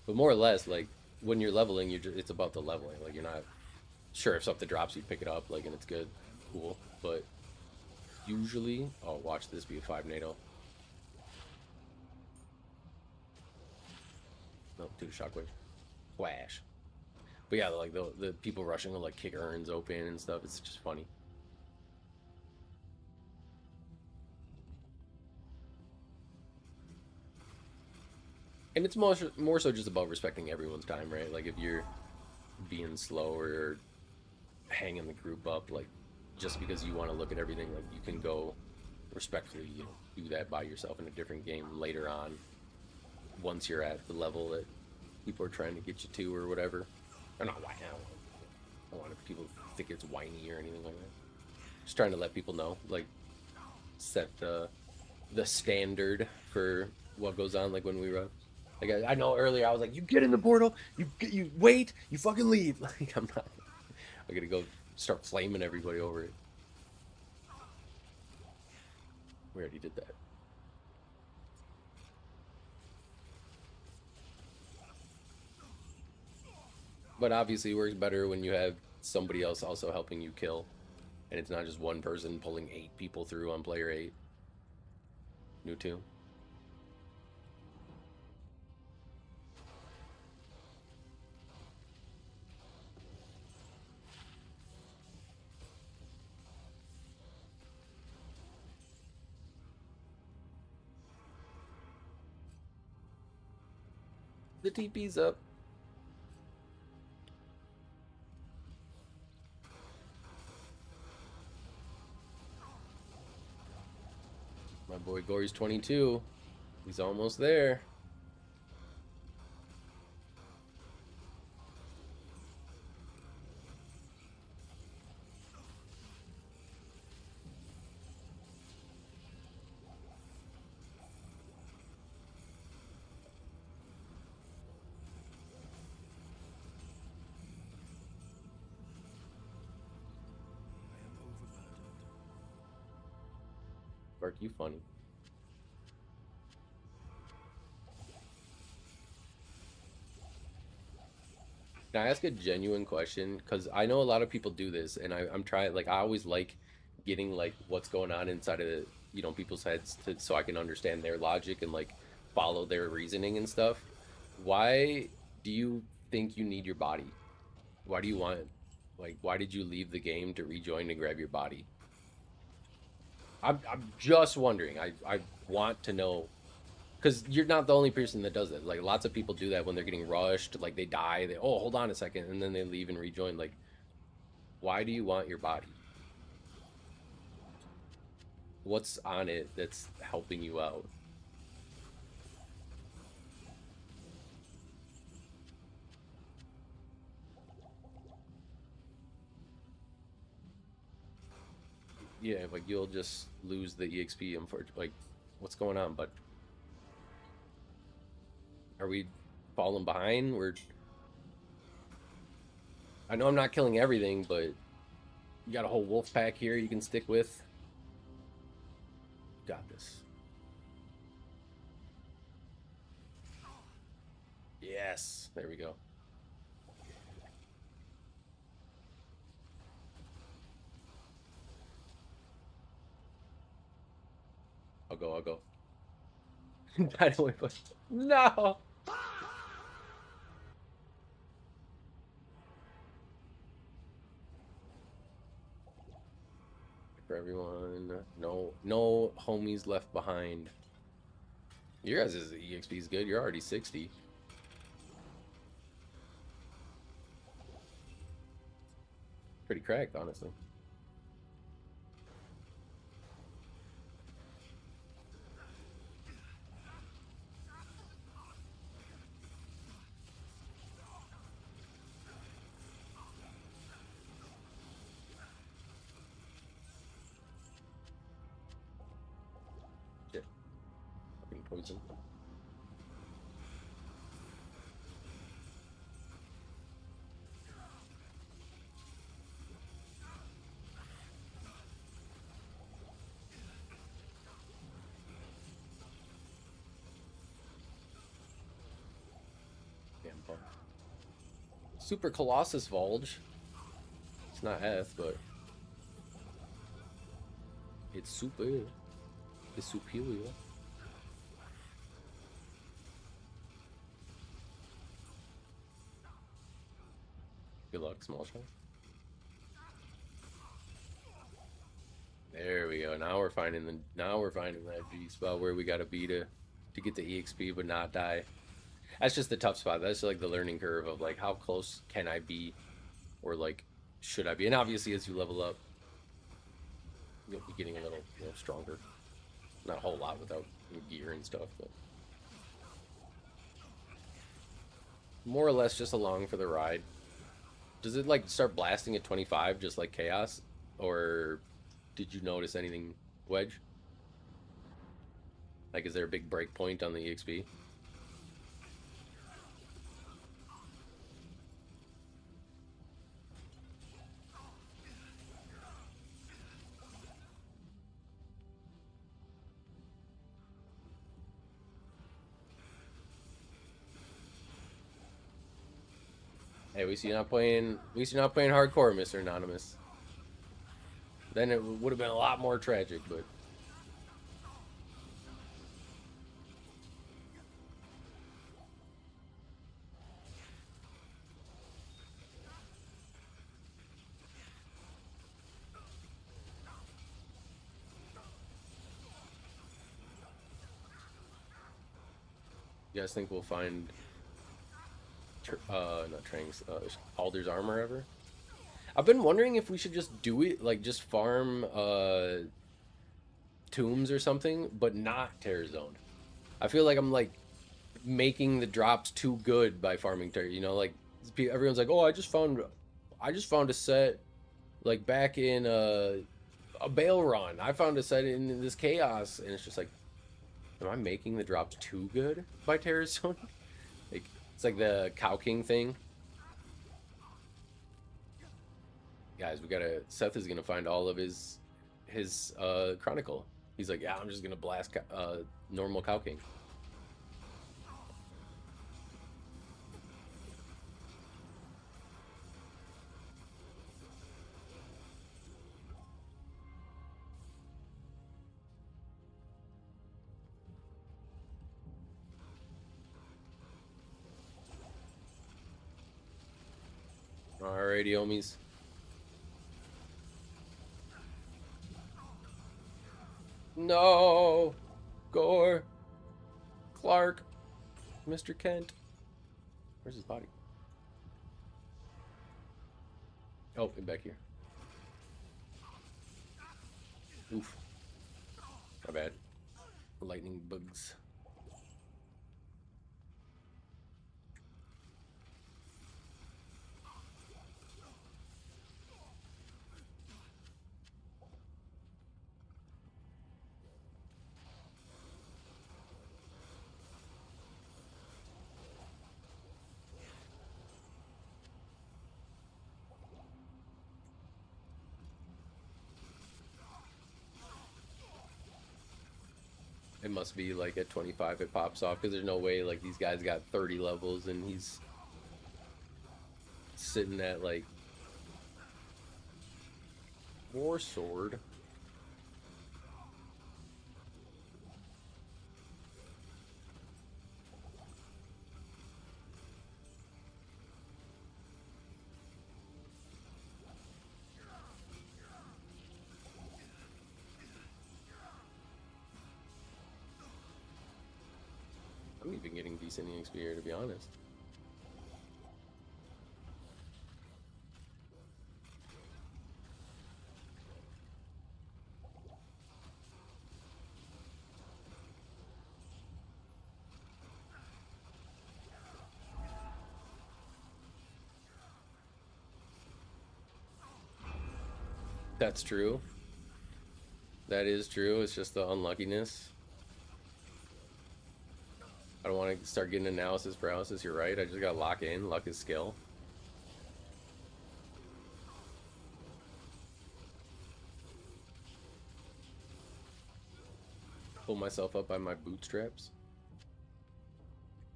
But more or less, like, when you're leveling, it's about the leveling. Like, you're not sure if something drops, you pick it up, like, and it's good. Cool. But usually, oh, watch this be a 5 NATO. No, do the shockwave. Flash. But yeah, like the people rushing will like kick urns open and stuff. It's just funny. And it's more so just about respecting everyone's time, right? Like if you're being slow or hanging the group up, like just because you want to look at everything, like you can go respectfully, you know, do that by yourself in a different game later on. Once you're at the level that people are trying to get you to or whatever. Or not whiny. I don't want people to think it's whiny or anything like that. Just trying to let people know, like, set the standard for what goes on, like when we run. Like I know earlier I was like, you get in the portal, you wait, you fucking leave. Like I'm not. I gotta go start flaming everybody over it. We already did that. But obviously it works better when you have somebody else also helping you kill. And it's not just one person pulling 8 people through on player 8. New 2. The TP's up. My boy Gory's 22. He's almost there. Bark, you funny. Can I ask a genuine question? Because I know a lot of people do this, and I'm trying, like, I always like getting, like, what's going on inside of, the, you know, people's heads so I can understand their logic and, like, follow their reasoning and stuff. Why do you think you need your body? Why do you want, like, why did you leave the game to rejoin and grab your body? I'm just wondering. I want to know. Because you're not the only person that does that. Like, lots of people do that when they're getting rushed. Like, they die. They, oh, hold on a second. And then they leave and rejoin. Like, why do you want your body? What's on it that's helping you out? Yeah, like, you'll just lose the EXP. Like, what's going on, bud? Are we falling behind? I know I'm not killing everything, but you got a whole wolf pack here you can stick with. Got this. Yes. There we go. I'll go. I'll go. I don't wait, but no. For everyone, no homies left behind. Your guys' EXP is good. You're already 60. Pretty cracked, honestly. Shit. Fucking poison. Damn fuck. Super Colossus Volge. It's not F, but it's super. It's superior. Good luck, small shot. There we go. Now we're finding that G spot where we gotta be to get the EXP but not die. That's just the tough spot. That's like the learning curve of like how close can I be, or like should I be? And obviously as you level up, you'll be getting a little stronger. Not a whole lot without gear and stuff, but more or less just along for the ride. Does it like start blasting at 25 just like Chaos, or did you notice anything, Wedge? Like, is there a big break point on the EXP? Hey, we see you're not playing. We see you're not playing hardcore, Mr. Anonymous. Then it would have been a lot more tragic, but. You guys think we'll find not Tranks, Aldurs Armor ever? I've been wondering if we should just do it, like just farm tombs or something, but not Terror Zone. I feel like I'm like making the drops too good by farming Terror. You know, like everyone's like, oh, I just found a set like back in a Bail Run. I found a set in this Chaos, and it's just like, am I making the drops too good by Terror Zone? Like, it's like the Cow King thing. Guys, we gotta. Seth is gonna find all of his Chronicle. He's like, yeah, I'm just gonna blast normal Cow King. Alrighty, homies. No! Gore! Clark! Mr. Kent! Where's his body? Oh, back here. Oof. My bad. Lightning bugs. It must be like at 25 it pops off, because there's no way like these guys got 30 levels and he's sitting at like war sword. I'm even getting decent EXP here, to be honest. That's true. That is true. It's just the unluckiness. I don't want to start getting analysis paralysis. You're right. I just gotta lock in. Luck is skill. Pull myself up by my bootstraps.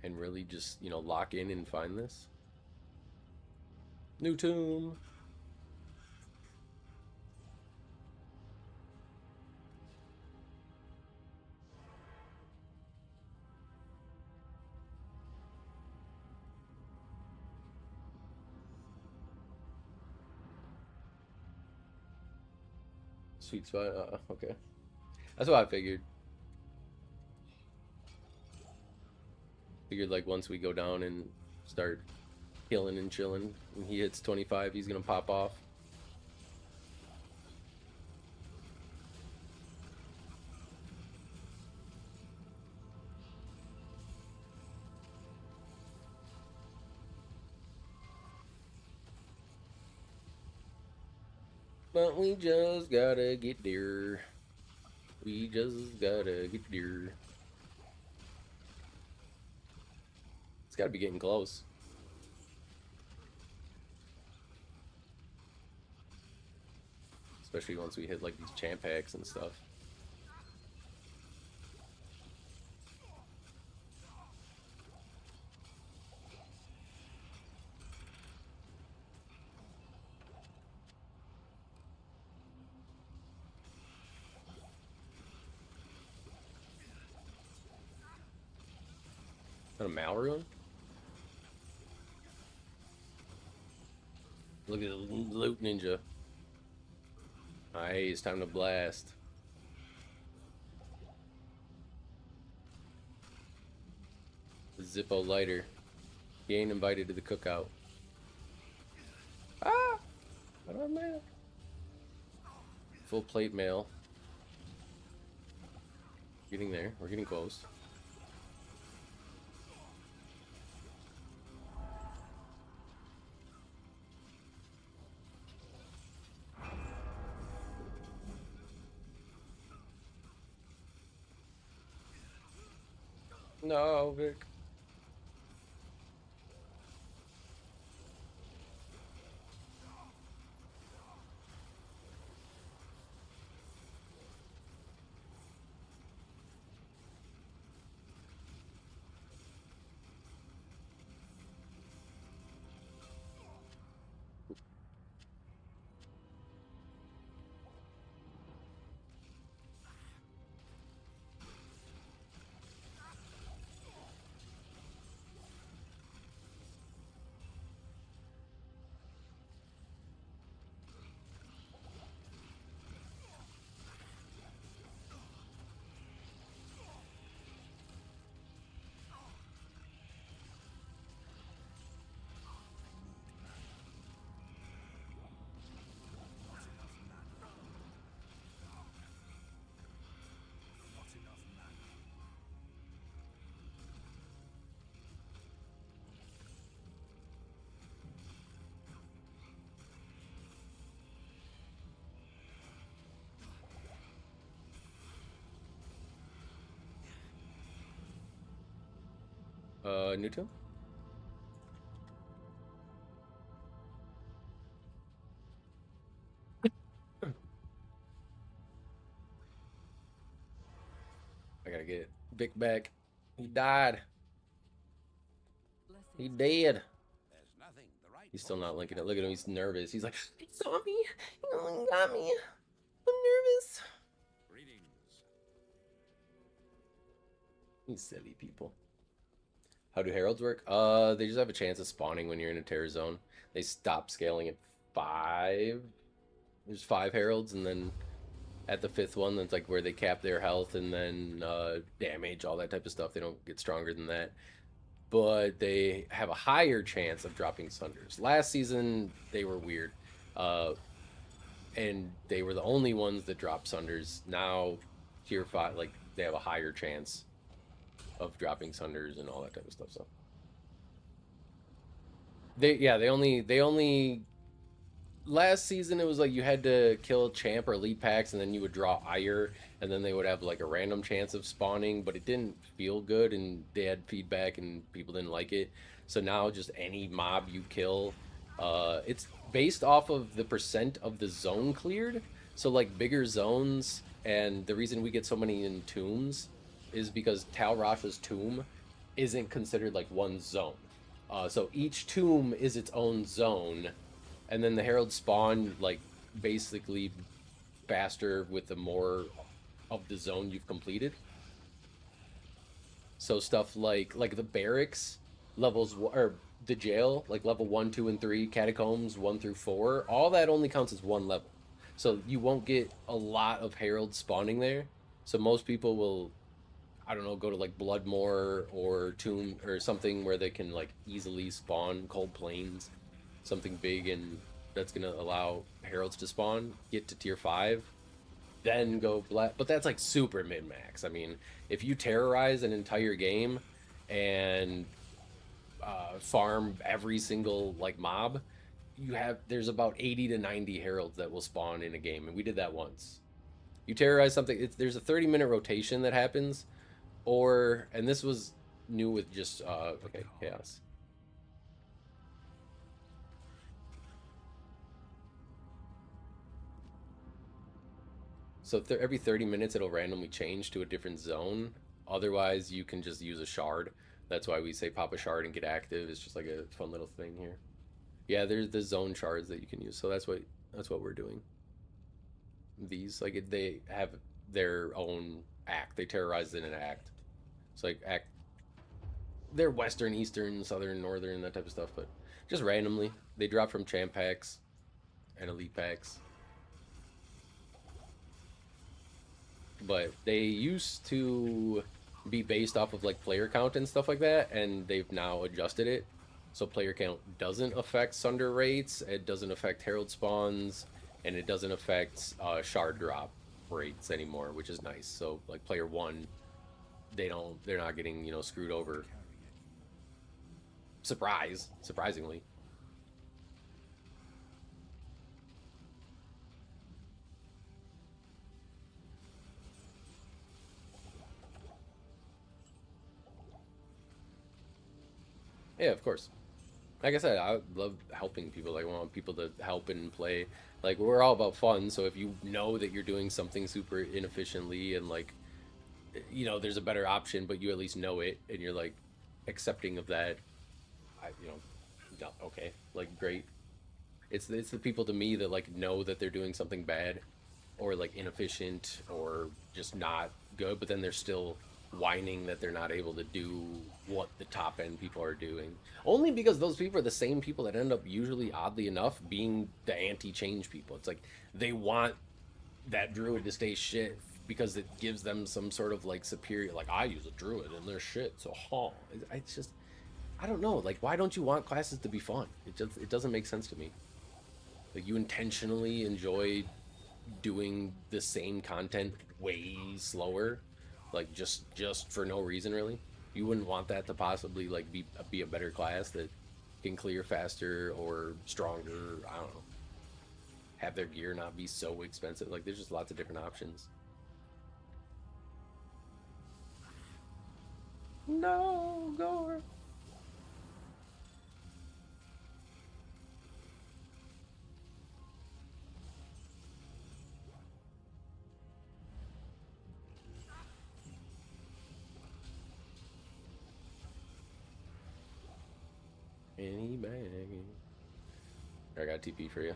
And really just, you know, lock in and find this. New tomb. Sweet spot. Okay. That's what I figured. Figured like once we go down and start killing and chilling, when he hits 25, he's gonna pop off. But we just gotta get there. We just gotta get there. It's gotta be getting close. Especially once we hit like these champ packs and stuff. Is that a Malrune? Look at the loot ninja. Alright, it's time to blast. The Zippo lighter. He ain't invited to the cookout. Ah! I don't know. Full plate mail. Getting there. We're getting close. No, Vic. Newton? I gotta like it. Big back. He died. He Blessings. dead. There's nothing the right He's still not pose linking it. can Look at him. do. He's nervous. He's like, he saw me. He got me. I'm nervous. Greetings. These silly people. How do heralds work? They just have a chance of spawning when you're in a terror zone. They stop scaling at 5. There's 5 heralds, and then at the 5th one, that's like where they cap their health and then damage, all that type of stuff. They don't get stronger than that. But they have a higher chance of dropping Sunders. Last season, they were weird. And they were the only ones that dropped Sunders. Now, tier 5, like, they have a higher chance of dropping Sunders and all that type of stuff. So they only last season it was like you had to kill champ or elite packs and then you would draw ire and then they would have like a random chance of spawning, but it didn't feel good and they had feedback and people didn't like it. So now just any mob you kill, it's based off of the percent of the zone cleared. So like bigger zones, and the reason we get so many in tombs is because Tal Rasha's tomb isn't considered like one zone. So each tomb is its own zone, and then the heralds spawn like basically faster with the more of the zone you've completed. So stuff like the barracks levels, or the jail, like level 1, 2, and 3, catacombs 1 through 4, all that only counts as one level. So you won't get a lot of heralds spawning there. So most people will, I don't know, go to like Bloodmoor or Tomb or something where they can like easily spawn Cold Plains, something big, and that's gonna allow heralds to spawn, get to tier 5, then go black. But that's like super min-max. I mean, if you terrorize an entire game and farm every single like mob, there's about 80 to 90 heralds that will spawn in a game, and we did that once. You terrorize something, there's a 30-minute rotation that happens. Or, and this was new with just, okay, chaos. So every 30 minutes it'll randomly change to a different zone. Otherwise, you can just use a shard. That's why we say pop a shard and get active. It's just like a fun little thing here. Yeah, there's the zone shards that you can use. So that's what we're doing. These, like, they have their own act. They terrorize in an act. It's like they're western, eastern, southern, northern, that type of stuff, but just randomly. They drop from champ packs and elite packs. But they used to be based off of like player count and stuff like that, and they've now adjusted it. So player count doesn't affect Sunder rates, it doesn't affect herald spawns, and it doesn't affect shard drop rates anymore, which is nice. So like player 1, they're not getting, you know, screwed over. Surprisingly. Yeah, of course. Like I said, I love helping people. Like, I want people to help and play. Like, we're all about fun, so if you know that you're doing something super inefficiently and like, you know, there's a better option, but you at least know it, and you're like accepting of that, okay, like, great. It's the people to me that like know that they're doing something bad or like inefficient or just not good, but then they're still whining that they're not able to do what the top end people are doing. Only because those people are the same people that end up usually, oddly enough, being the anti-change people. It's like they want that druid to stay shit because it gives them some sort of like superior, like, I use a druid and they're shit, so it's just, I don't know, like, why don't you want classes to be fun? It doesn't make sense to me. Like, you intentionally enjoy doing the same content way slower, like just for no reason, really. You wouldn't want that to possibly like be a better class that can clear faster or stronger. I don't know. Have their gear not be so expensive. Like, there's just lots of different options. No, Gore. teabagging. I got TP for you.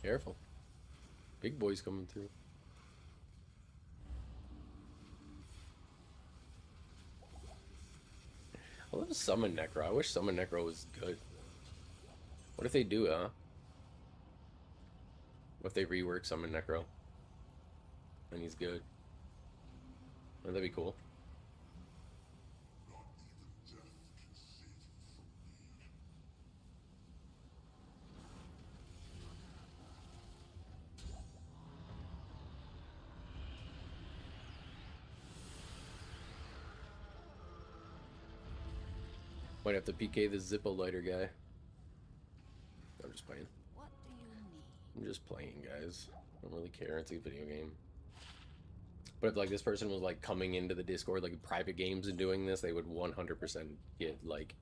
Careful. Big boys coming through. I love Summon Necro. I wish Summon Necro was good. What if they do, huh? What if they rework Summon Necro? And he's good. Wouldn't that be cool? Might have to PK the Zippo lighter guy. I'm just playing. What do you need? I'm just playing, guys. I don't really care. It's a video game. But if like this person was like coming into the Discord like private games and doing this, they would 100% get like,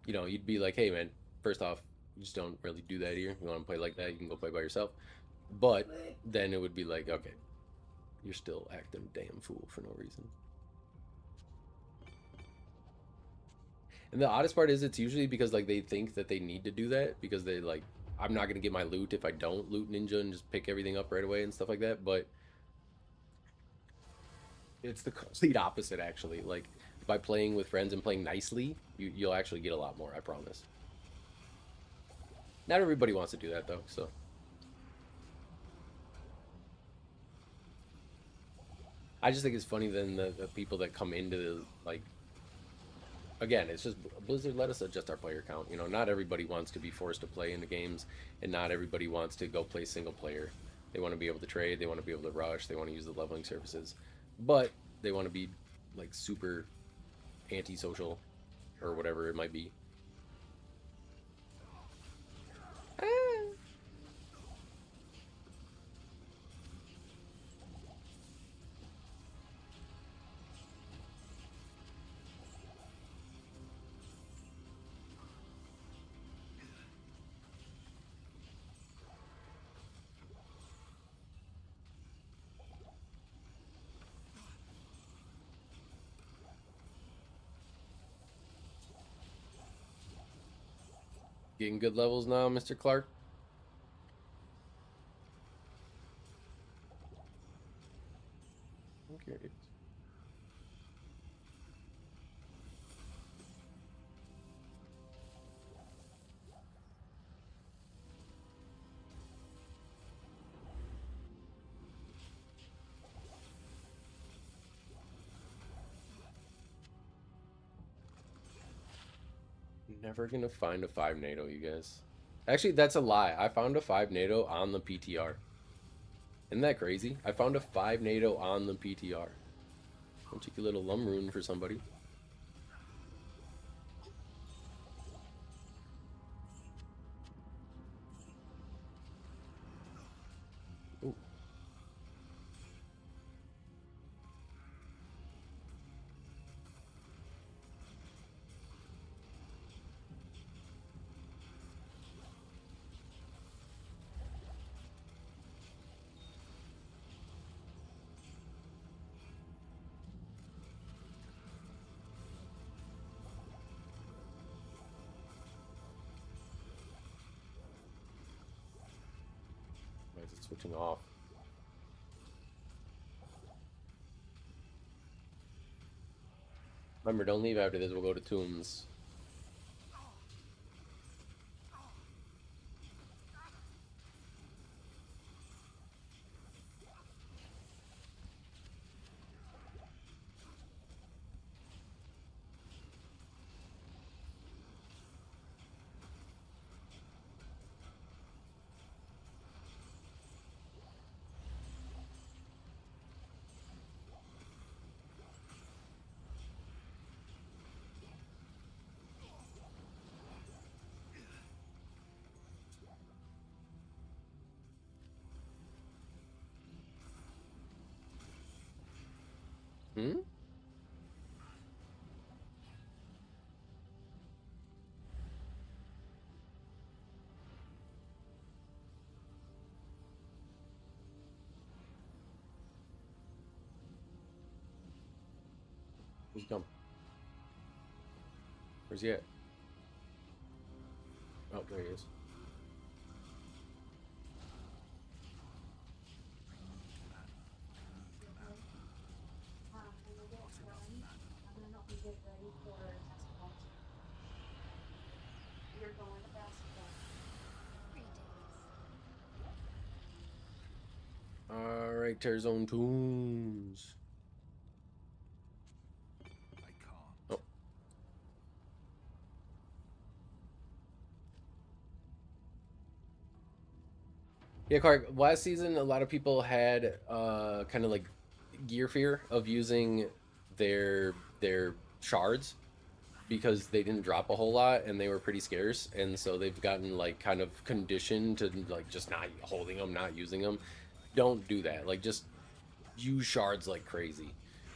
you know, you'd be like, hey man, first off, you just don't really do that here. You want to play like that, you can go play by yourself. But then it would be like, okay, you're still acting damn fool for no reason. And the oddest part is it's usually because like they think that they need to do that because they like, I'm not gonna get my loot if I don't loot ninja and just pick everything up right away and stuff like that. But it's the complete opposite actually. Like by playing with friends and playing nicely, you'll actually get a lot more, I promise. Not everybody wants to do that though, so. I just think it's funny then the people that come into the, like, again, it's just Blizzard, let us adjust our player count. You know, not everybody wants to be forced to play in the games, and not everybody wants to go play single player. They want to be able to trade, they want to be able to rush, they want to use the leveling services, but they want to be like super antisocial or whatever it might be. Getting good levels now, Mr. Clark? I'm curious. Never gonna find a 5 NATO, you guys. Actually, that's a lie. I found a 5 NATO on the PTR. Isn't that crazy? I found a 5 NATO on the PTR. One cheeky little Lumrune for somebody. Ooh. Why is it switching off? Remember, don't leave after this. We'll go to Tombs. Hmm? Who's come? Where's he at? Oh, there he is. Alright, Tearzone Tunes. I can't. Oh. Yeah, Clark, last season a lot of people had kind of like gear fear of using their shards because they didn't drop a whole lot and they were pretty scarce, and so they've gotten like kind of conditioned to like just not holding them, not using them. Don't do that. Like, just use shards like crazy.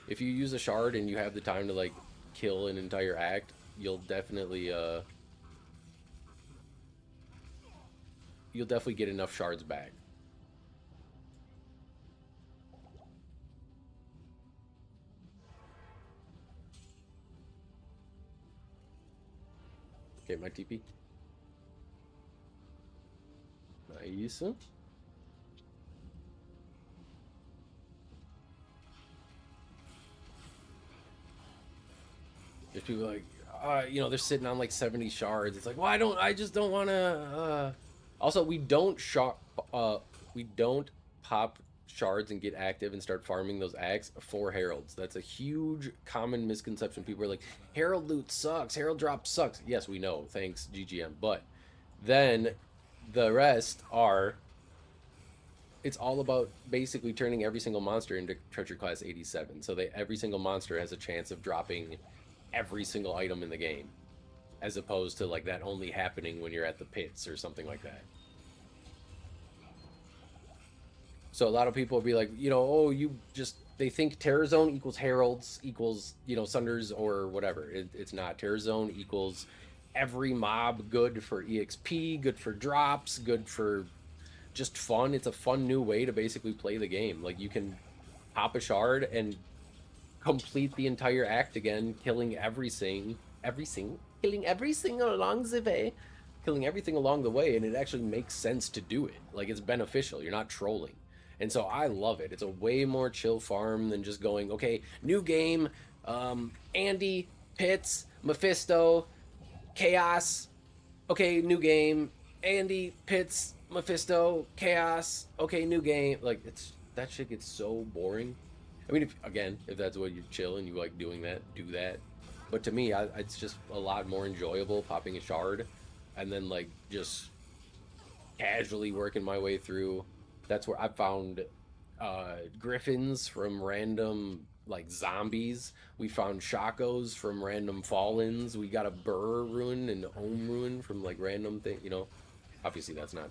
If you use a shard and you have the time to like kill an entire act, you'll definitely get enough shards back. Okay, my TP. Nice. There's people like, you know, they're sitting on like 70 shards. It's like, well, I just don't want to. Also, we don't pop shards and get active and start farming those acts for heralds. That's a huge common misconception. People are like, herald loot sucks, herald drop sucks. Yes, we know, thanks GGM. But then the rest are, it's all about basically turning every single monster into treasure class 87. So every single monster has a chance of dropping every single item in the game, as opposed to like that only happening when you're at the pits or something like that. So a lot of people will be like, you know, oh, they think Terror Zone equals Heralds equals, you know, Sunders or whatever. It's not. Terror Zone equals every mob, good for EXP, good for drops, good for just fun. It's a fun new way to basically play the game. Like, you can pop a shard and complete the entire act again, killing everything along the way, killing everything along the way, and it actually makes sense to do it. Like, it's beneficial. You're not trolling. And so I love it. It's a way more chill farm than just going, okay, new game, Andy, Pitts, Mephisto, Chaos, okay, new game, Andy, Pitts, Mephisto, Chaos, okay, new game. Like, that shit gets so boring. I mean, if that's what you chill and you like doing that, do that. But to me, it's just a lot more enjoyable popping a shard and then like just casually working my way through. That's where I found griffins from random like zombies. We found shakos from random fallens. We got a burr ruin and ohm ruin from like random thing. You know, obviously that's not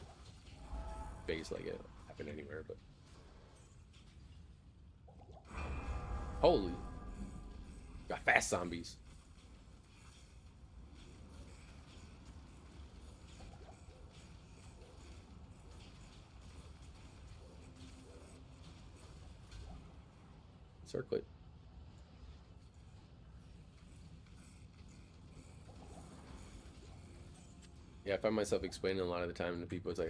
based like it happened anywhere, but. Holy. Got fast zombies. Circlet. Yeah, I find myself explaining a lot of the time to people, it's like,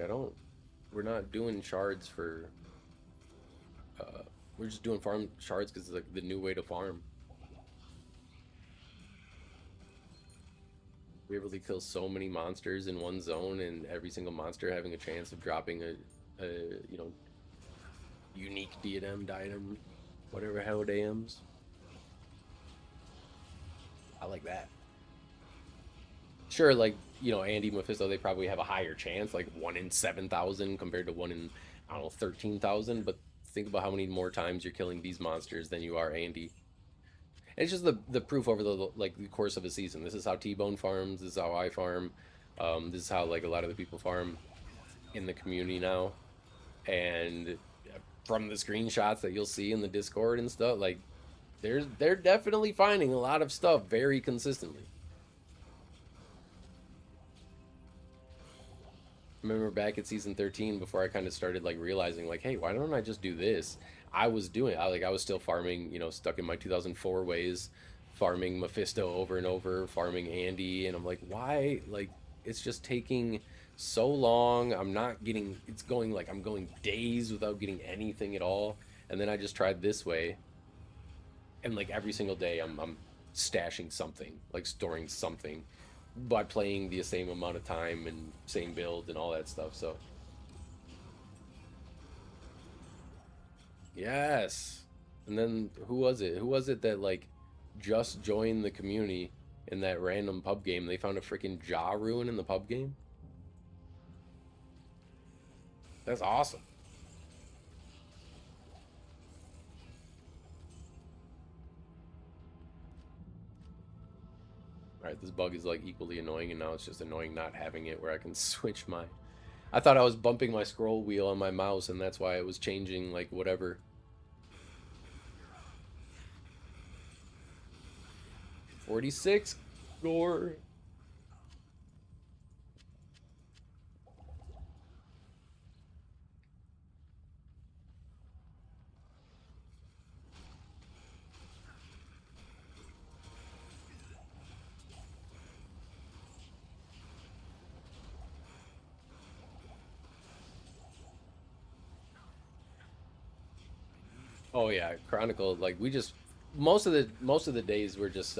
we're not doing shards for, we're just doing farm shards because it's like the new way to farm. We able to kill so many monsters in one zone, and every single monster having a chance of dropping a you know, unique diadem, whatever hell dams. I like that. Sure, like, you know, Andy, Mephisto, they probably have a higher chance, like 1 in 7,000 compared to 1 in, I don't know, 13,000, but think about how many more times you're killing these monsters than you are Andy. And it's just the proof over the course of a season. This is how T-Bone farms. This is how I farm. This is how like a lot of the people farm in the community now. And from the screenshots that you'll see in the Discord and stuff, like they're definitely finding a lot of stuff very consistently. Remember back at season 13, before I kind of started like realizing like, hey, why don't I just do this? I was still farming, you know, stuck in my 2004 ways, farming Mephisto over and over, farming Andy, and I'm like, why? Like, it's just taking so long. I'm not getting, it's going like, I'm going days without getting anything at all. And then I just tried this way, and like every single day I'm stashing something, like storing something, by playing the same amount of time and same build and all that stuff. So yes. And then who was it that like just joined the community in that random pub game? They found a freaking jaw ruin in the pub game. That's awesome. Alright, this bug is like equally annoying, and now it's just annoying not having it where I can switch my... I thought I was bumping my scroll wheel on my mouse, and that's why it was changing, like, whatever. $46 gore. Oh yeah, Chronicle, like we just most of the days we're just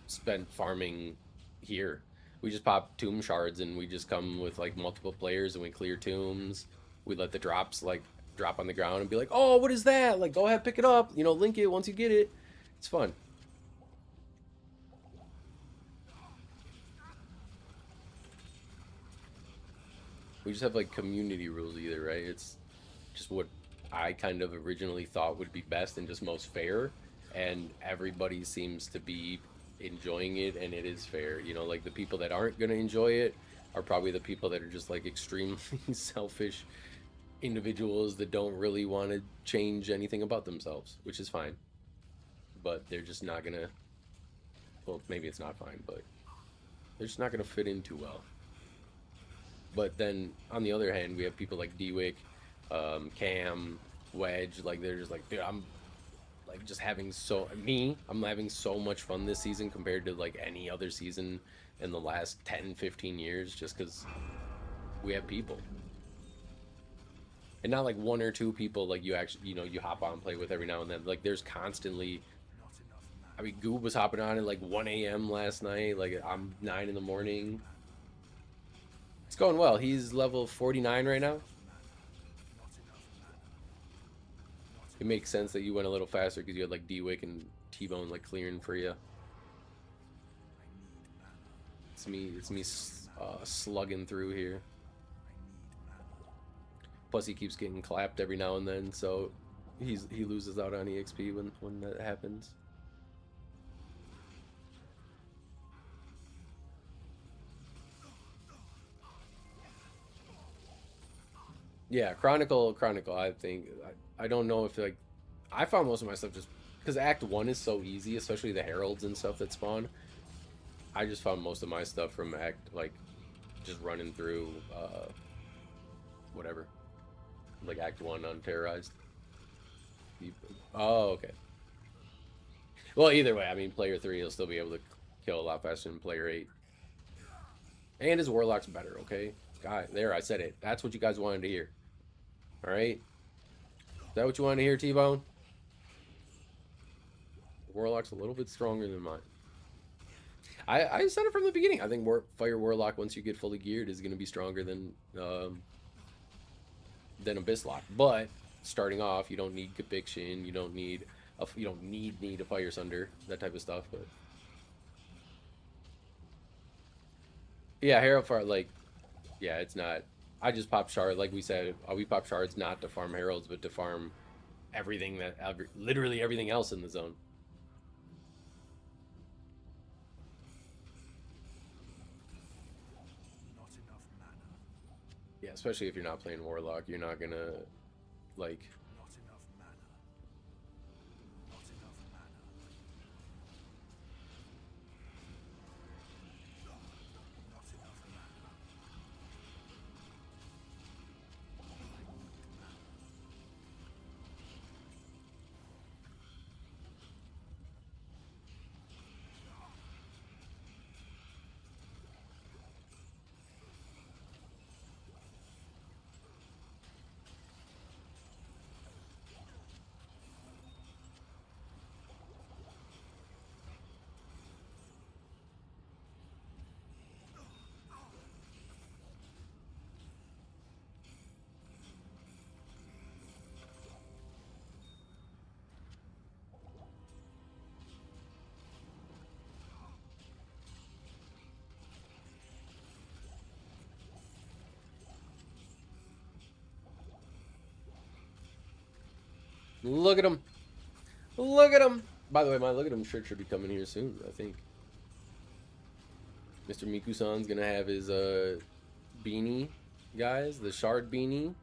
spent farming here. We just pop tomb shards and we just come with like multiple players and we clear tombs. We let the drops like drop on the ground and be like, "Oh, what is that?" Like, go ahead, pick it up, you know, link it once you get it. It's fun. We just have like community rules either, right? It's just what I kind of originally thought would be best and just most fair, and everybody seems to be enjoying it, and it is fair. You know, like the people that aren't going to enjoy it are probably the people that are just like extremely selfish individuals that don't really want to change anything about themselves, which is fine. But they're just not going to, well, maybe it's not fine, but they're just not going to fit in too well. But then on the other hand, we have people like Dwick, Cam, Wedge, like they're just like, dude, I'm like just having I'm having so much fun this season compared to like any other season in the last 10-15 years, just because we have people. And not like one or two people like you actually, you know, you hop on and play with every now and then. Like there's constantly, I mean, GOOO was hopping on at like 1 a.m. last night, like I'm 9 in the morning. It's going well. He's level 49 right now. It makes sense that you went a little faster because you had like Dwick and T-Bone like clearing for you. It's me slugging through here. Plus he keeps getting clapped every now and then, so he loses out on EXP when that happens. Yeah, Chronicle. I think I don't know if like I found most of my stuff just because Act 1 is so easy, especially the heralds and stuff that spawn. I just found most of my stuff from just running through whatever, like Act 1 on Terrorized. Oh, okay. Well, either way, I mean, player 3 will still be able to kill a lot faster than player 8, and his Warlock's better. Okay, God, there, I said it. That's what you guys wanted to hear. All right, is that what you wanted to hear, T-Bone? Warlock's a little bit stronger than mine. I said it from the beginning. I think Fire Warlock, once you get fully geared, is going to be stronger than Abysslock. But starting off, you don't need Conviction. You don't need a Fire Sunder, that type of stuff. But yeah, Herald Fire, like, yeah, it's not. I just pop shard, like we said. We pop shards not to farm heralds, but to farm everything literally everything else in the zone. Yeah, especially if you're not playing Warlock, you're not gonna like. Look at him. Look at him. By the way, my look at him shirt should be coming here soon, I think. Mr. Miku-san's gonna have his beanie, guys, the shard beanie.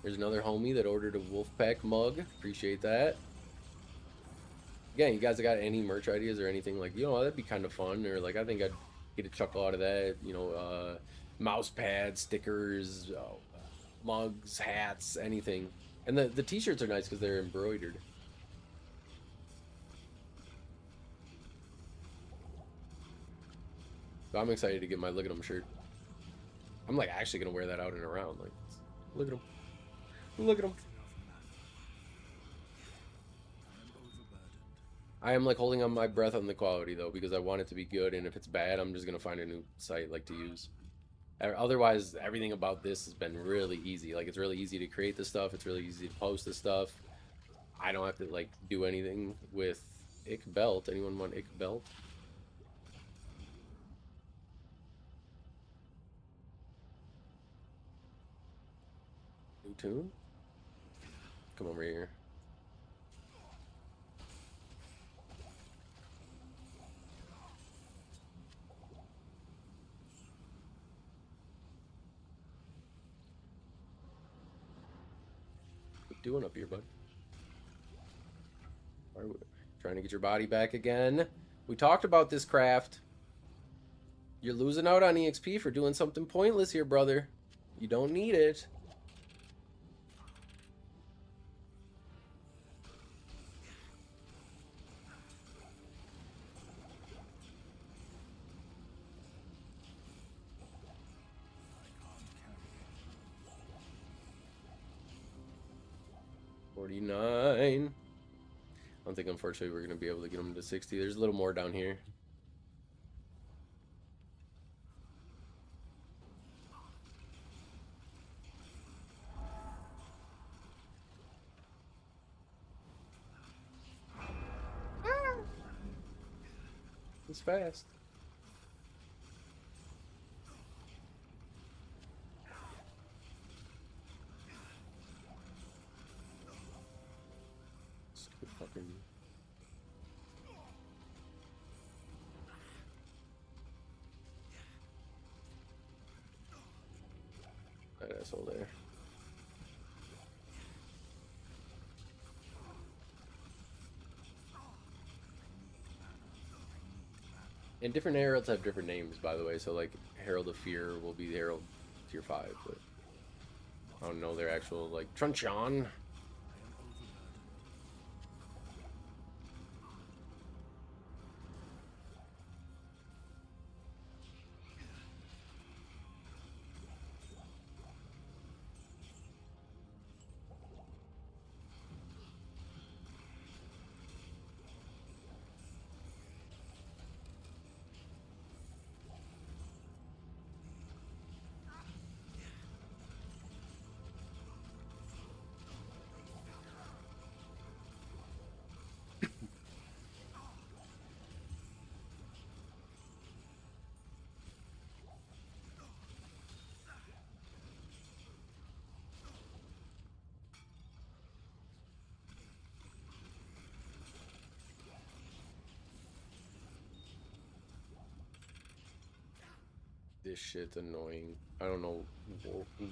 There's another homie that ordered a Wolfpack mug. Appreciate that. Again, you guys got any merch ideas or anything, like, you know, that'd be kind of fun, or like I think I'd get a chuckle out of that, you know, mouse pads, stickers, mugs, hats, anything. And the t-shirts are nice because they're embroidered. So I'm excited to get my Look at 'em shirt. I'm like actually gonna wear that out and around. Like, look at 'em. Look at 'em. I am like holding on my breath on the quality though, because I want it to be good, and if it's bad, I'm just gonna find a new site like to use. Otherwise, everything about this has been really easy. Like, it's really easy to create this stuff. It's really easy to post this stuff. I don't have to like do anything with Ick Belt. Anyone want Ick Belt? New tune? Come over here. What you doing up here, bud? Are we trying to get your body back again? We talked about this craft. You're losing out on EXP for doing something pointless here, brother. You don't need it. $49. I don't think, unfortunately, we're going to be able to get them to 60. There's a little more down here. It's fast. Stupid fucking... That asshole there. And different heralds have different names, by the way. So, like, Herald of Fear will be Herald Tier 5, but I don't know their actual, like, Truncheon. This shit's annoying. I don't know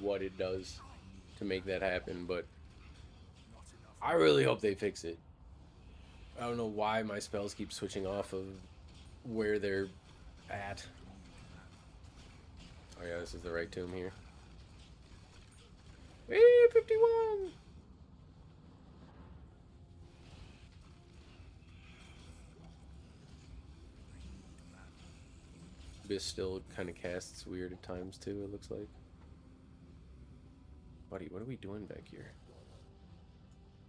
what it does to make that happen, but I really hope they fix it. I don't know why my spells keep switching off of where they're at. Oh yeah, this is the right tomb here. Hey, 51! Abyss still kind of casts weird at times too, it looks like. Buddy, what are we doing back here?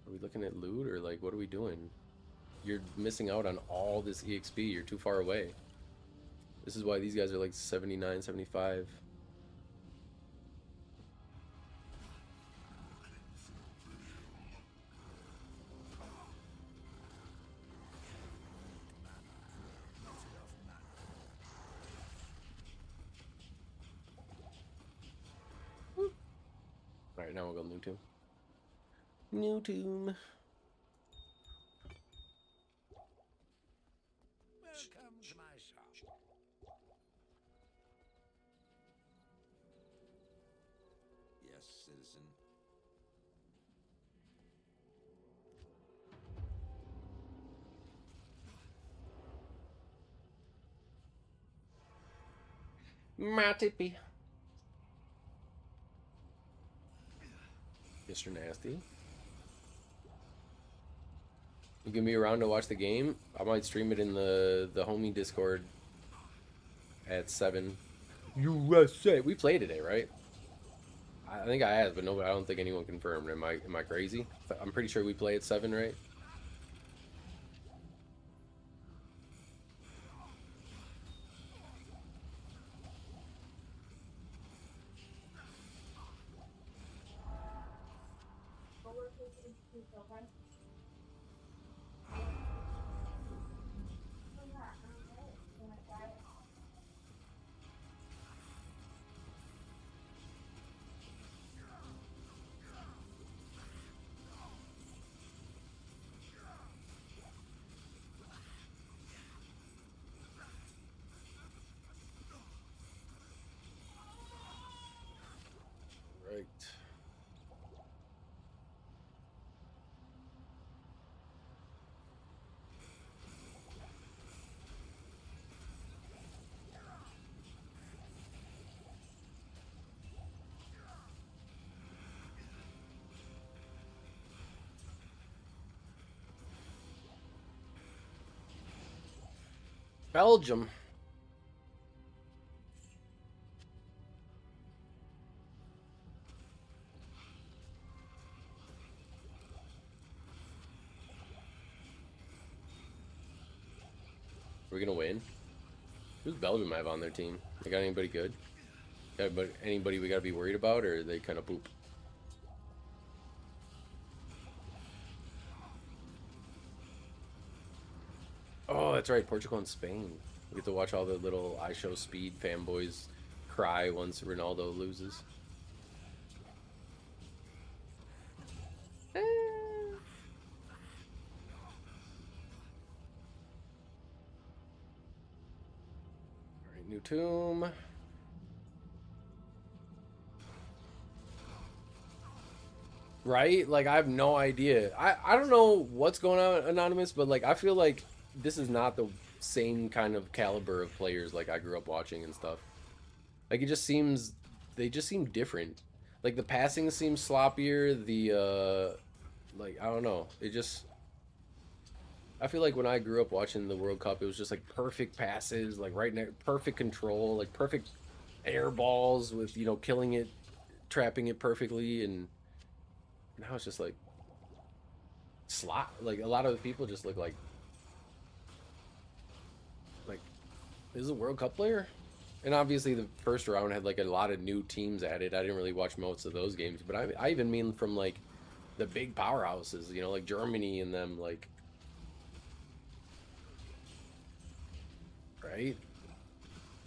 Are we looking at loot, or like, what are we doing? You're missing out on all this EXP. You're too far away. This is why these guys are like 79, 75. Alright, now we'll go loot him. New tomb. Welcome to my shop. Yes, citizen. My tippy. Mr. Nasty. You gonna be around to watch the game? I might stream it in the homie Discord at 7 USA. We played today, right? I think I have, but no, I don't think anyone confirmed. Am I crazy? I'm pretty sure we play at 7, right? Right. Belgium. We're gonna win. Who's Belgium have on their team? They got anybody good? Anybody we gotta be worried about, or are they kind of poop? Oh, that's right, Portugal and Spain. We get to watch all the little I Show Speed fanboys cry once Ronaldo loses. Alright, new tomb. Right? Like, I have no idea. I don't know what's going on, Anonymous, but, like, I feel like this is not the same kind of caliber of players like I grew up watching and stuff. Like, it just seems... They just seem different. Like, the passing seems sloppier, the, like, I don't know. It just... I feel like when I grew up watching the World Cup, it was just, like, perfect passes, like, perfect control, like, perfect air balls with, you know, killing it, trapping it perfectly, and... Now it's just like like a lot of the people just look like this is a World Cup player. And obviously the first round had like a lot of new teams added. I didn't really watch most of those games, but I even mean from like the big powerhouses, you know, like Germany and them, like, right?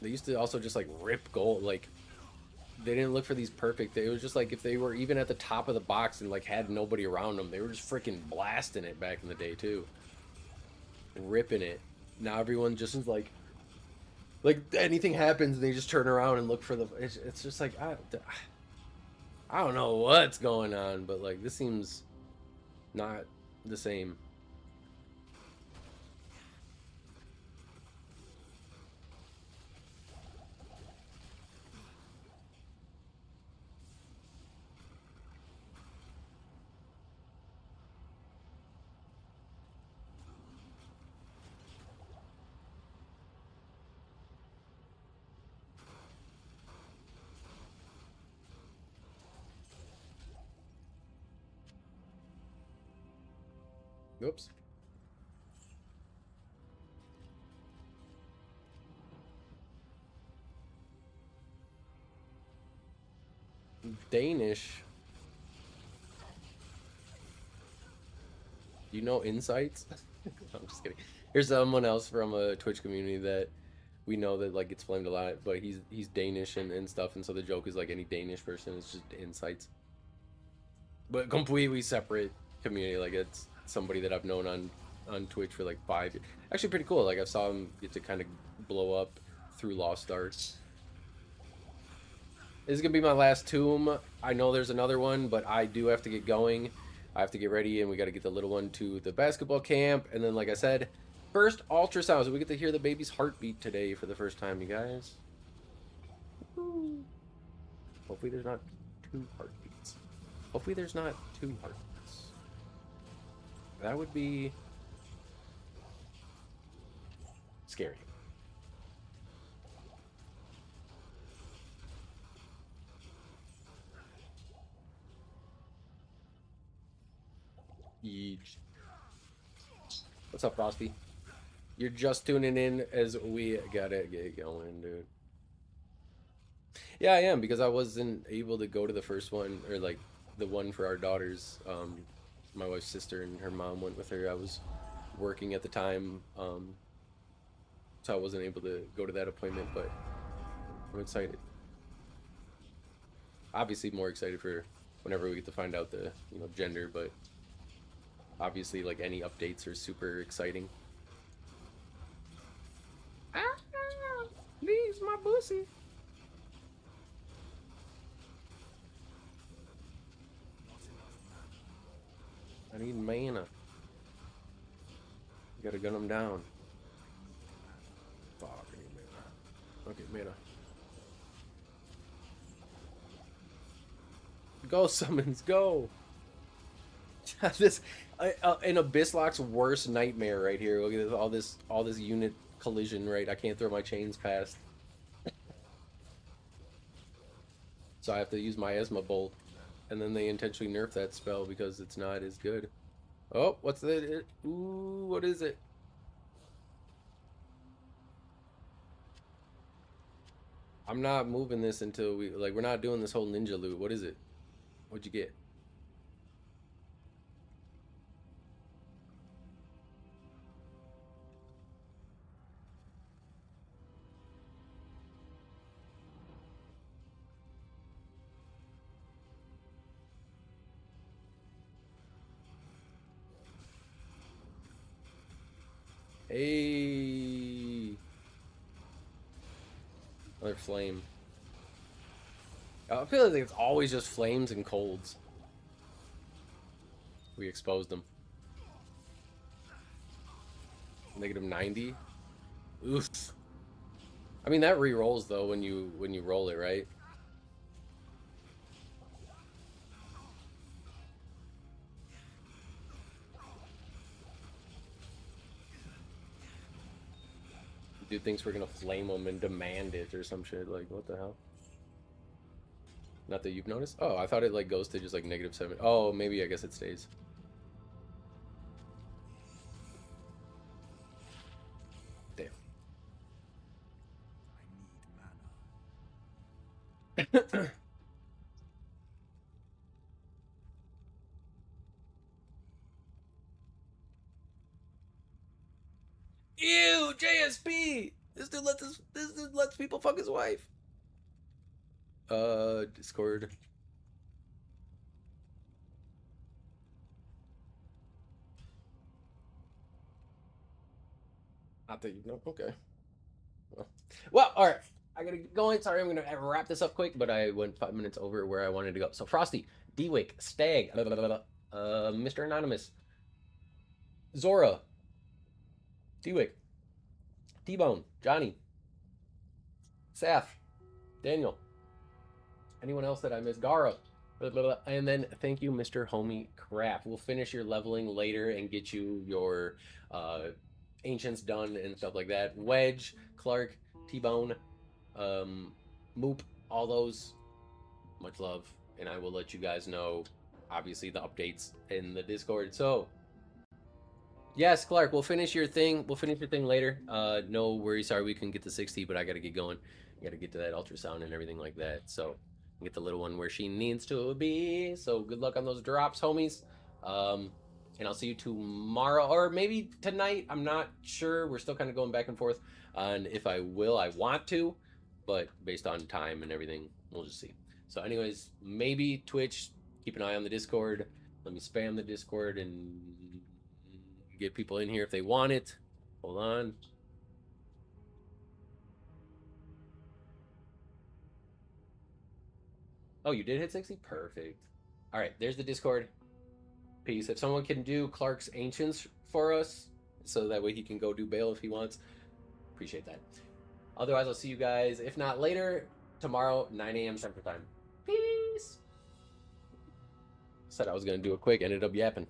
They used to also just like rip goal, like they didn't look for these perfect. It was just like if they were even at the top of the box and like had nobody around them, they were just freaking blasting it back in the day too, ripping it. Now everyone just is like anything happens, they just turn around and look for the. It's just like I don't know what's going on, but like this seems not the same. Oops. Danish. You know insights? I'm just kidding. Here's someone else from a Twitch community that we know that like gets flamed a lot, but he's Danish and stuff, and so the joke is like any Danish person is just insights. but completely separate community. Like it's somebody that I've known on Twitch for like 5 years. Actually, pretty cool. Like I saw him get to kind of blow up through Lost Arts. This is gonna be my last tomb. I know there's another one, but I do have to get going. I have to get ready, and we got to get the little one to the basketball camp. And then, like I said, first ultrasound. So we get to hear the baby's heartbeat today for the first time, you guys. Woo. Hopefully there's not 2 heartbeats. Hopefully there's not 2 heartbeats. That would be scary. Yeesh. What's up, Frosty? You're just tuning in as we gotta get going, dude. Yeah, I am, because I wasn't able to go to the first one, or like the one for our daughters. My wife's sister and her mom went with her. I was working at the time, so I wasn't able to go to that appointment, but I'm excited. Obviously more excited for whenever we get to find out the, you know, gender, but obviously, like, any updates are super exciting. Ah, leaves my pussy. I need mana. You gotta gun them down. Fuck, I need mana. Okay, mana. Go, summons, go! This in Abysslock's worst nightmare right here. Look at this, all this unit collision, right? I can't throw my chains past. So I have to use my Esma bolt, and then they intentionally nerf that spell because it's not as good. Oh, what's that? Ooh, what is it? I'm not moving this until we're not doing this whole ninja loot. What is it? What'd you get? Hey, another flame. I feel like it's always just flames and colds. We exposed them. Negative 90. Oof. I mean, that re-rolls though when you roll it, right? Dude thinks we're gonna flame them and demand it or some shit. Like, what the hell? Not that you've noticed? Oh, I thought it like goes to just like -7. Oh, maybe I guess it stays. Damn. I need mana. Ew, JSP! This dude lets people fuck his wife. Discord. Not that you know. Okay. Well, all right. I gotta get going. Sorry, I'm gonna wrap this up quick, but I went 5 minutes over where I wanted to go. So Frosty, Dwick, Stag, Mr. Anonymous, Zora, Dwick, T-Bone, Johnny, Saf, Daniel. Anyone else that I missed? Gara. And then thank you, Mr. Homie Craft. We'll finish your leveling later and get you your ancients done and stuff like that. Wedge, Clark, T-Bone, Moop, all those. Much love. And I will let you guys know, obviously, the updates in the Discord. So, yes, Clark, we'll finish your thing. We'll finish your thing later. No worries. Sorry we couldn't get to 60, but I got to get going. I got to get to that ultrasound and everything like that. So, get the little one where she needs to be. So good luck on those drops, homies. And I'll see you tomorrow or maybe tonight. I'm not sure. We're still kind of going back and forth on if I want to, but based on time and everything, we'll just see. So anyways, maybe Twitch keep an eye on the Discord. Let me spam the Discord and get people in here if they want it. Hold on. Oh, you did hit 60? Perfect. All right, there's the Discord. Peace. If someone can do Clark's Ancients for us, so that way he can go do bail if he wants, appreciate that. Otherwise, I'll see you guys, if not later, tomorrow, 9 a.m. Central Time. Peace. Said I was going to do it quick, ended up yapping.